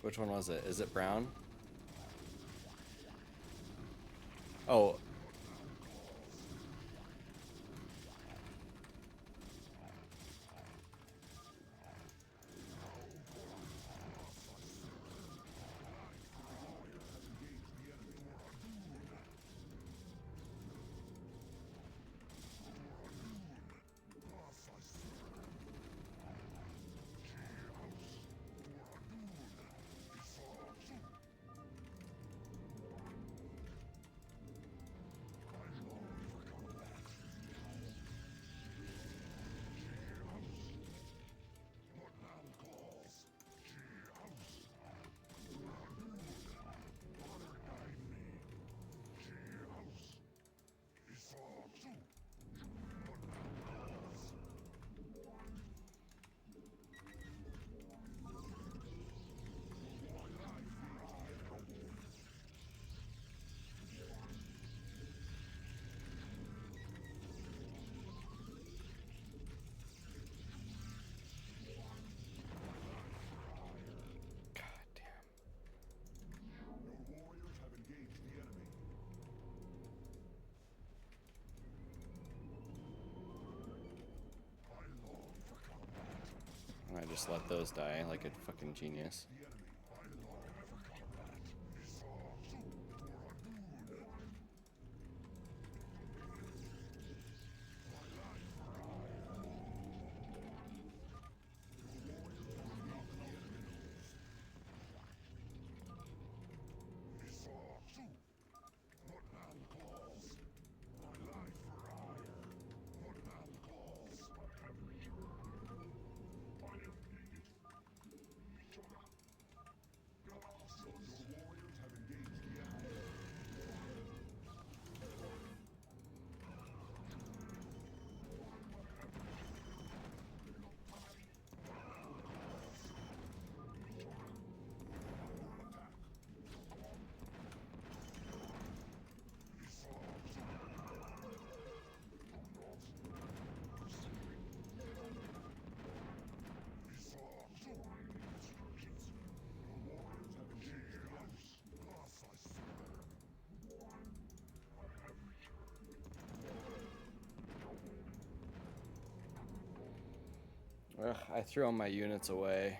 S1: Which one was it? Is it brown? Oh. I just let those die like a fucking genius. Ugh, I threw all my units away.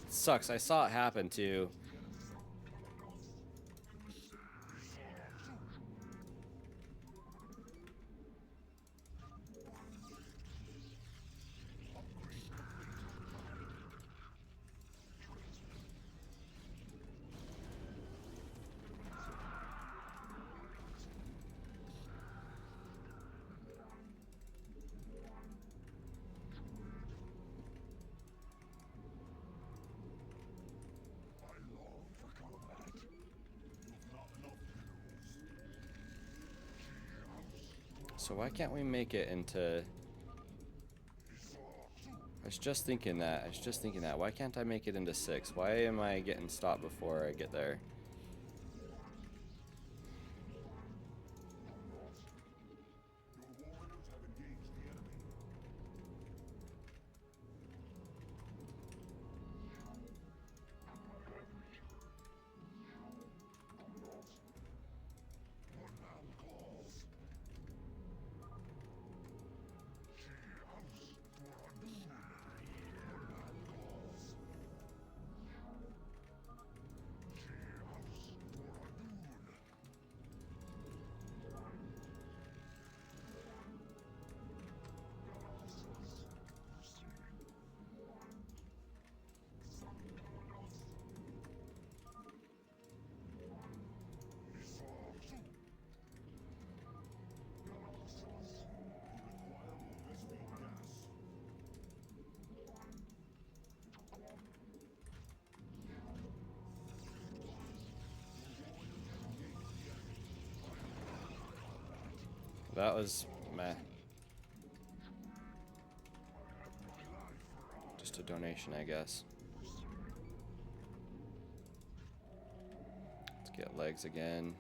S1: Sucks. I saw it happen too. So why can't we make it into... I was just thinking that. Why can't I make it into 6? Why am I getting stopped before I get there? That was meh. Just a donation, I guess. Let's get legs again.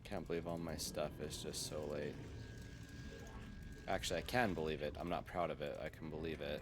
S1: Can't believe all my stuff is just so late. Actually, I can believe it. I'm not proud of it. I can believe it.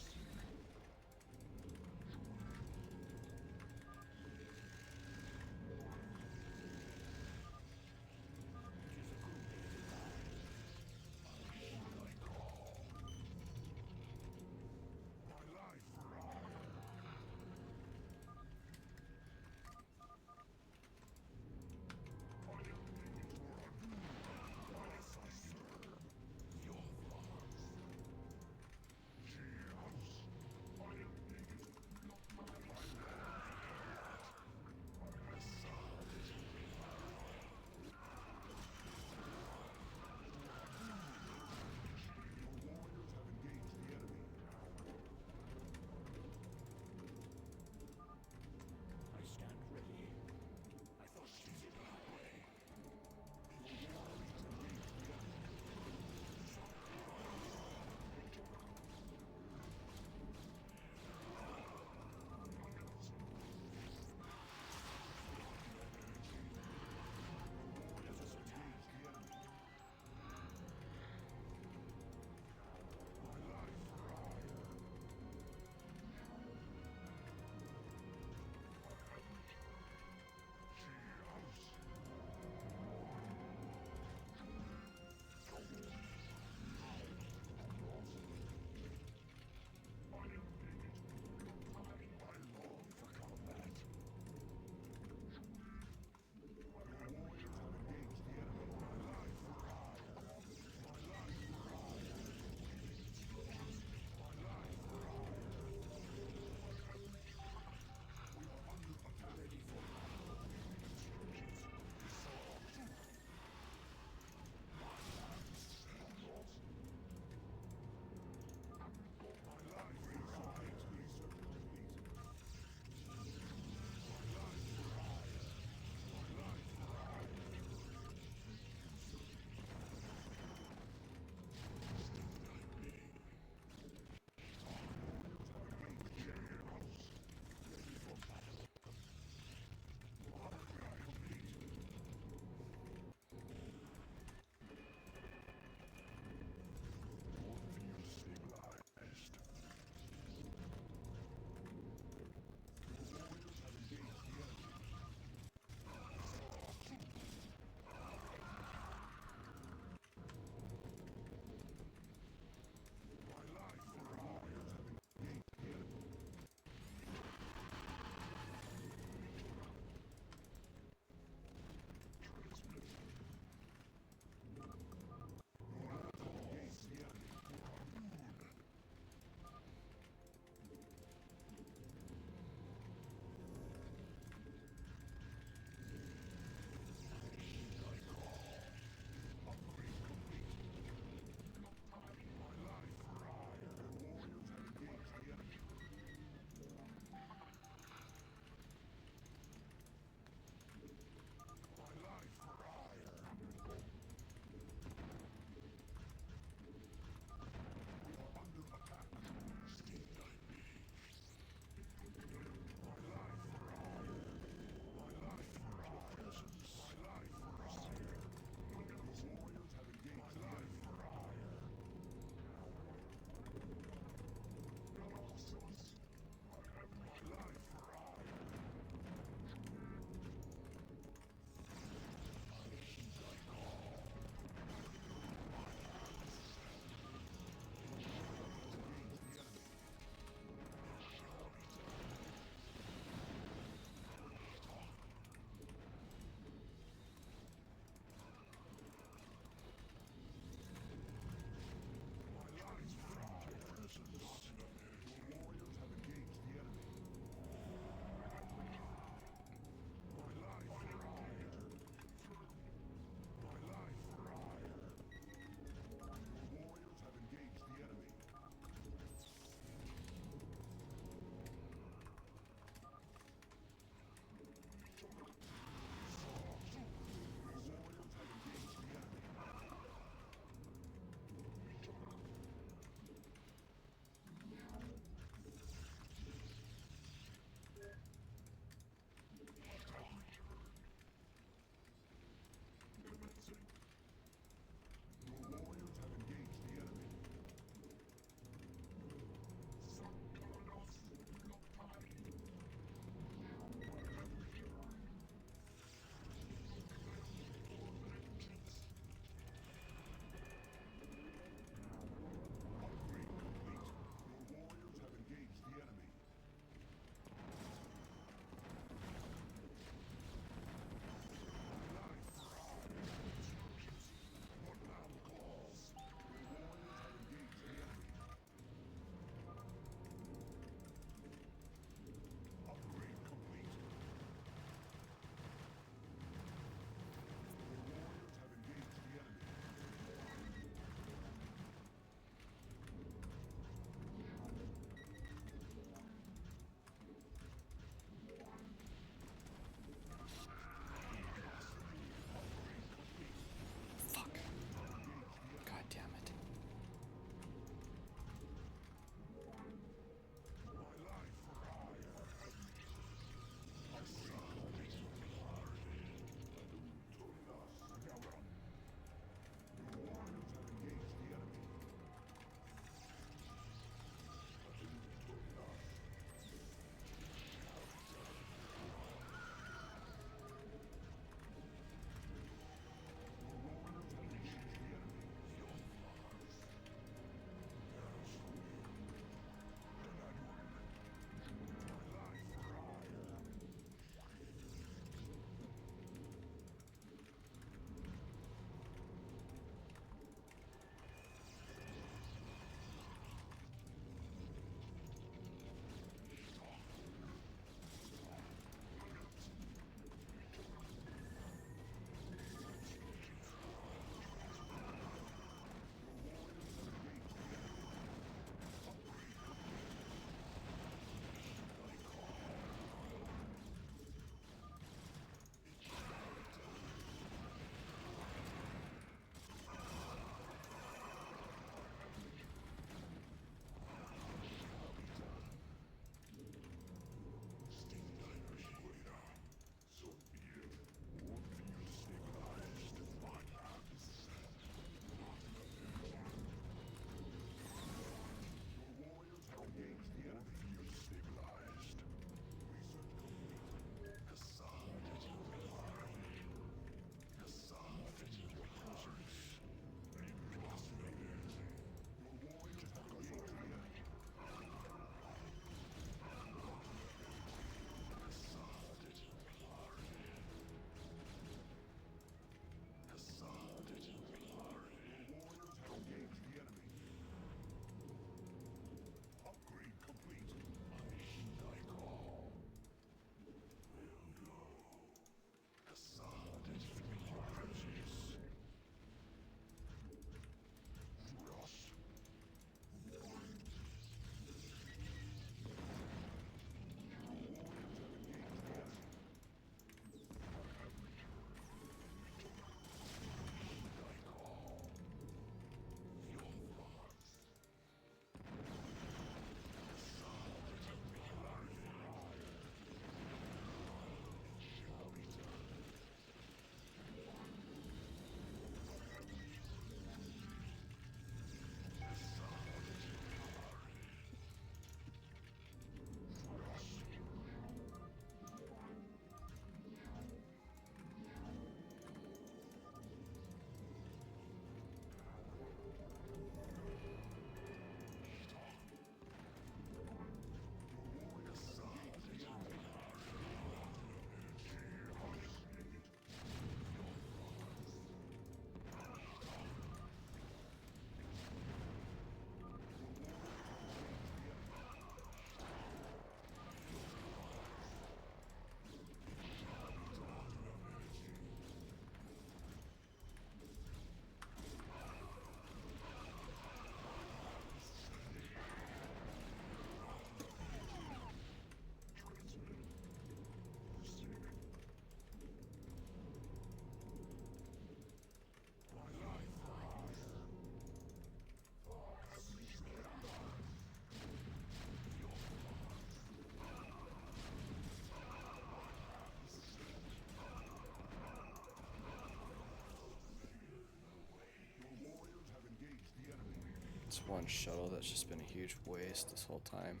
S1: one shuttle that's just been a huge waste this whole time.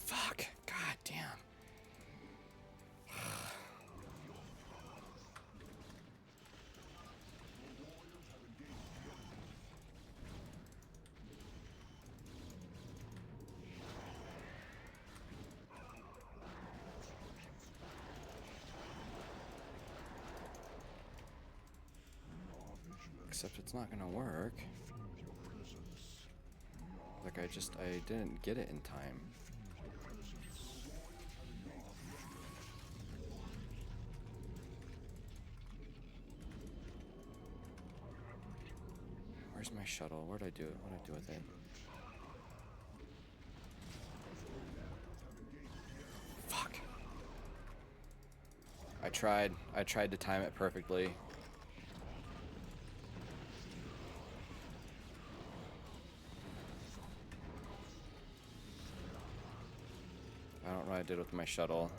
S1: Fuck. God damn. Except it's not gonna work. Like I didn't get it in time. Where's my shuttle? What'd I do? What'd I do with it? Fuck. I tried to time it perfectly. I don't know what I did with my shuttle.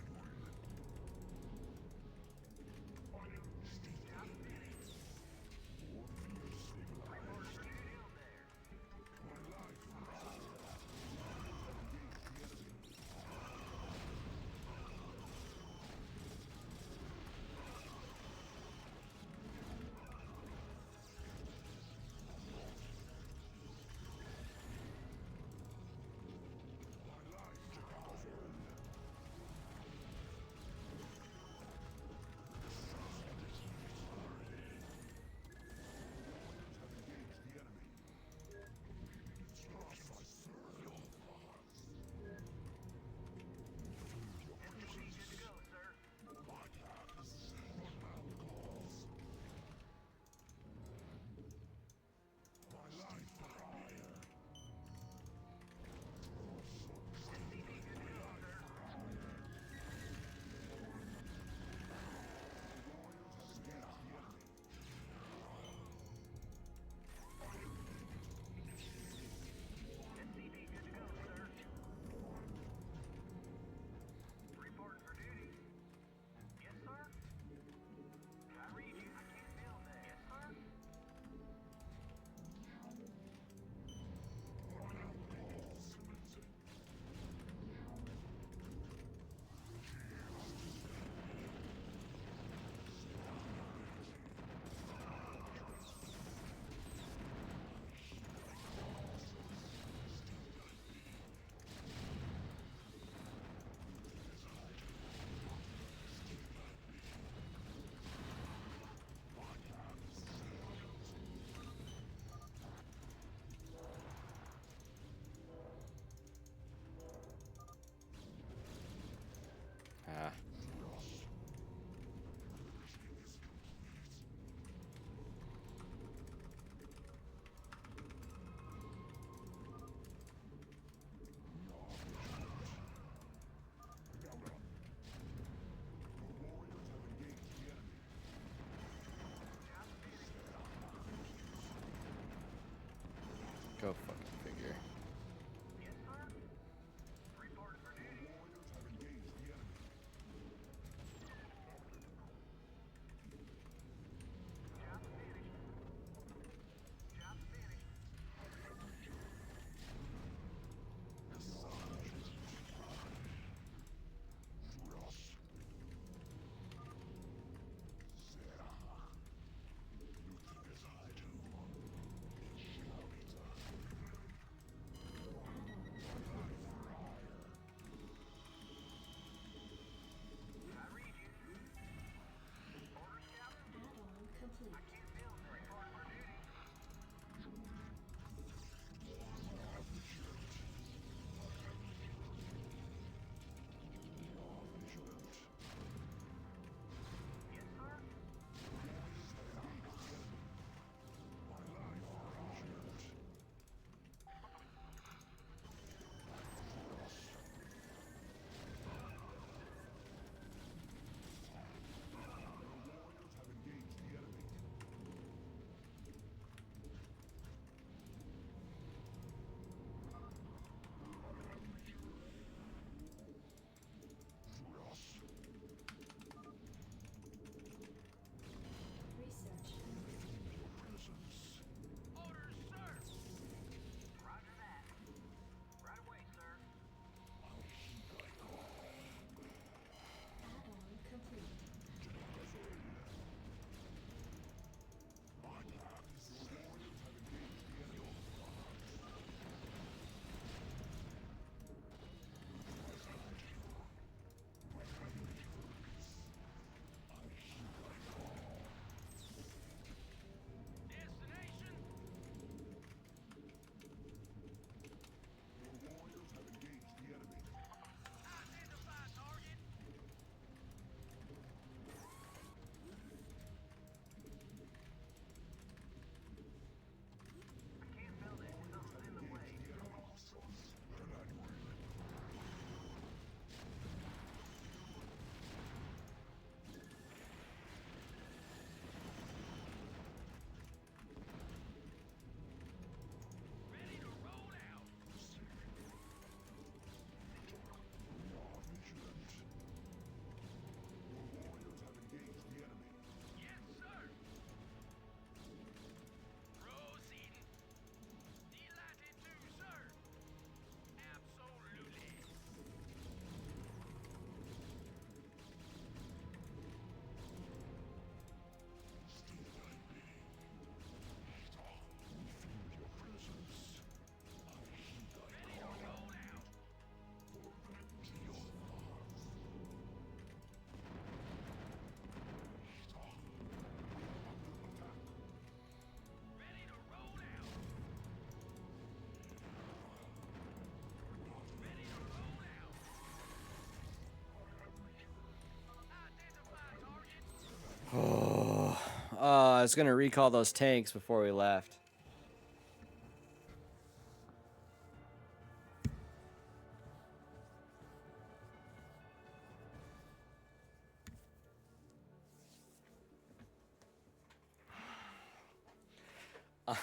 S1: I was gonna recall those tanks before we left.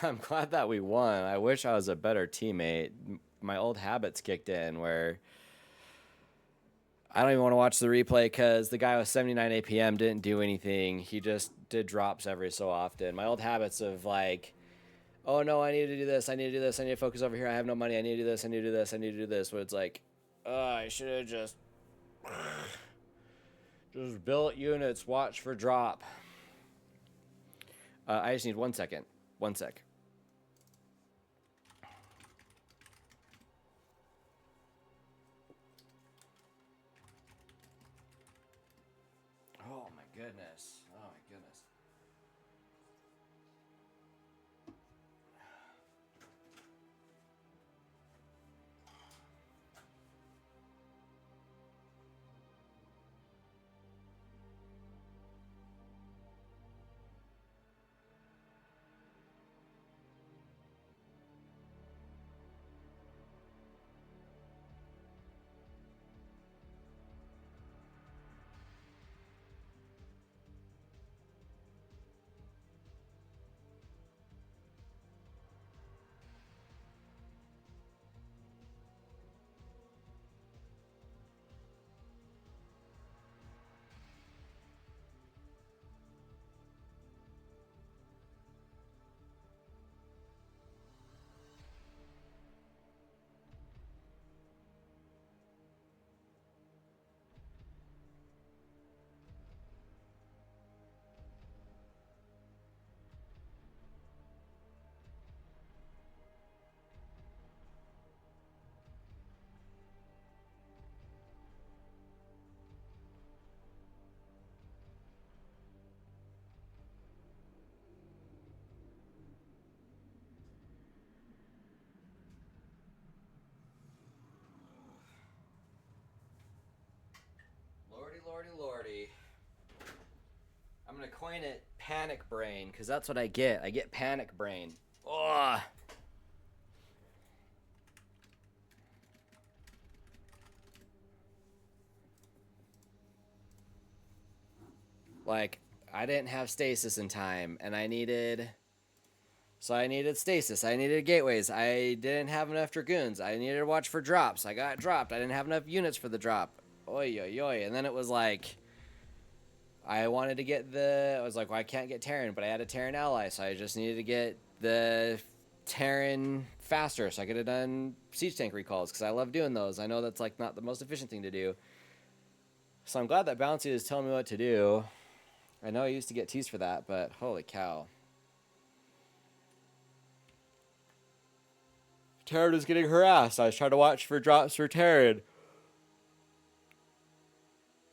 S1: I'm glad that we won. I wish I was a better teammate. My old habits kicked in where I don't even want to watch the replay because the guy with 79 APM didn't do anything. He just did drops every so often. My old habits of like, oh no, I need to do this, I need to do this, I need to focus over here, I have no money, I need to do this, I need to do this, I need to do this. Where it's like, I should have just built units, watch for drop. I just need 1 second. 1 sec. Oh my goodness. Oh my goodness. Lordy, lordy, lordy. I'm gonna coin it panic brain, because that's what I get. I get panic brain. Ugh. Like, I didn't have stasis in time, and I needed... So I needed stasis. I needed gateways. I didn't have enough dragoons. I needed to watch for drops. I got dropped. I didn't have enough units for the drop. Oi, oi, oi. And then it was like... I wanted to get the... I was like, well, I can't get Terran, but I had a Terran ally, so I just needed to get the Terran faster, so I could have done siege tank recalls, because I love doing those. I know that's like not the most efficient thing to do. So I'm glad that Bouncy is telling me what to do. I know I used to get teased for that, but holy cow. Terran is getting harassed. I was trying to watch for drops for Terran.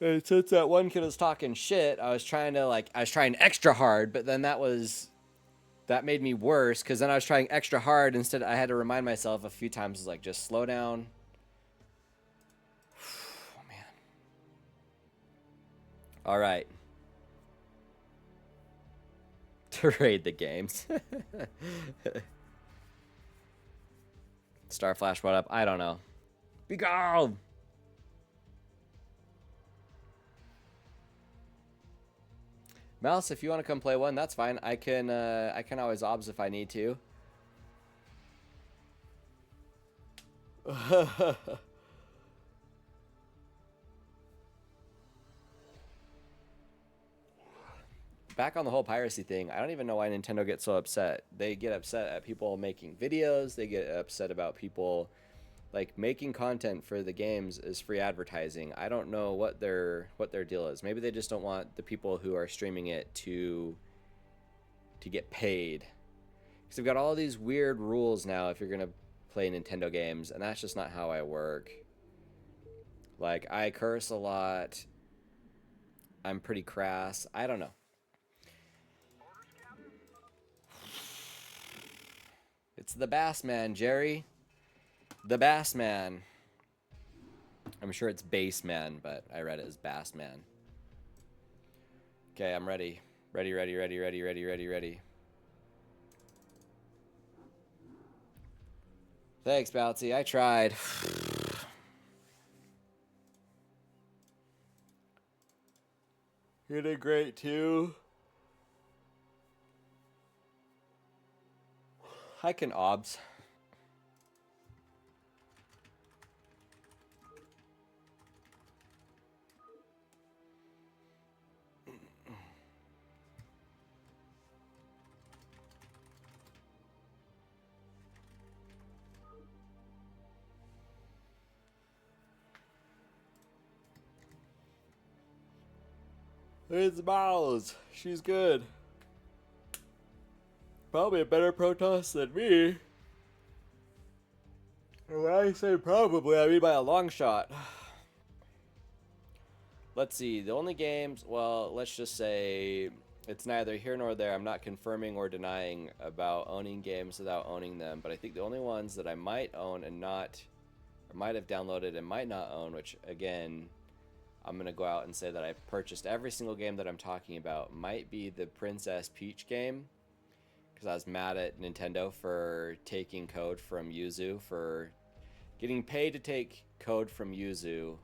S1: And since that one kid was talking shit, I was trying extra hard, but then that made me worse, because then I was trying extra hard. Instead, I had to remind myself a few times, like, just slow down. Oh, man. All right. To raid the games. Starflash, what up? I don't know. Be gone! Mouse, if you want to come play one, that's fine. I can always obs if I need to. Back on the whole piracy thing, I don't even know why Nintendo gets so upset. They get upset at people making videos. They get upset about people, like, making content for the games is free advertising. I don't know what their deal is. Maybe they just don't want the people who are streaming it to get paid. Because they've got all these weird rules now if you're going to play Nintendo games, and that's just not how I work. Like, I curse a lot. I'm pretty crass. I don't know. It's the Bass Man, Jerry. The Bass Man. I'm sure it's Bass Man, but I read it as Bass Man. Okay, I'm ready. Ready, ready, ready, ready, ready, ready, ready. Thanks, Bouncy. I tried. You did great, too. I can obs. It's Miles. She's good. Probably a better Protoss than me. And when I say probably, I mean by a long shot. Let's see. The only games, well, let's just say it's neither here nor there. I'm not confirming or denying about owning games without owning them. But I think the only ones that I might own and not, or might have downloaded and might not own, which again, I'm going to go out and say that I purchased every single game that I'm talking about, might be the Princess Peach game. Because I was mad at Nintendo for taking code from Yuzu, for getting paid to take code from Yuzu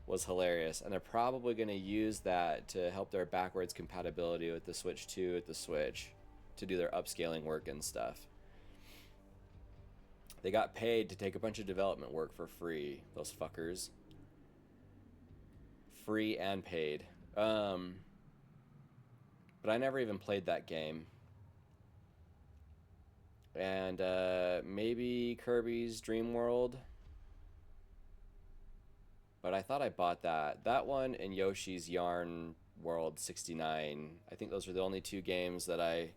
S1: was hilarious. And they're probably going to use that to help their backwards compatibility with the Switch 2 at the Switch to do their upscaling work and stuff. They got paid to take a bunch of development work for free, those fuckers. Free and paid. But I never even played that game. And maybe Kirby's Dream World. But I thought I bought that. That one and Yoshi's Yarn World 69. I think those are the only two games that I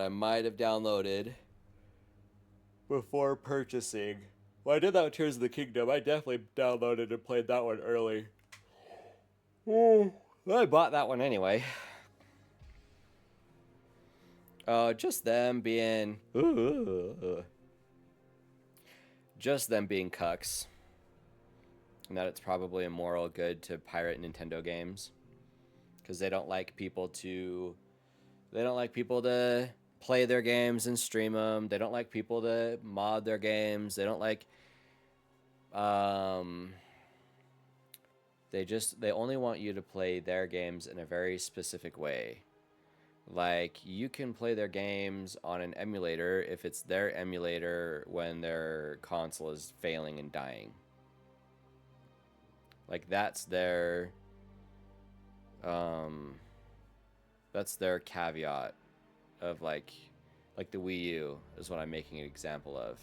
S1: might have downloaded before purchasing. Well, I did that with Tears of the Kingdom. I definitely downloaded and played that one early. Well, I bought that one anyway. Just them being cucks. And that it's probably a moral good to pirate Nintendo games. Because they don't like people to play their games and stream them. They don't like people to mod their games. They don't like they only want you to play their games in a very specific way. Like, you can play their games on an emulator if it's their emulator when their console is failing and dying. Like, that's their caveat of like the Wii U is what I'm making an example of.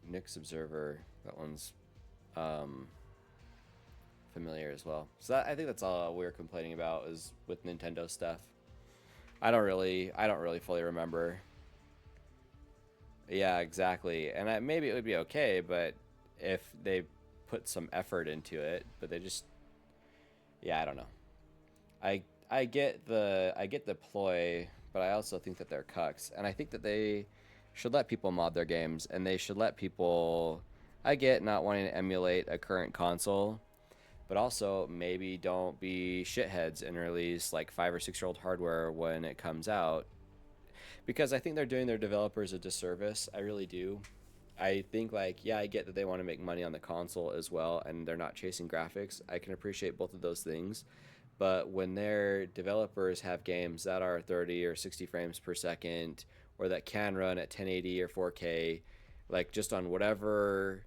S1: Nick's Observer, that one's familiar as well. So I think that's all we're complaining about is with Nintendo stuff. I don't really fully remember. Yeah, exactly. And maybe it would be okay, but if they put some effort into it, but they just, yeah, I don't know. I get the ploy, but I also think that they're cucks, and I think that they should let people mod their games, and they should let people. I get not wanting to emulate a current console, but also maybe don't be shitheads and release like 5 or 6 year old hardware when it comes out, because I think they're doing their developers a disservice. I really do. I think, like, yeah, I get that they want to make money on the console as well, and they're not chasing graphics. I can appreciate both of those things. But when their developers have games that are 30 or 60 frames per second, or that can run at 1080 or 4K, like just on whatever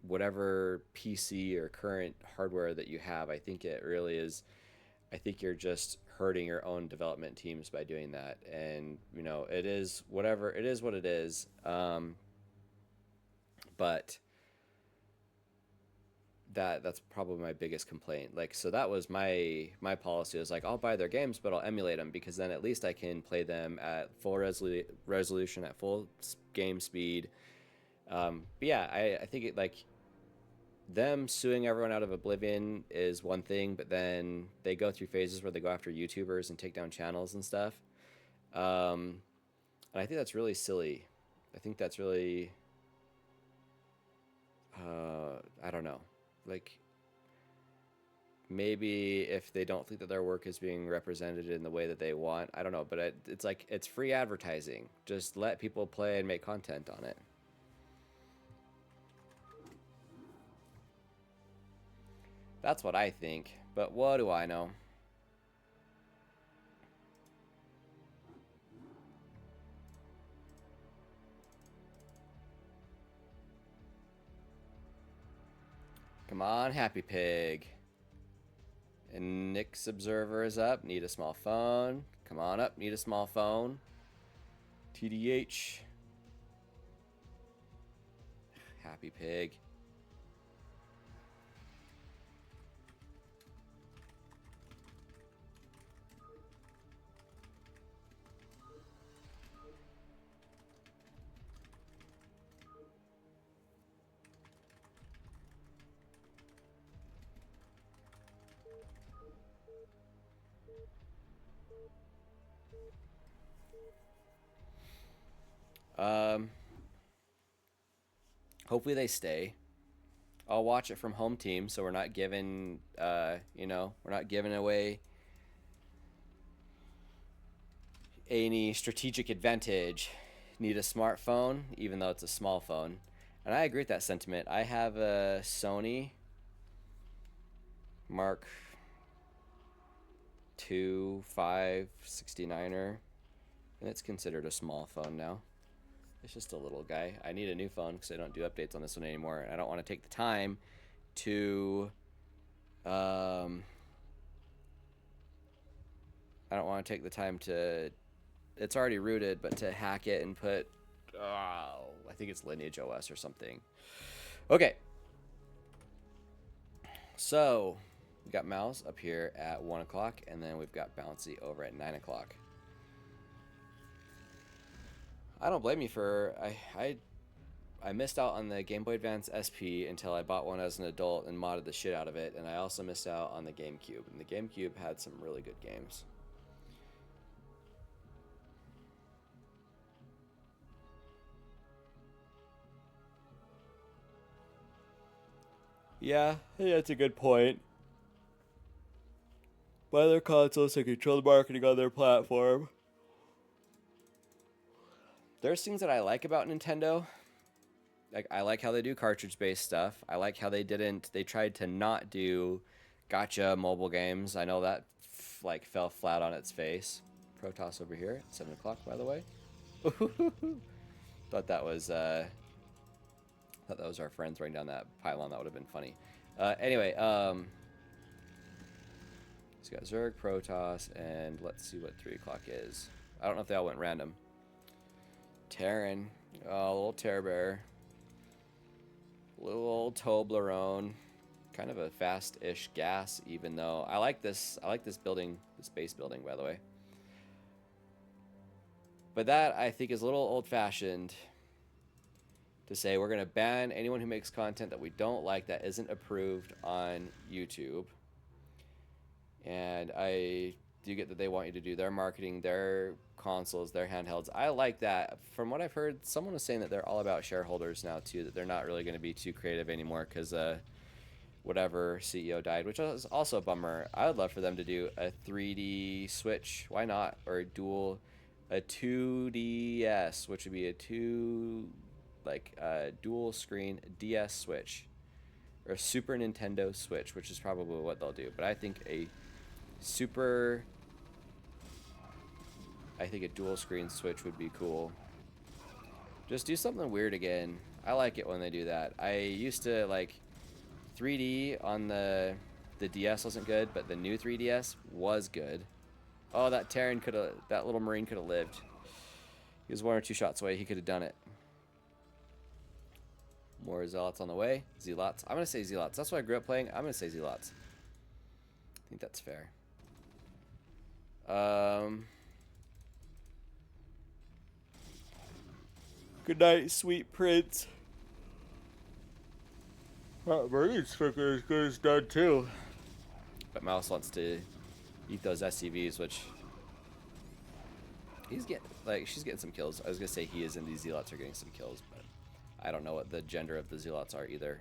S1: PC or current hardware that you have, I think it really is. I think you're just hurting your own development teams by doing that. And, you know, it is what it is. But that's probably my biggest complaint. Like, so that was my policy, was like, I'll buy their games, but I'll emulate them, because then at least I can play them at full resolution, at full game speed. But yeah, I think it, like, them suing everyone out of oblivion is one thing, but then they go through phases where they go after YouTubers and take down channels and stuff. And I think that's really silly. I think that's really like, maybe if they don't think that their work is being represented in the way that they want, I don't know, but it's like, it's free advertising. Just let people play and make content on it. That's what I think, but what do I know? Come on, Happy Pig. And Nick's Observer is up. Need a small phone. Come on up. Need a small phone. TDH. Happy Pig. Hopefully they stay. I'll watch it from home team, so we're not giving, you know, we're not giving away any strategic advantage. Need a smartphone, even though it's a small phone. And I agree with that sentiment. I have a Sony Mark II 569er, and it's considered a small phone now. It's just a little guy. I need a new phone because I don't do updates on this one anymore. And I don't want to take the time to, I don't want to take the time to, it's already rooted, but to hack it and put, I think it's Lineage OS or something. Okay. So we got Mouse up here at 1 o'clock, and then we've got Bouncy over at 9 o'clock. I don't blame you for I missed out on the Game Boy Advance SP until I bought one as an adult and modded the shit out of it, and I also missed out on the GameCube, and the GameCube had some really good games. Yeah, that's a good point. Buy their consoles to control the marketing on their platform. There's things that I like about Nintendo. Like, I like how they do cartridge-based stuff. I like how they tried to not do gotcha mobile games. I know that like fell flat on its face. Protoss over here at 7 o'clock, by the way. Thought that was our friends running down that pylon. That would have been funny. Anyway, so we got Zerg, Protoss, and let's see what 3 o'clock is. I don't know if they all went random. Terran. Oh, little Terror Bear. Little old Toblerone. Kind of a fast-ish gas, even though I like this building, this base building, by the way. But that, I think, is a little old-fashioned to say we're going to ban anyone who makes content that we don't like that isn't approved on YouTube. And I do get that they want you to do their marketing, their consoles, their handhelds. I like that. From what I've heard, someone was saying that they're all about shareholders now too, that they're not really going to be too creative anymore because whatever CEO died, which is also a bummer. I would love for them to do a 3D Switch. Why not? Or a 2DS, which would be a dual screen DS Switch. Or a Super Nintendo Switch, which is probably what they'll do. But I think a dual screen Switch would be cool. Just do something weird again. I like it when they do that. I used to like 3D on the DS wasn't good, but the new 3DS was good. Oh, that little Marine could have lived. He was 1 or 2 shots away. He could have done it. More Zealots on the way. Zealots. I'm going to say Zealots. That's what I grew up playing. I'm going to say Zealots. I think that's fair. Good night, sweet prince. Marine's freaking as good as done too. But Mouse wants to eat those SCVs, which she's getting some kills. I was gonna say he is, and these Zealots are getting some kills, but I don't know what the gender of the Zealots are either.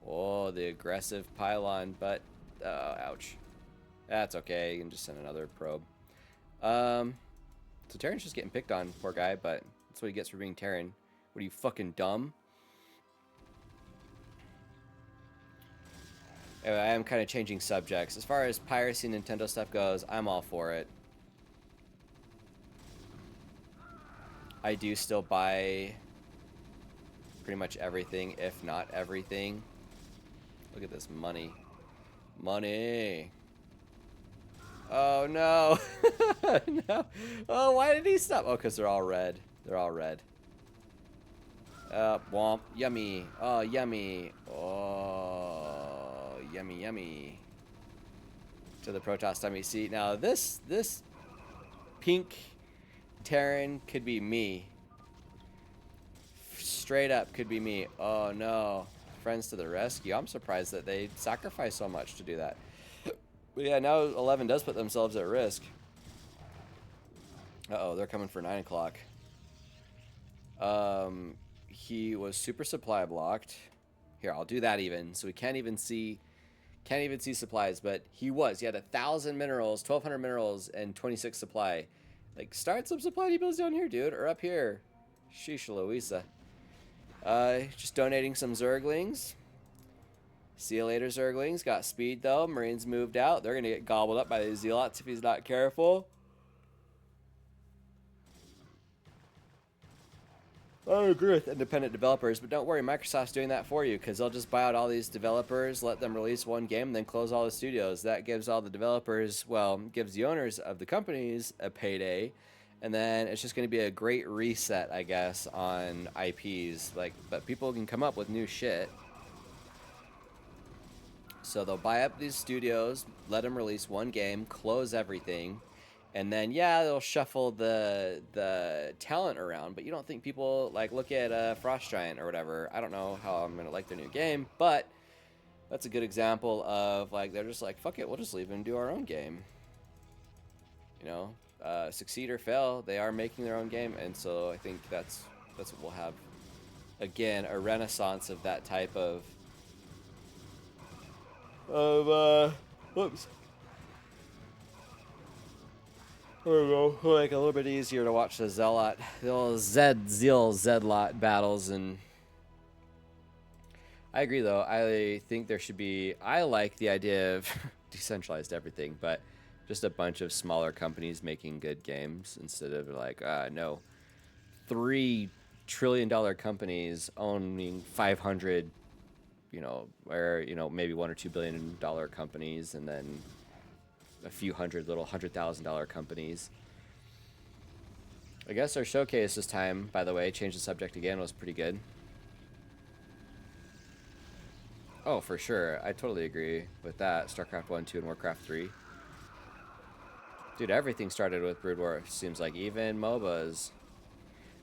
S1: Oh, the aggressive pylon, but ouch. That's okay. You can just send another probe. So Terran's just getting picked on, poor guy, but that's what he gets for being Terran. What are you, fucking dumb? Anyway, I am kind of changing subjects. As far as piracy Nintendo stuff goes, I'm all for it. I do still buy pretty much everything, if not everything. Look at this money. Money. Oh, no. No. Oh, why did he stop? Oh, because they're all red. They're all red. Womp. Yummy. Oh, yummy. Oh, yummy, yummy. To the Protoss tummy. See, now this pink Terran could be me. Straight up could be me. Oh, no. Friends to the rescue. I'm surprised that they sacrifice so much to do that. But yeah, now 11 does put themselves at risk. Uh-oh, they're coming for 9 o'clock. He was super supply blocked. Here, I'll do that even. So we can't even see supplies, but he had 1,000 minerals, 1,200 minerals, and 26 supply. Like, start some supply depots down here, dude, or up here. Sheesh Louisa. Just donating some Zerglings. See you later, Zerglings. Got speed, though. Marines moved out. They're going to get gobbled up by the Zealots if he's not careful. I agree with independent developers, but don't worry, Microsoft's doing that for you, because they'll just buy out all these developers, let them release one game, and then close all the studios. That gives all the developers, well, gives the owners of the companies a payday, and then it's just going to be a great reset, I guess, on IPs. But people can come up with new shit. So they'll buy up these studios, let them release one game, close everything, and then, yeah, they'll shuffle the talent around. But you don't think people, look at Frost Giant or whatever. I don't know how I'm going to like their new game, but that's a good example of, they're just like, fuck it, we'll just leave and do our own game. You know, succeed or fail, they are making their own game, and so I think that's what we'll have. Again, a renaissance of that type of whoops. There we go. Like a little bit easier to watch the Zealot, the old Zedlot battles, and I agree though. I think there should be. I like the idea of decentralized everything, but just a bunch of smaller companies making good games instead of no, $3 trillion companies owning 500. Where maybe $1 or $2 billion companies, and then a few hundred little $100,000 companies. I guess our showcase this time, by the way, change the subject again, was pretty good. Oh, for sure. I totally agree with that. StarCraft 1, 2, and Warcraft 3. Dude, everything started with BroODWaR, seems like, even MOBAs.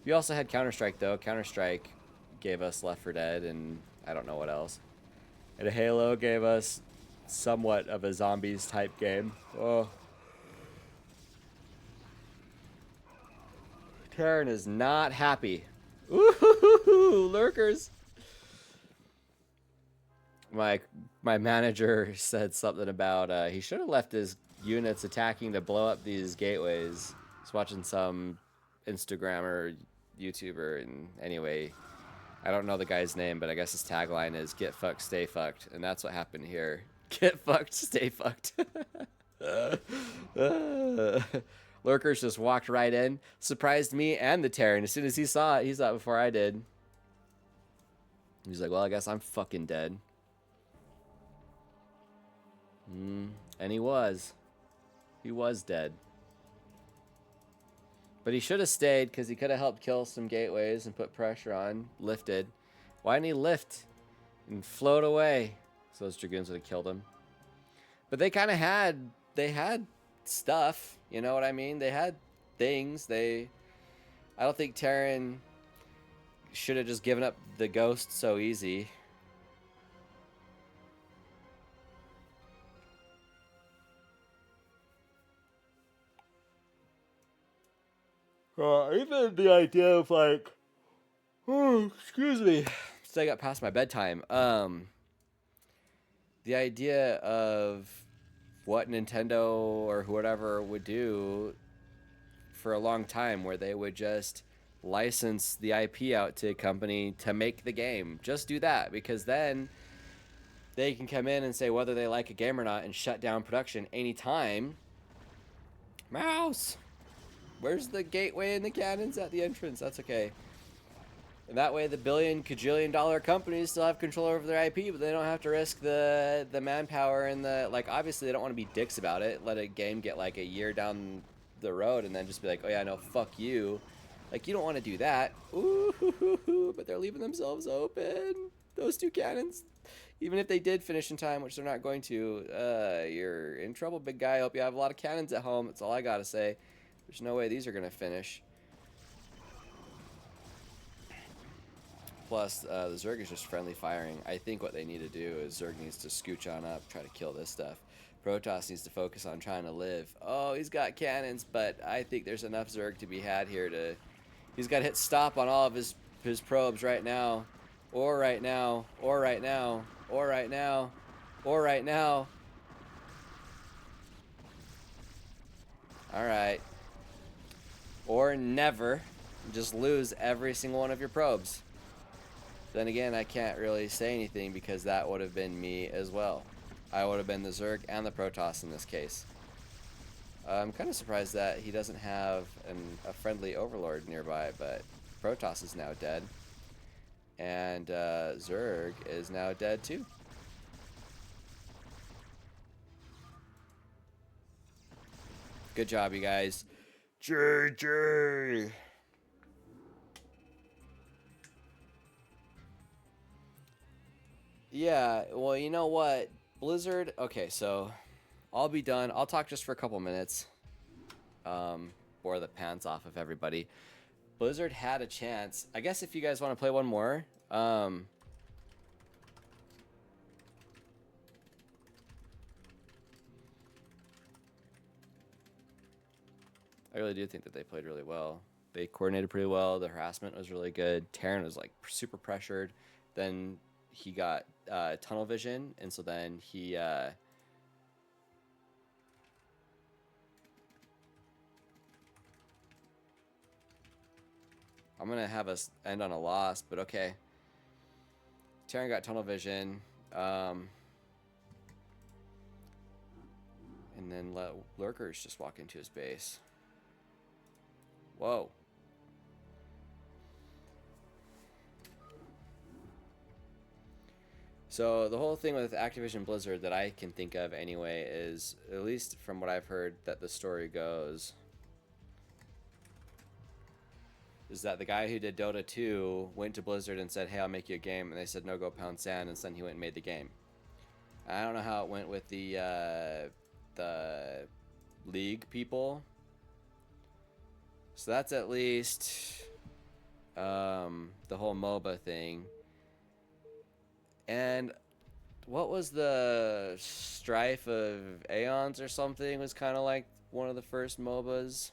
S1: We also had Counter-Strike, though. Counter-Strike gave us Left 4 Dead, and I don't know what else. And Halo gave us somewhat of a zombies type game. Oh. Terran is not happy. Ooh, lurkers. My manager said something about he should have left his units attacking to blow up these gateways. I was watching some Instagrammer, YouTuber, and anyway, I don't know the guy's name, but I guess his tagline is "Get fucked, stay fucked," and that's what happened here. Get fucked, stay fucked. Lurkers just walked right in, surprised me and the Terran. As soon as he saw it before I did. He's like, "Well, I guess I'm fucking dead." And he was dead. But he should have stayed, because he could have helped kill some gateways and put pressure on. Lifted. Why didn't he lift and float away? So those Dragoons would have killed him. But they kind of had stuff. You know what I mean? They had things. I don't think Terran should have just given up the ghost so easy. Even the idea of excuse me, still got past my bedtime. the idea of what Nintendo or whatever would do for a long time, where they would just license the IP out to a company to make the game. Just do that, because then they can come in and say whether they like a game or not and shut down production anytime. Mouse! Where's the gateway and the cannons at the entrance? That's okay. And that way the billion, cajillion dollar companies still have control over their IP, but they don't have to risk the manpower and the, like, obviously they don't want to be dicks about it. Let a game get like a year down the road and then just be like, oh yeah, no, fuck you. Like, you don't want to do that. Ooh, but they're leaving themselves open. Those two cannons. Even if they did finish in time, which they're not going to, you're in trouble, big guy. I hope you have a lot of cannons at home. That's all I gotta say. There's no way these are gonna finish. Plus, the Zerg is just friendly firing. I think what they need to do is Zerg needs to scooch on up, try to kill this stuff. Protoss needs to focus on trying to live. Oh, he's got cannons, but I think there's enough Zerg to be had here to... He's got to hit stop on all of his probes right now. Or right now. Or right now. Or right now. Or right now. Alright. Or never. Just lose every single one of your probes. Then again, I can't really say anything because that would have been me as well. I would have been the Zerg and the Protoss in this case. I'm kind of surprised that he doesn't have a friendly Overlord nearby, but Protoss is now dead. And Zerg is now dead too. Good job, you guys. JJ! Yeah, well, you know what? Blizzard, okay, so I'll be done. I'll talk just for a couple minutes. Bore the pants off of everybody. Blizzard had a chance. I guess if you guys want to play one more, I really do think that they played really well. They coordinated pretty well. The harassment was really good. Terran was like super pressured. Then he got tunnel vision, and so then he I'm gonna have us end on a loss, but okay. Terran got tunnel vision, and then let lurkers just walk into his base. Whoa. So the whole thing with Activision Blizzard that I can think of anyway is, at least from what I've heard that the story goes, is that the guy who did Dota 2 went to Blizzard and said, hey, I'll make you a game, and they said, no, go pound sand, and then he went and made the game. I don't know how it went with the League people. So that's at least the whole MOBA thing. And what was the Strife of Aeons or something was kind of like one of the first MOBAs.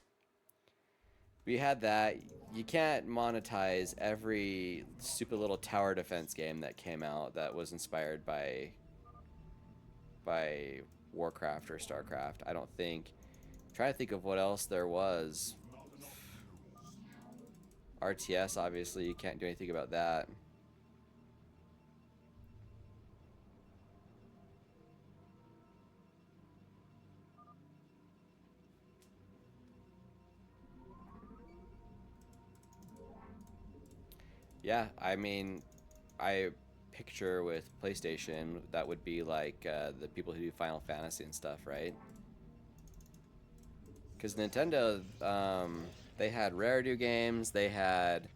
S1: We had that. You can't monetize every stupid little tower defense game that came out that was inspired by Warcraft or StarCraft. I don't think. I'm trying to think of what else there was. RTS, obviously, you can't do anything about that. Yeah, I mean, I picture with PlayStation, that would be like the people who do Final Fantasy and stuff, right? Because Nintendo, they had Rare do games, they had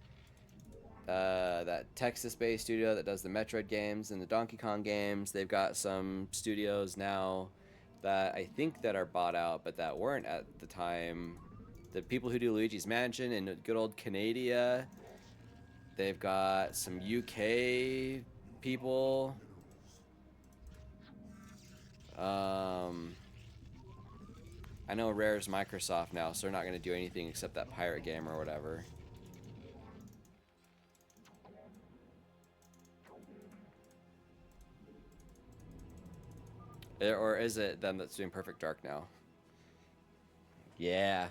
S1: that Texas-based studio that does the Metroid games and the Donkey Kong games. They've got some studios now that I think that are bought out, but that weren't at the time. The people who do Luigi's Mansion and good old Canada. They've got some UK people. I know Rare's Microsoft now, so they're not going to do anything except that pirate game or whatever. Or is it them that's doing Perfect Dark now? Yeah.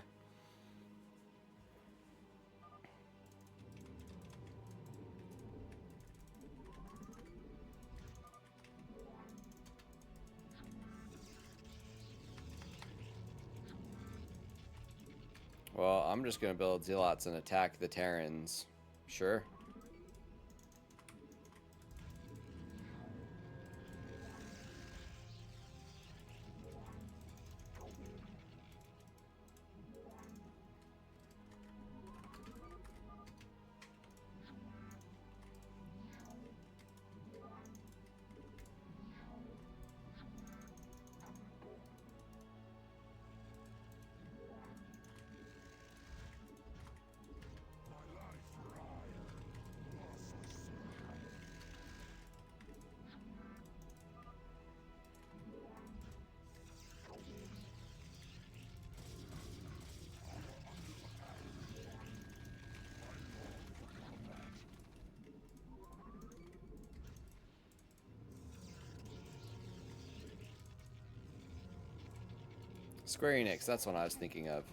S1: Well, I'm just gonna build Zealots and attack the Terrans. Sure. Square Enix, that's what I was thinking of.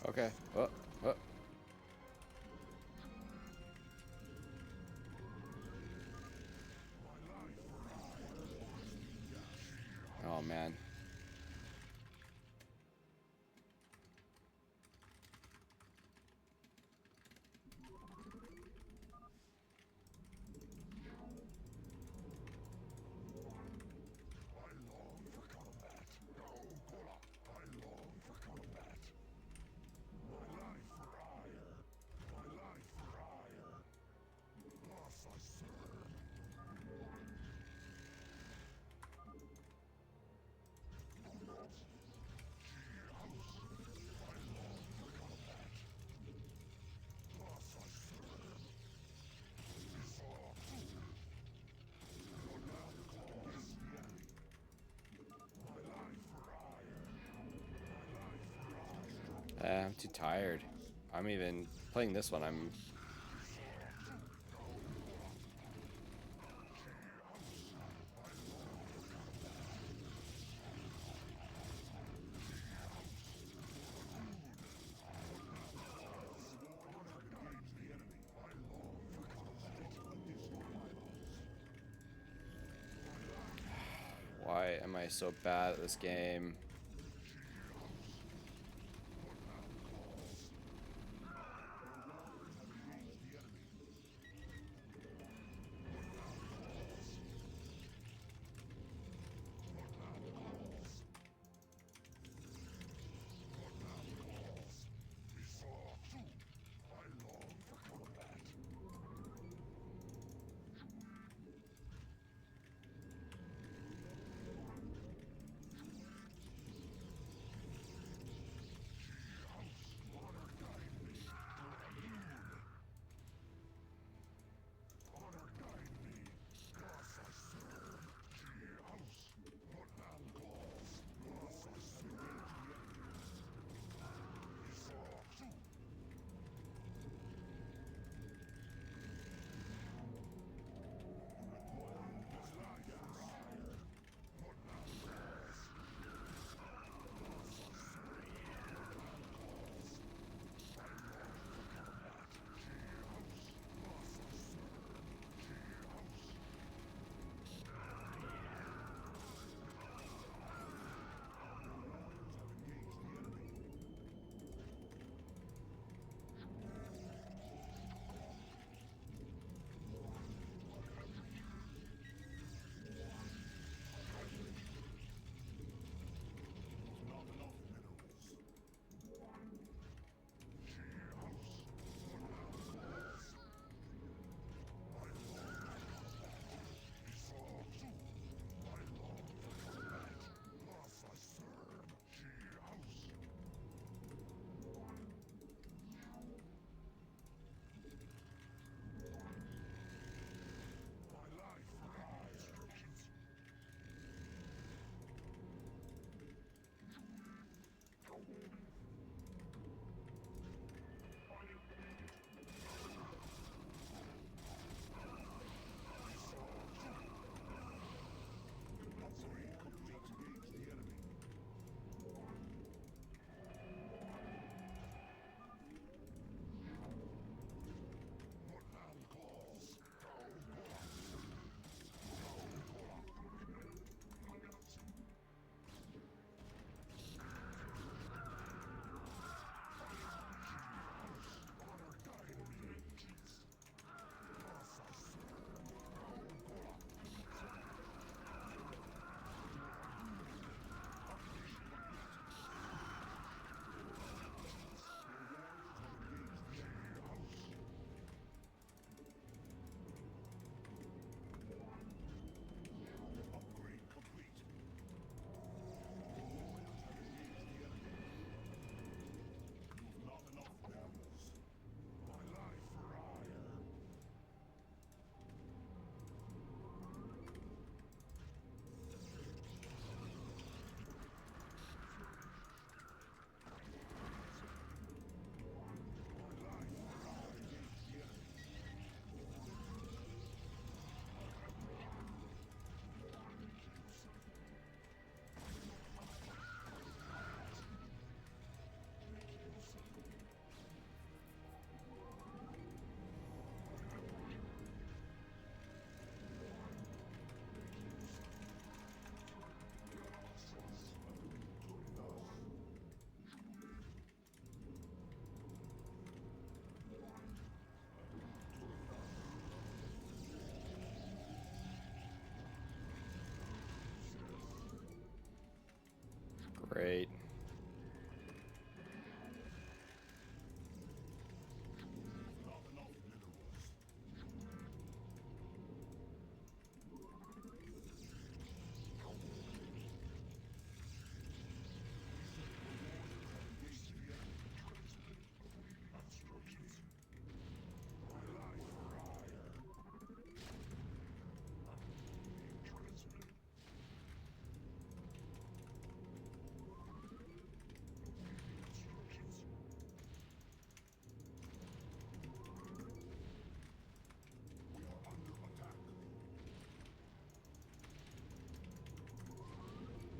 S1: Okay. Oh, oh. Oh man. I'm too tired. I'm even playing this one. I'm. Why am I so bad at this game?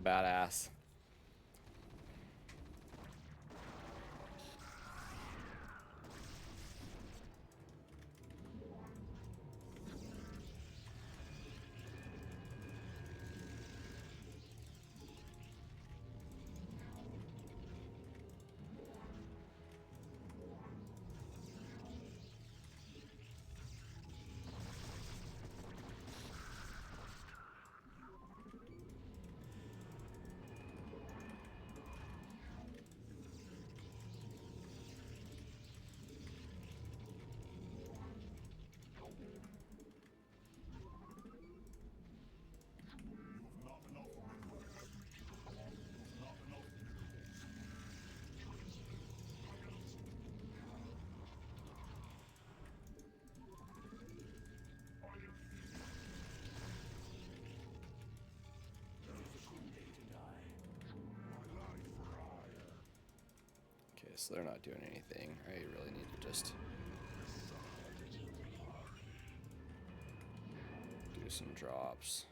S1: badass. Okay, so they're not doing anything. I really need to just do some drops.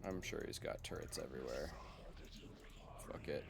S1: I'm sure he's got turrets everywhere. Fuck it.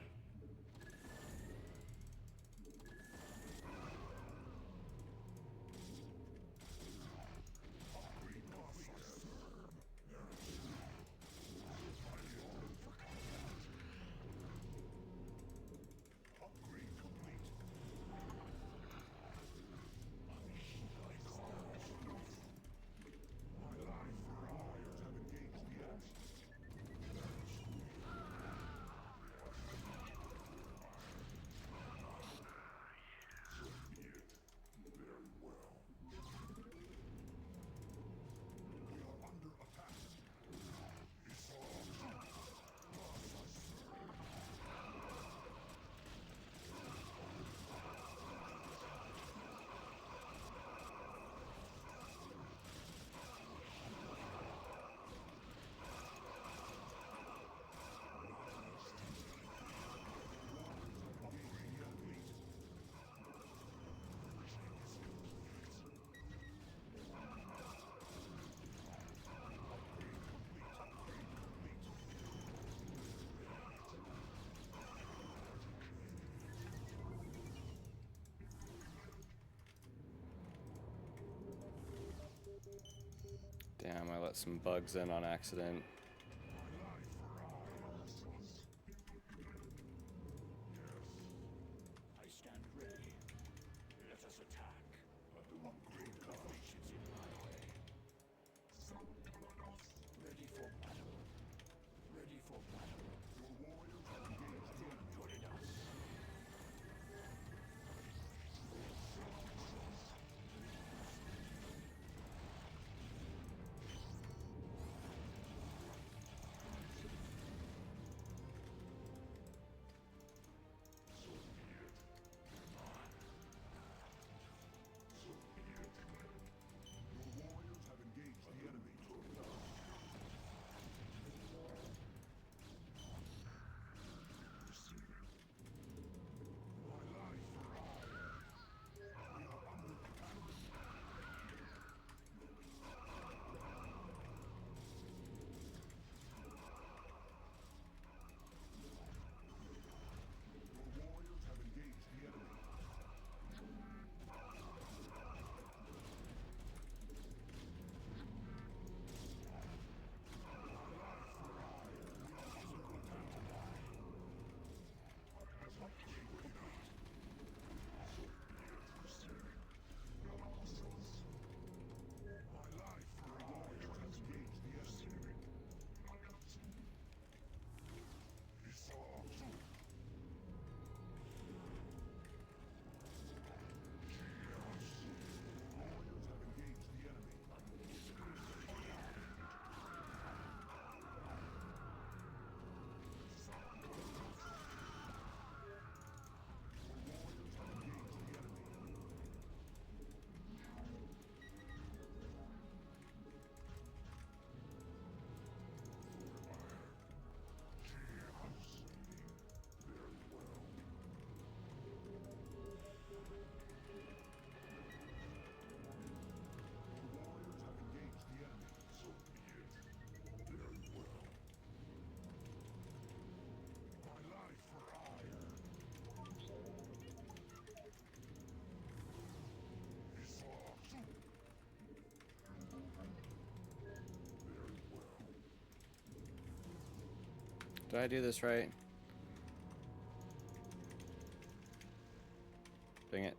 S1: Damn, I let some bugs in on accident.
S4: I stand ready. Let us attack. Upgrade completions in my way. Ready for battle. Ready for battle. Your warriors have engaged the enemy. Join us.
S1: Did I do this right? Dang it.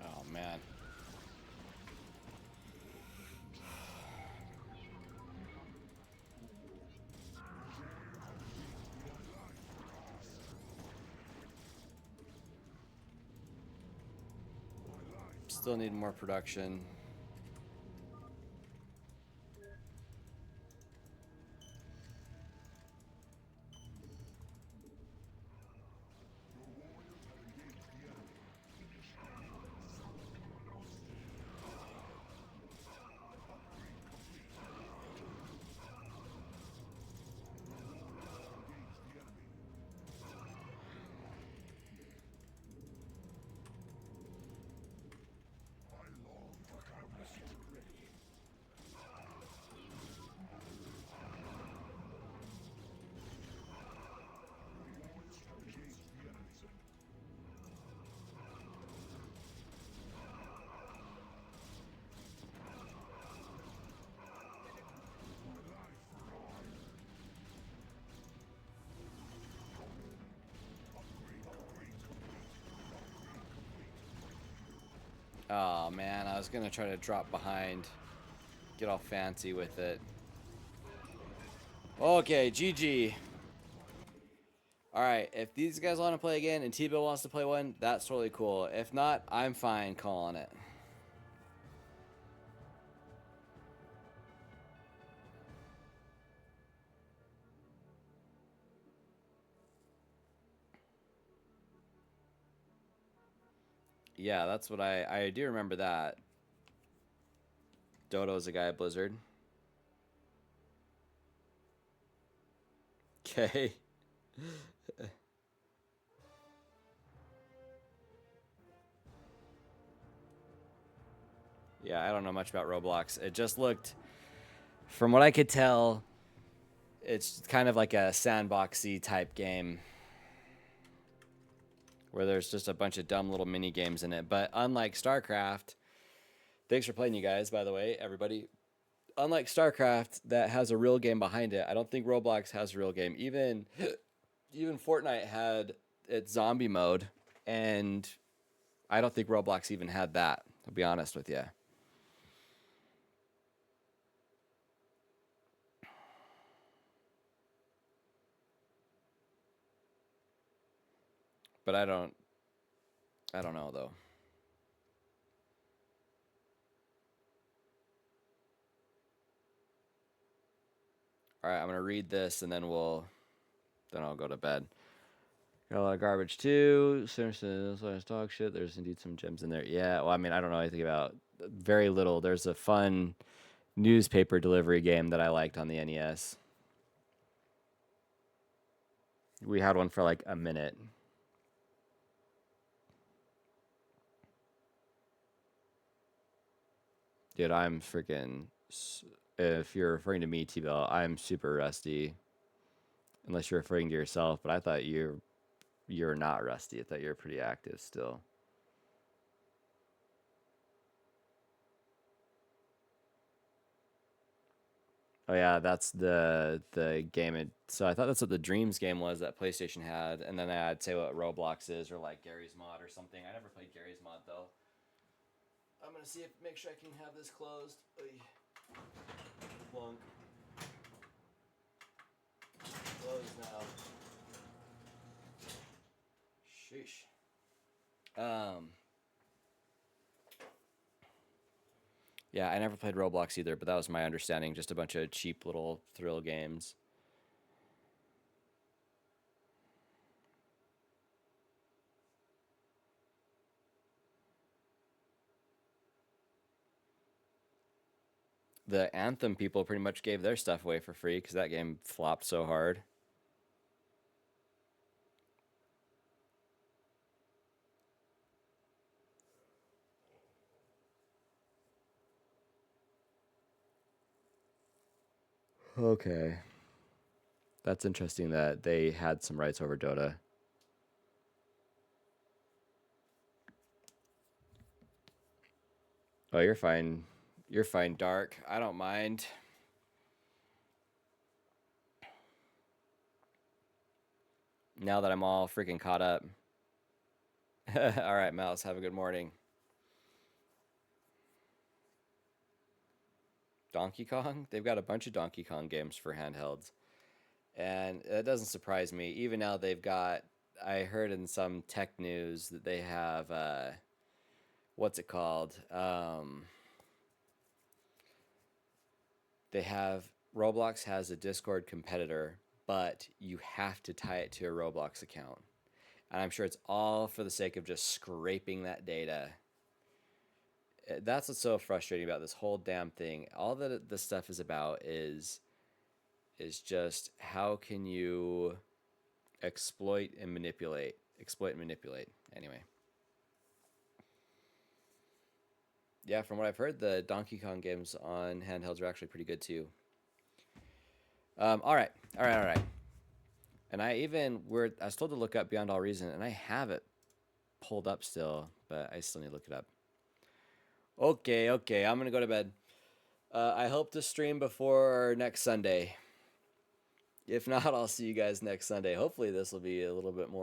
S1: Oh man. Still need more production. Oh man, I was gonna try to drop behind, get all fancy with it. Okay, GG. Alright, if these guys want to play again and T-Bill wants to play one, that's totally cool. If not, I'm fine calling it. Yeah, that's what I do remember that. Dodo's a guy at Blizzard. Okay. Yeah, I don't know much about Roblox. It just looked, from what I could tell, it's kind of like a sandboxy type game where there's just a bunch of dumb little mini games in it. But unlike StarCraft, thanks for playing, you guys, by the way, everybody. Unlike StarCraft, that has a real game behind it, I don't think Roblox has a real game. Even Fortnite had its zombie mode, and I don't think Roblox even had that. I'll be honest with you. But I don't know though. All right, I'm gonna read this and then I'll go to bed. Got a lot of garbage too. Dog shit. There's indeed some gems in there. Yeah. Well, I mean, I don't know anything about very little. There's a fun newspaper delivery game that I liked on the NES. We had one for like a minute. Dude, I'm freaking. If you're referring to me, T-Bell, I'm super rusty. Unless you're referring to yourself, but I thought you're not rusty. I thought you were pretty active still. Oh yeah, that's the game. So I thought that's what the Dreams game was that PlayStation had, and then I'd say what Roblox is, or like Gary's Mod or something. I never played Gary's Mod though. I'm gonna make sure I can have this closed. Plunk. Closed now. Sheesh. Yeah, I never played Roblox either, but that was my understanding. Just a bunch of cheap little thrill games. The Anthem people pretty much gave their stuff away for free because that game flopped so hard. Okay. That's interesting that they had some rights over Dota. Oh, you're fine. You're fine, Dark. I don't mind. Now that I'm all freaking caught up. All right, Mouse, have a good morning. Donkey Kong? They've got a bunch of Donkey Kong games for handhelds. And that doesn't surprise me. Even now they've got, I heard in some tech news that they have, what's it called? They have, Roblox has a Discord competitor, but you have to tie it to a Roblox account. And I'm sure it's all for the sake of just scraping that data. That's what's so frustrating about this whole damn thing. All that this stuff is about is just how can you exploit and manipulate. Anyway. Yeah, from what I've heard, the Donkey Kong games on handhelds are actually pretty good too. All right. And I was told to look up Beyond All Reason, and I have it pulled up still, but I still need to look it up. Okay, I'm gonna go to bed. I hope to stream before next Sunday. If not, I'll see you guys next Sunday. Hopefully this will be a little bit more